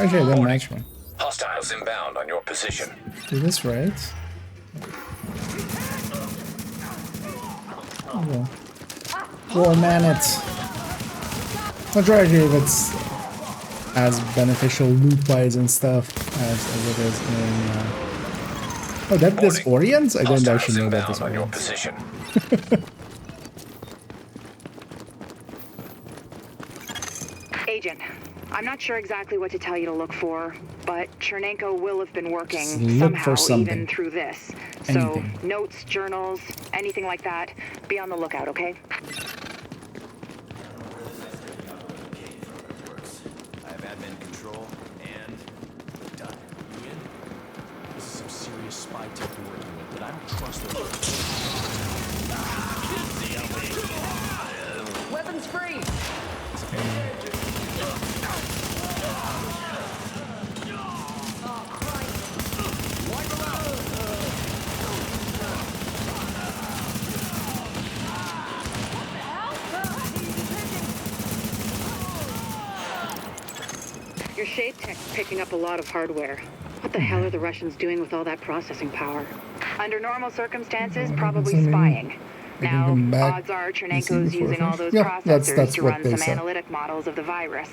Actually, I didn't match one. Hostiles inbound on your position. Do this right. Oh, well, man, it's not sure actually if it's as beneficial loot-wise and stuff as it is in. Oh, that this Orients? I didn't actually know that this on your Orients. position. Agent, I'm not sure exactly what to tell you to look for, but Chernenko will have been working somehow even through this. So, notes, journals, anything like that, be on the lookout, okay? I have admin control and done. You in? This is some serious spy tech you're working with, but I don't trust them. Weapons free. Your shade tech's picking up a lot of hardware. What the hell are the Russians doing with all that processing power? Under normal circumstances, probably spying. Now, odds are Chernenko's using all those processors to run some analytic models of the virus.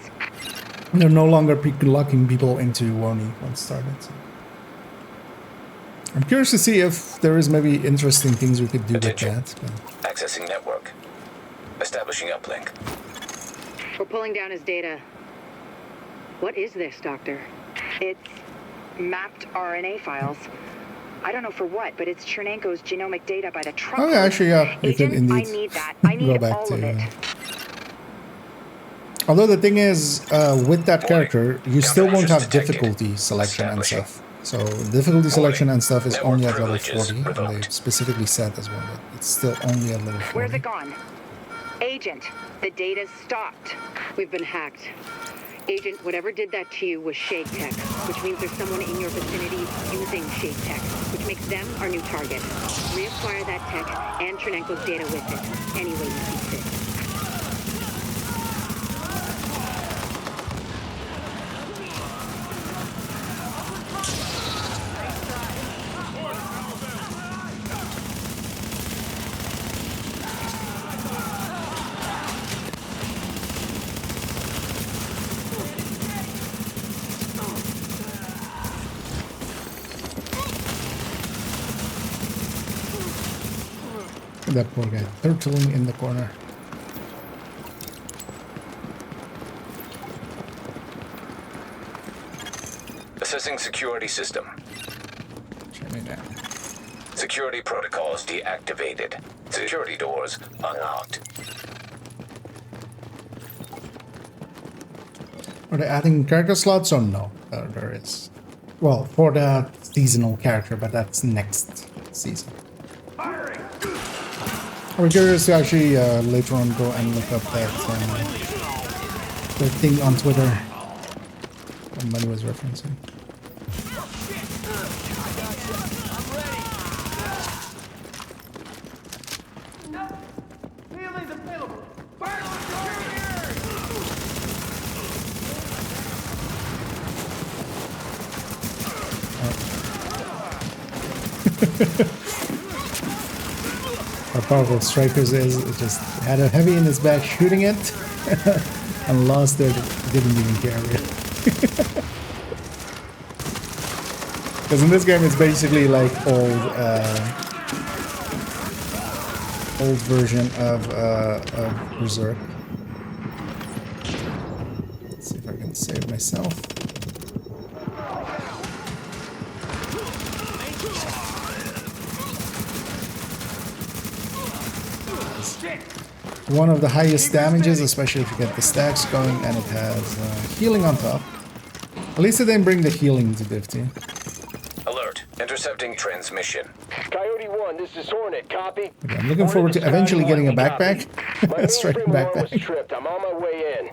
They're no longer locking people into Woni once started. So. I'm curious to see if there is maybe interesting things we could do with that. But... Accessing network. Establishing uplink. We're pulling down his data. What is this, Doctor? It's mapped RNA files. I don't know for what, but it's Chernenko's genomic data by the truck. Oh yeah, actually, yeah. You can indeed I need that. I need all of it. Although the thing is, with that character, you still won't have difficulty selection and stuff. So difficulty selection and stuff is only at level 40, and they specifically said as well that it's still only at level 40. Where's it gone? Agent, the data's stopped. We've been hacked. Agent, whatever did that to you was Shade Tech, which means there's someone in your vicinity using Shade Tech, which makes them our new target. Reacquire that tech and Chernenko's data with it, any way you see fit. That poor guy, turtling in the corner. Assessing security system. Check me down. Security protocols deactivated. Security doors unlocked. Are they adding character slots or no? There is. Well, for the seasonal character, but that's next season. I'm curious to actually later on go and look up that the thing on Twitter that Money was referencing. How powerful Strikers is, it just had a heavy in his back shooting it and lost there, didn't even care. Because in this game it's basically like old version of Berserk. Let's see if I can save myself. One of the highest damages, especially if you get the stacks going, and it has healing on top. At least it didn't bring the healing to Div 2. Alert. Intercepting transmission. Coyote 1, this is Hornet. Copy. Okay, I'm looking forward to eventually getting a backpack. Striking backpack. Tripped. I'm on my way in.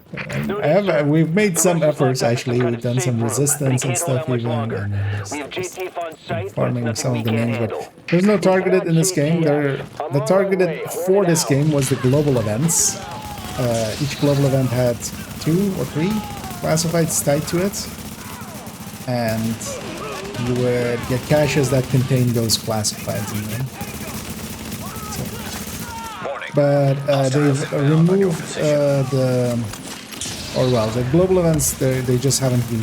We've made some efforts actually. We've done some resistance and stuff even, and farming some of the names. But there's no targeted in this game. The targeted for this game was the global events. Each global event had 2 or 3 classifieds tied to it, and you would get caches that contain those classifieds in them. But they've removed the global events. They just haven't been.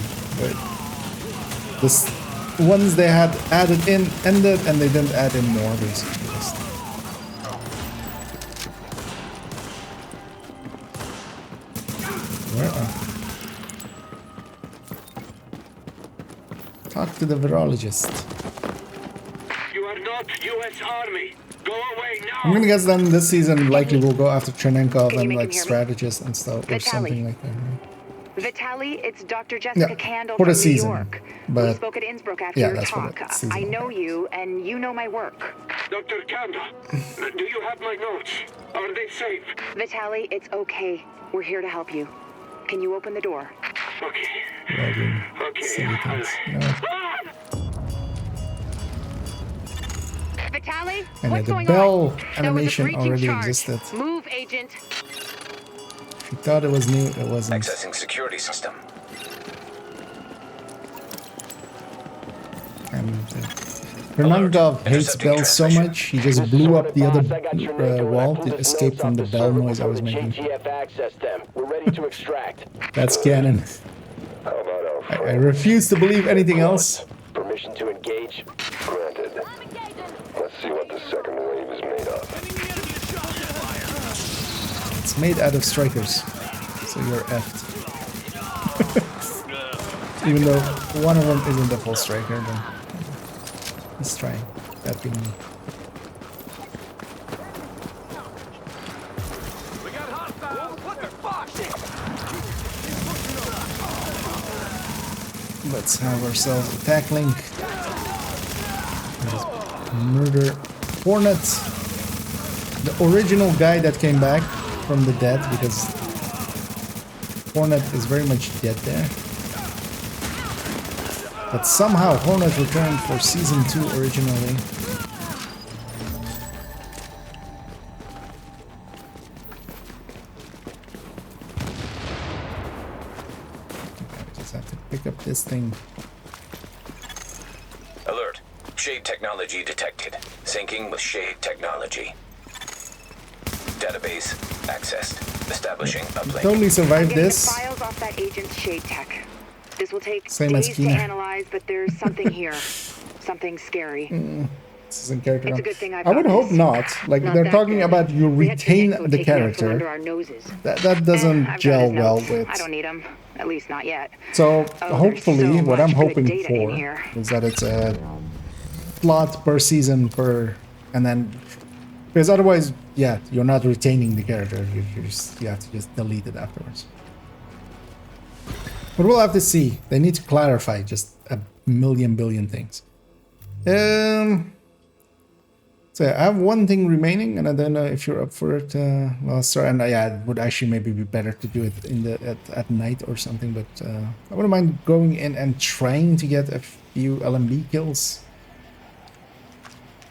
The ones they had added in ended, and they didn't add in more basically. Where are? Talk to the virologist. You are not U.S. Army. Go away now. I'm gonna guess then this season likely we'll go after Chernenkov and like strategists and stuff or something like that. Vitaly, it's Dr. Jessica Candle for the from season. New York. But we spoke at Innsbruck after your talk. I know you, and you know my work. Dr. Candle, do you have my notes? Are they safe? Vitaly, it's okay. We're here to help you. Can you open the door? Okay. Vitaly, and what's the going bell on? animation already existed. Move, agent. If you thought it was new, it wasn't. Accessing security system. And Fernandov hates bells so much, he just blew up the other wall to escape from the bell noise I was making. JTF access them. We're ready to extract. That's canon. I refuse to believe anything else. Permission to engage? Granted. Let's see what the second wave is made of. It's made out of strikers, so you're effed. Even though one of them isn't a full striker, but he's trying. That being me. Let's have ourselves a tackling. Murder Hornet, the original guy that came back from the dead, because Hornet is very much dead there. But somehow Hornet returned for season 2 originally. Pick up this thing. Alert. Shade technology detected. Syncing with Shade technology. Database accessed. Establishing uplink. Totally survived this. Files off that agent's Shade tech. This will take Same as days to analyze, but there's something here. Something scary. This isn't character. It's a good thing I would hope not. Like they're talking about you retain the character. Under our noses. That doesn't gel well with. I don't need them. At least not yet. So hopefully, what I'm hoping for is that it's a plot per season and then because otherwise, yeah, you're not retaining the character. You have to just delete it afterwards. But we'll have to see. They need to clarify just a million billion things. So I have one thing remaining, and I don't know if you're up for it. Well, sorry, and yeah, it would actually maybe be better to do it in at night or something. But I wouldn't mind going in and trying to get a few LMB kills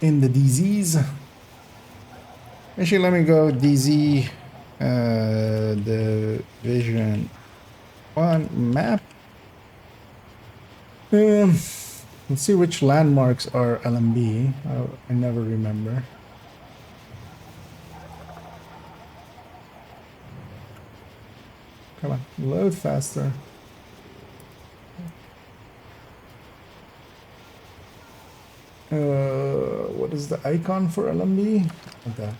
in the DZs. Actually, let me go DZ, the Vision 1 map. Let's see which landmarks are LMB. I never remember. Come on, load faster. What is the icon for LMB? Like that.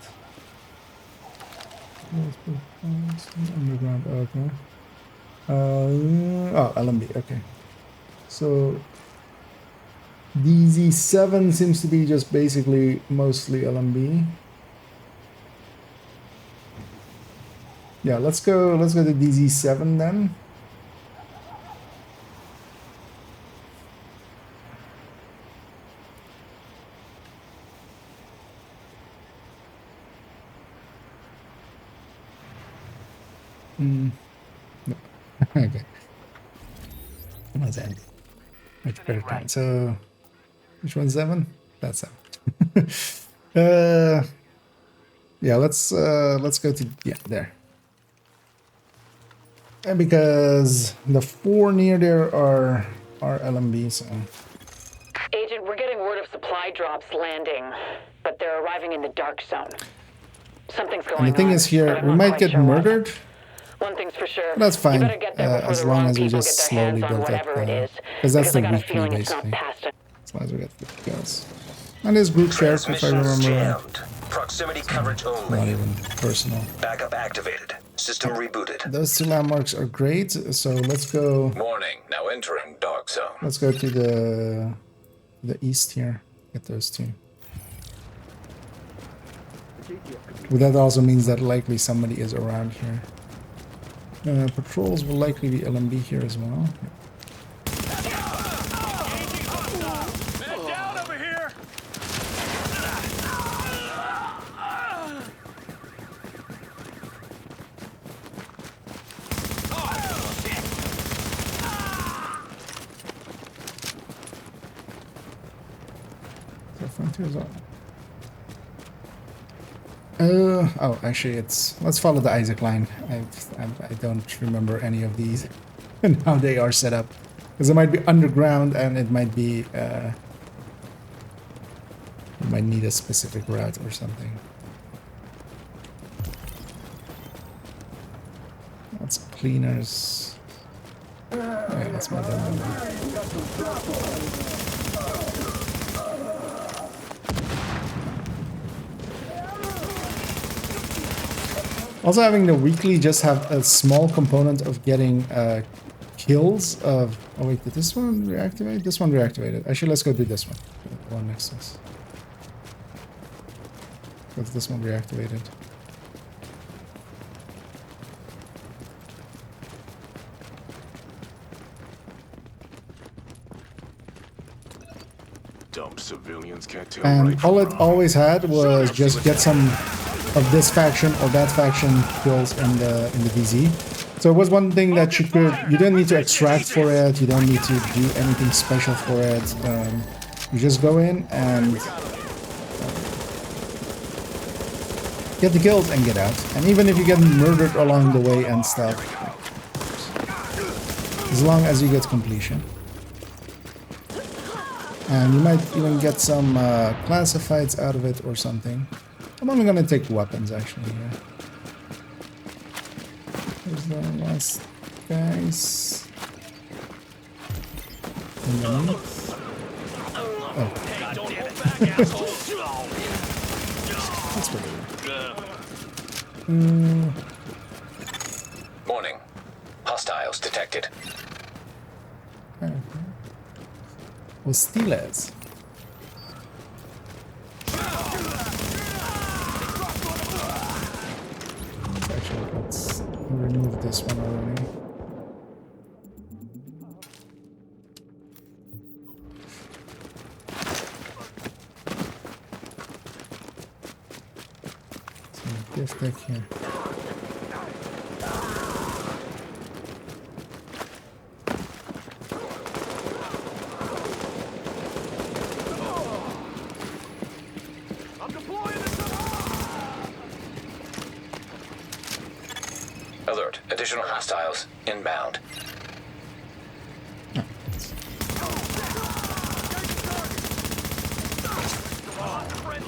Underground, okay. Oh, LMB, okay. So DZ7 seems to be just basically mostly LMB. Yeah, let's go to DZ7 then. No. Okay. What's that? Much better time. So which one's 7? That's 7. Yeah, let's go to there. And because the 4 near there are LMB, so Agent, we're getting word of supply drops landing, but they're arriving in the dark zone. Something's going on. And the thing is here, we might get murdered. One thing's for sure. That's fine, as long as we just slowly build up, because that's the weekly basically. As long as we get 50 kills. And there's group shares, if I remember. Proximity coverage only. Not even personal. Backup activated. System rebooted. Those 2 landmarks are great, so let's go. Warning, now entering dark zone. Let's go to the east here. Get those 2. But that also means that likely somebody is around here. Patrols will likely be LMB here as well. Down over here. So frontiers on. Oh, actually, let's follow the Isaac line. I don't remember any of these and how they are set up, because it might be underground and it might be you might need a specific route or something. That's cleaners. Yeah, that's my dad. Also, having the weekly just have a small component of getting kills of... Oh wait, did this one reactivate? This one reactivated. Actually, let's go do this one. The one next to us. Because this one reactivated. Dumb civilians can't tell And right all it always had was just get some of this faction or that faction kills in the DZ. So it was one thing that you don't need to extract for it, you don't need to do anything special for it. You just go in and get the kills and get out. And even if you get murdered along the way and stuff, as long as you get completion. And you might even get some classifieds out of it or something. I'm only gonna take weapons actually here. There's the last guys. Underneath. Oh. That's what it is. Warning. Hostiles detected. Okay. Hostiles. Actually, let's remove this one already. So this back here. Alert. Additional hostiles inbound.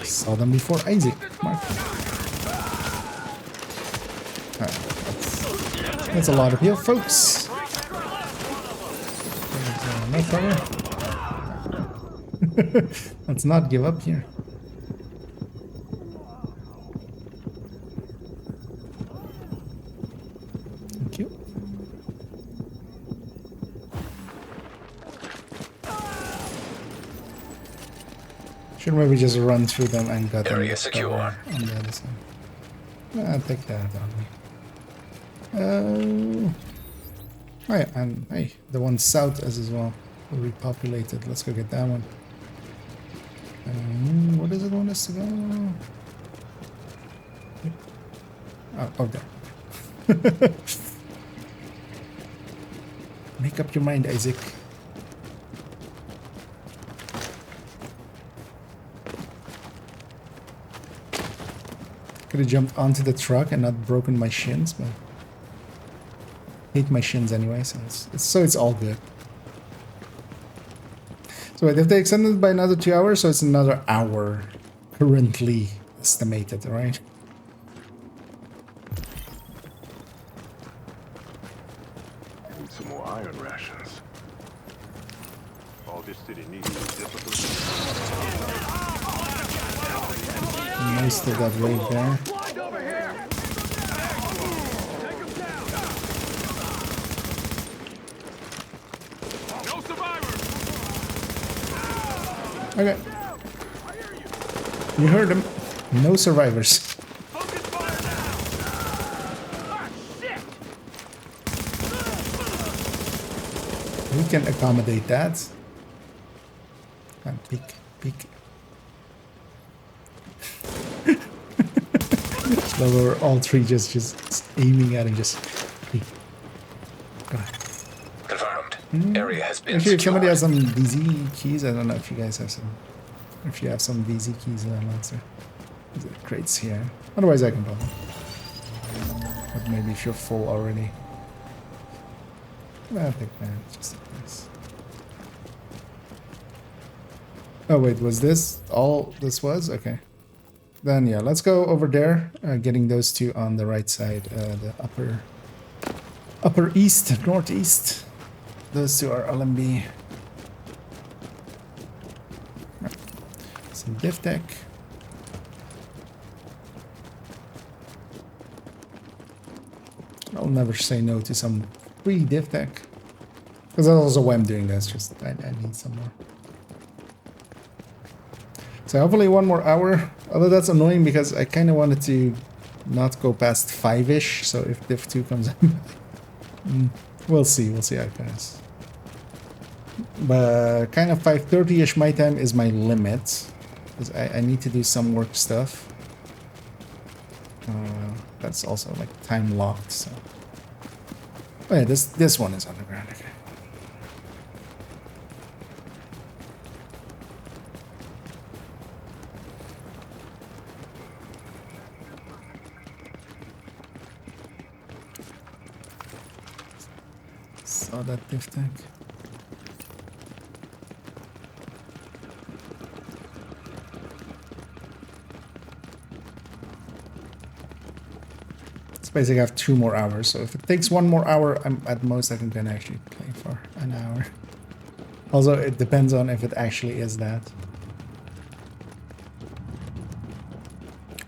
Saw them before Isaac. Mark. That's a lot of heal, folks. No cover. Let's not give up here. Thank you. Should maybe just run through them and got them Area secure on the other side. I'll take that on me. Oh yeah, and hey, the one south as well. Repopulated. Let's go get that one. What does it want us to go? Oh, there. Make up your mind, Isaac. Could have jumped onto the truck and not broken my shins, but hate my shins anyway, so it's all good. So wait, if they extended by another 2 hours, so it's another hour currently estimated, right? Need some more iron rations. All this city needs is difficult. Most of that wave there. Okay. You heard him. No survivors. We can accommodate that. And peek, peek. So we're all three just aiming at him, just. Hey. Go ahead. Confirmed. Area has been Actually, if somebody secured. has some DZ keys, I don't know if you guys have some. If you have some DZ keys, I'll answer. There's crates here. Otherwise, I can probably. But maybe if you're full already. I think just like this. Oh wait, was this all this was? Okay. Then yeah, let's go over there, getting those two on the right side, the upper east, northeast. those two are LMB. Some diff tech. I'll never say no to some free diff tech. Because that's also why I'm doing this, just I need some more. So hopefully 1 more hour, although that's annoying because I kind of wanted to not go past 5-ish, so if diff 2 comes in, we'll see how it goes. But kind of 5:30-ish my time is my limit, because I need to do some work stuff. That's also like time locked, so. Oh yeah, this one is underground, okay. Saw that diff tank. Basically, I have 2 more hours, so if it takes 1 more hour, at most I can actually play for an hour. Also, it depends on if it actually is that.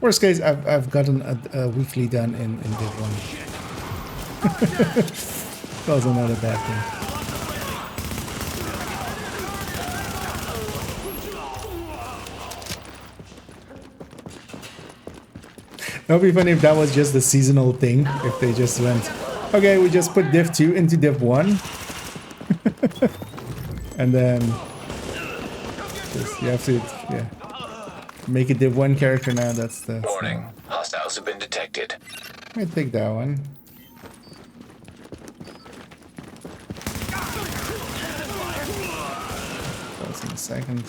Worst case, I've gotten a weekly done in Div 1. Also not a bad thing. That would be funny if that was just the seasonal thing. If they just went, okay, we just put Div 2 into Div 1. And then just, you have to, yeah, make a Div 1 character now. That's Warning. Hostiles have been detected. Let me take that one. That's in a second.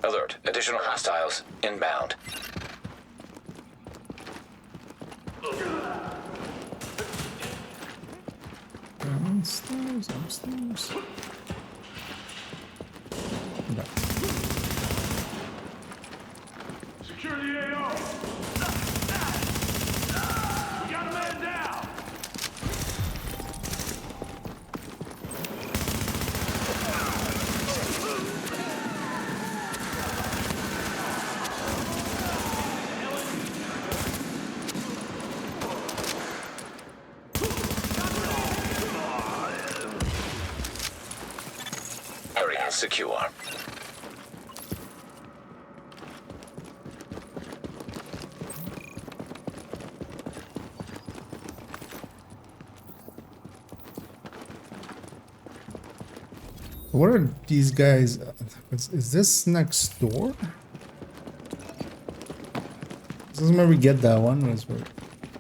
Alert. Additional hostiles inbound. Upstairs. Secure the AO! We got a man down! Area secure. What are these guys? Is this next door? This is where we get that one.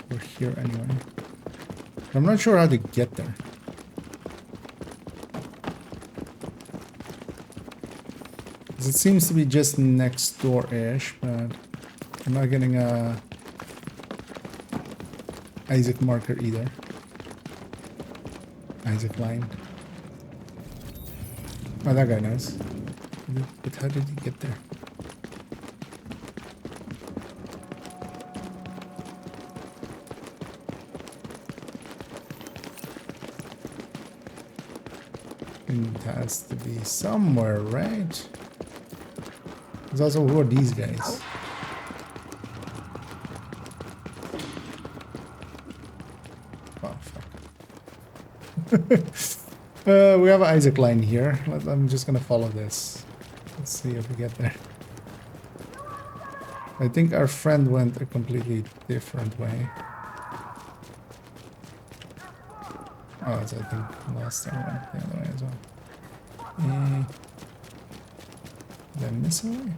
We're here anyway. I'm not sure how to get there. It seems to be just next door-ish, but I'm not getting a Isaac marker either. Isaac line. Oh, that guy knows. But how did he get there? It has to be somewhere, right? There's also, who are these guys? Oh, fuck. We have an Isaac line here. I'm just gonna follow this. Let's see if we get there. I think our friend went a completely different way. Oh, so I think last time went the other way as well. Did I miss a way?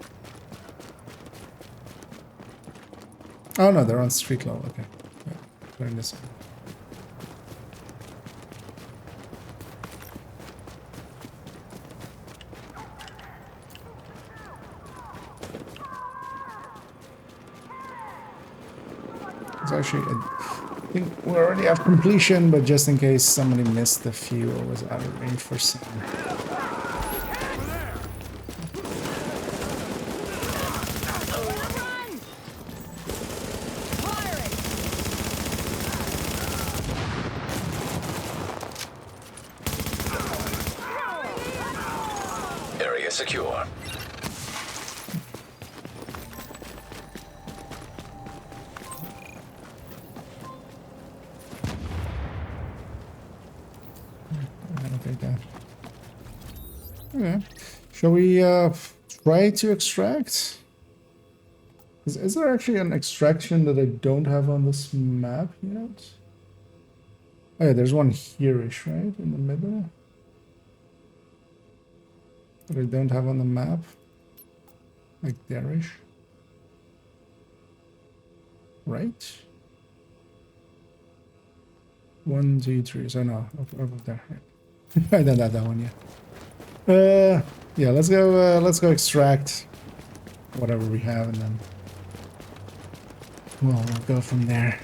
Oh no, they're on street level. Okay, yeah, they're in this one. actually, I think we already have completion, but just in case somebody missed a few or was out of range for some. Area secure. I'll take that. Okay. Shall we try to extract? Is there actually an extraction that I don't have on this map yet? Oh yeah, there's one here-ish, right? In the middle. That I don't have on the map. Like there-ish. Right? 1, 2, 3. So no, over there. I don't have that one yet. Yeah, let's go extract whatever we have and then we'll go from there.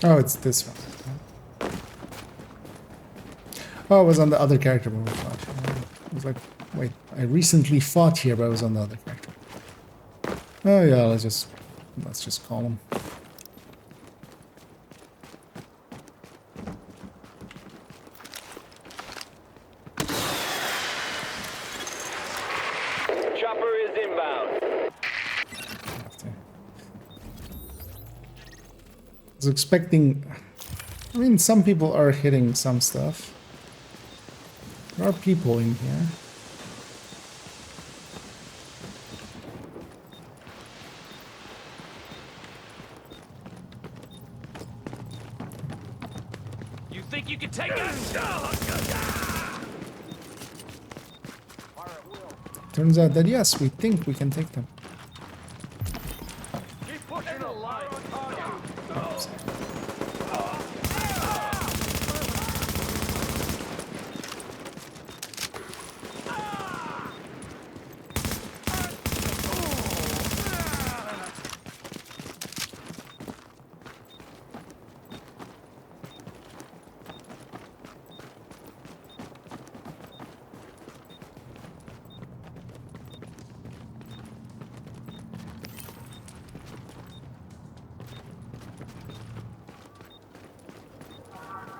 Oh, it's this one. Oh, it was on the other character when we fought. I was like, wait, I recently fought here, but I was on the other character. Oh yeah, let's just call him. Chopper is inbound. I was expecting... I mean, some people are hitting some stuff. There are people in here. You think you can take us? Turns out that yes, we think we can take them. Keep pushing the line.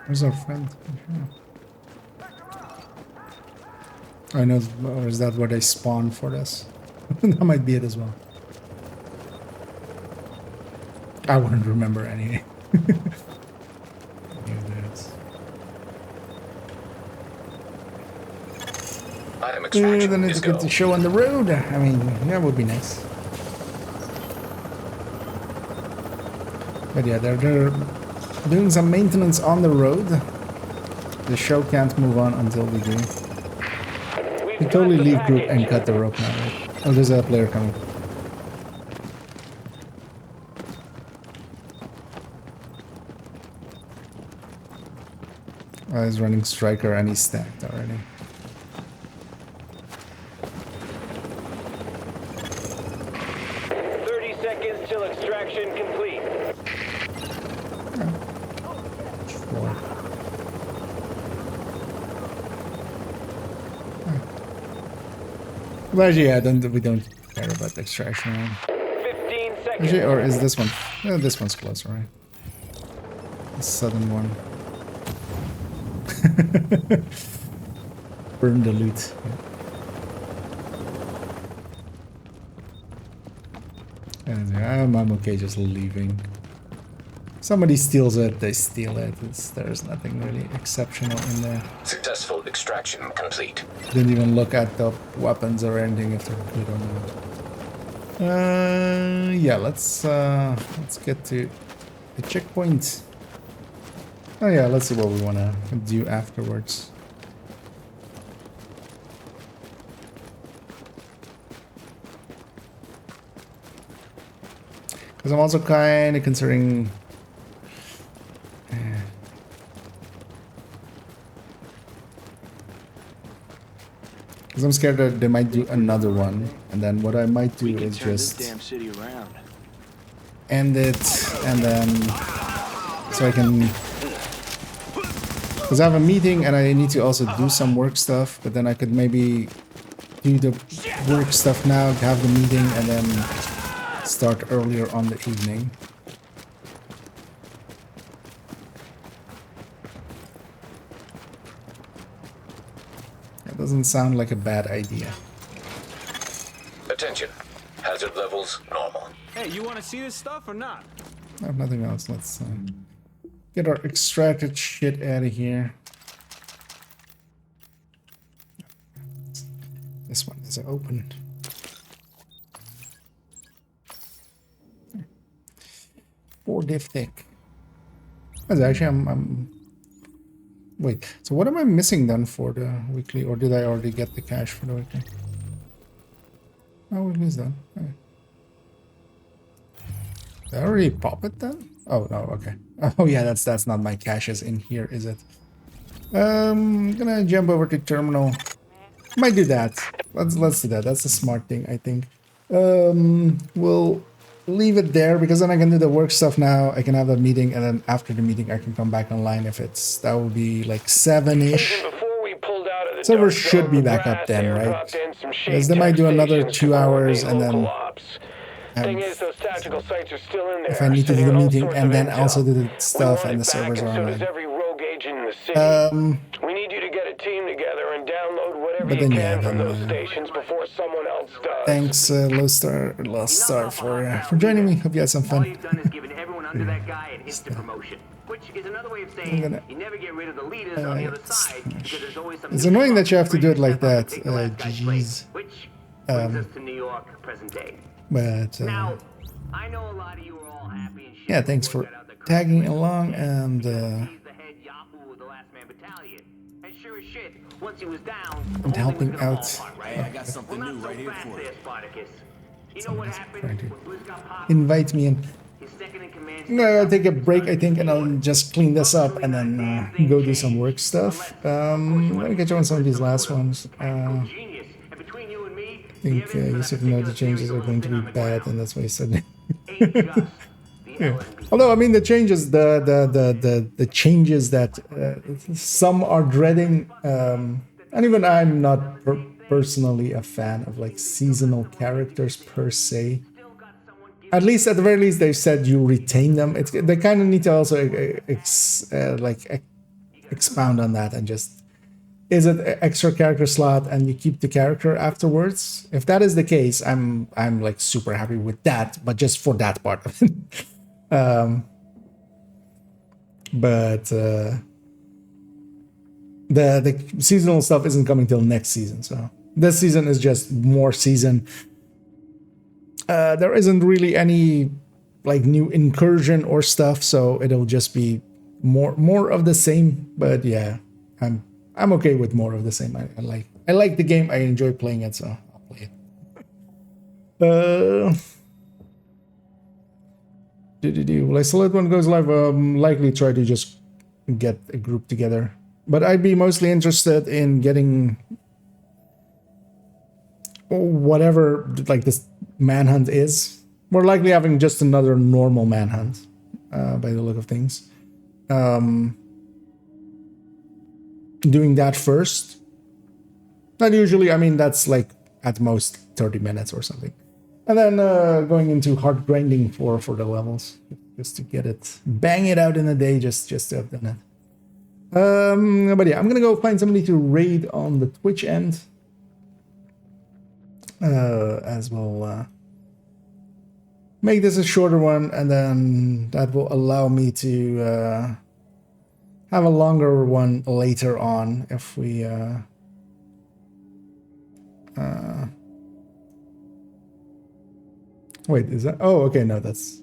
Where's our friend? I know, or is that where they spawn for this? That might be it as well. I wouldn't remember any. Item extraction Then it's is good go. to show on the road. I mean, that would be nice. But yeah, they're doing some maintenance on the road. The show can't move on until we do. We totally leave group and cut the rope now, right? Oh, there's a player coming. Oh, he's running striker and he's stacked already. Till extraction complete. Sure. But yeah, we don't care about the extraction one. 15 seconds. Actually, or is this one? Yeah, this one's closer, right? The southern one. Burn the loot. And I'm okay just leaving. Somebody steals it, they steal it. There's nothing really exceptional in there. Successful extraction complete. Didn't even look at the weapons or anything if they're good or not. Yeah, let's get to the checkpoint. Oh yeah, let's see what we want to do afterwards. Because I'm also kind of considering... Because I'm scared that they might do another one, and then what I might do is just end it, and then so I can... Because I have a meeting and I need to also do some work stuff, but then I could maybe do the work stuff now, have the meeting, and then start earlier on the evening. That doesn't sound like a bad idea. Attention. Hazard levels normal. Hey, you want to see this stuff or not? I have nothing else. Let's get our extracted shit out of here. This one is open. 4 diff thick. That's actually I'm wait, so what am I missing then for the weekly, or did I already get the cash for the weekly? Oh, weekly is done. Okay. Did I already pop it then? Oh no, okay. Oh yeah, that's not my caches in here, is it? Gonna jump over to terminal. Might do that. Let's do that. That's a smart thing, I think. We'll leave it there because then I can do the work stuff now. I can have that meeting, and then after the meeting I can come back online if it's, that would be like 7-ish. Server should be back up then, right? Because they might do another 2 hours, and then if I need to do the meeting and then also do the stuff, and the servers are online. We need you to get a team together and download whatever you can from those stations before someone else does. Thanks, Lost Star, for joining me. Hope you had some fun. All you've done is given everyone under that guy an instant promotion, which is another way of saying you never get rid of the leaders on the other side, because there's always some. It's annoying that you have to do it like that. Jeez. Which brings us to New York, present day. But now, I know a lot of you are all happy and shit. yeah, thanks for tagging along and once he was down, and helping out. I got something new right here for you. You know what happened? Invite me in. No, I'll take a break, I think, and I'll just clean this up and then go do some work stuff. Let me get you on some of these last ones. I think you should know the changes are going to be bad, and that's why he said. Yeah. Although I mean the changes, the changes that some are dreading, and even I'm not personally a fan of like seasonal characters per se. At least, at the very least, they've said you retain them. They kind of need to also expound on that and just, is it an extra character slot and you keep the character afterwards? If that is the case, I'm like super happy with that, but just for that part of it. But the seasonal stuff isn't coming till next season, so this season is just more season. There isn't really any like new incursion or stuff, so it'll just be more of the same. But yeah, I'm okay with more of the same. I like the game. I enjoy playing it, so I'll play it. Well, I select when it goes live. Likely try to just get a group together, but I'd be mostly interested in getting whatever like this manhunt is. More likely having just another normal manhunt, by the look of things. Doing that first. Not usually. I mean, that's like at most 30 minutes or something. And then going into hard grinding for the levels, just to get it, bang it out in a day, just to have done it. But yeah, I'm gonna go find somebody to raid on the Twitch end, as well. make this a shorter one, and then that will allow me to have a longer one later on if we wait, is that? Oh, okay, no, that's...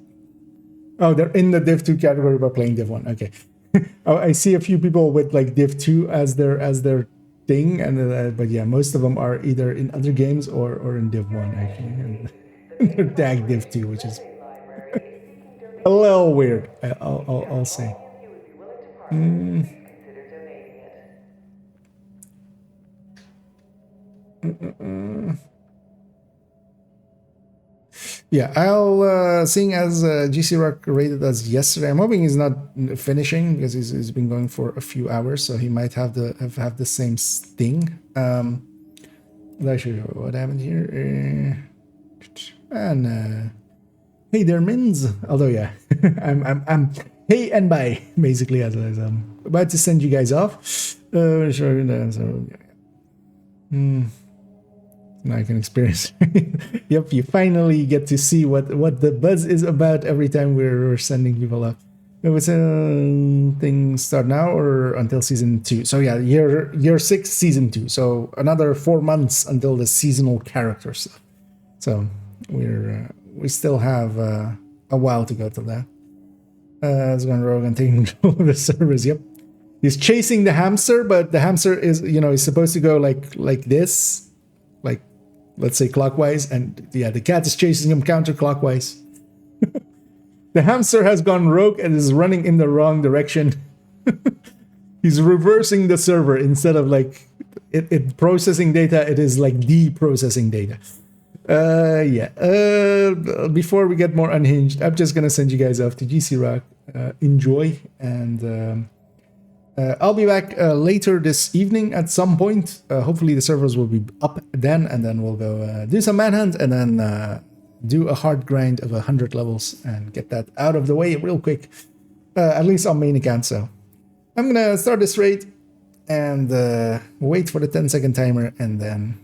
Oh, they're in the Div 2 category but playing Div 1. Okay. Oh, I see a few people with like Div 2 as their thing, and but yeah, most of them are either in other games or in Div 1 actually. And they're tagged Div 2, which is a little weird. I'll say. Yeah, I'll seeing as GC Rock rated us yesterday. I'm hoping he's not finishing because he's been going for a few hours, so he might have the same thing. Let's show you what happened here. And hey there, Mins. Although yeah, I'm hey and bye basically as I'm about to send you guys off. So now I can experience. Yep, you finally get to see what the buzz is about every time we're sending people up. It was things start now or until season 2. So yeah, year 6, season 2. So another 4 months until the seasonal characters. So we still have a while to go till that. It's going rogue and taking control of the servers. Yep, he's chasing the hamster, but the hamster is is supposed to go like this, like let's say clockwise, and yeah, the cat is chasing him counterclockwise. The hamster has gone rogue and is running in the wrong direction. He's reversing the server instead of like it processing data. It is like deprocessing data. Yeah. Before we get more unhinged, I'm just gonna send you guys off to GC Rock. Enjoy, and I'll be back later this evening at some point. Hopefully the servers will be up then, and then we'll go do some manhunt, and then do a hard grind of 100 levels and get that out of the way real quick, at least on main account. So I'm gonna start this raid and wait for the 10-second timer, and then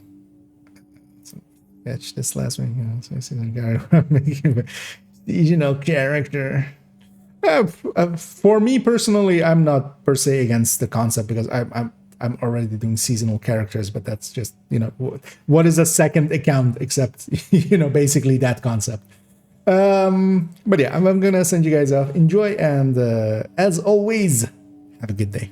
fetch this last one. So I see the guy making a seasonal character. For me personally, I'm not per se against the concept because I'm already doing seasonal characters, but that's just, what is a second account except, basically that concept. But yeah, I'm gonna send you guys off. Enjoy, and as always, have a good day.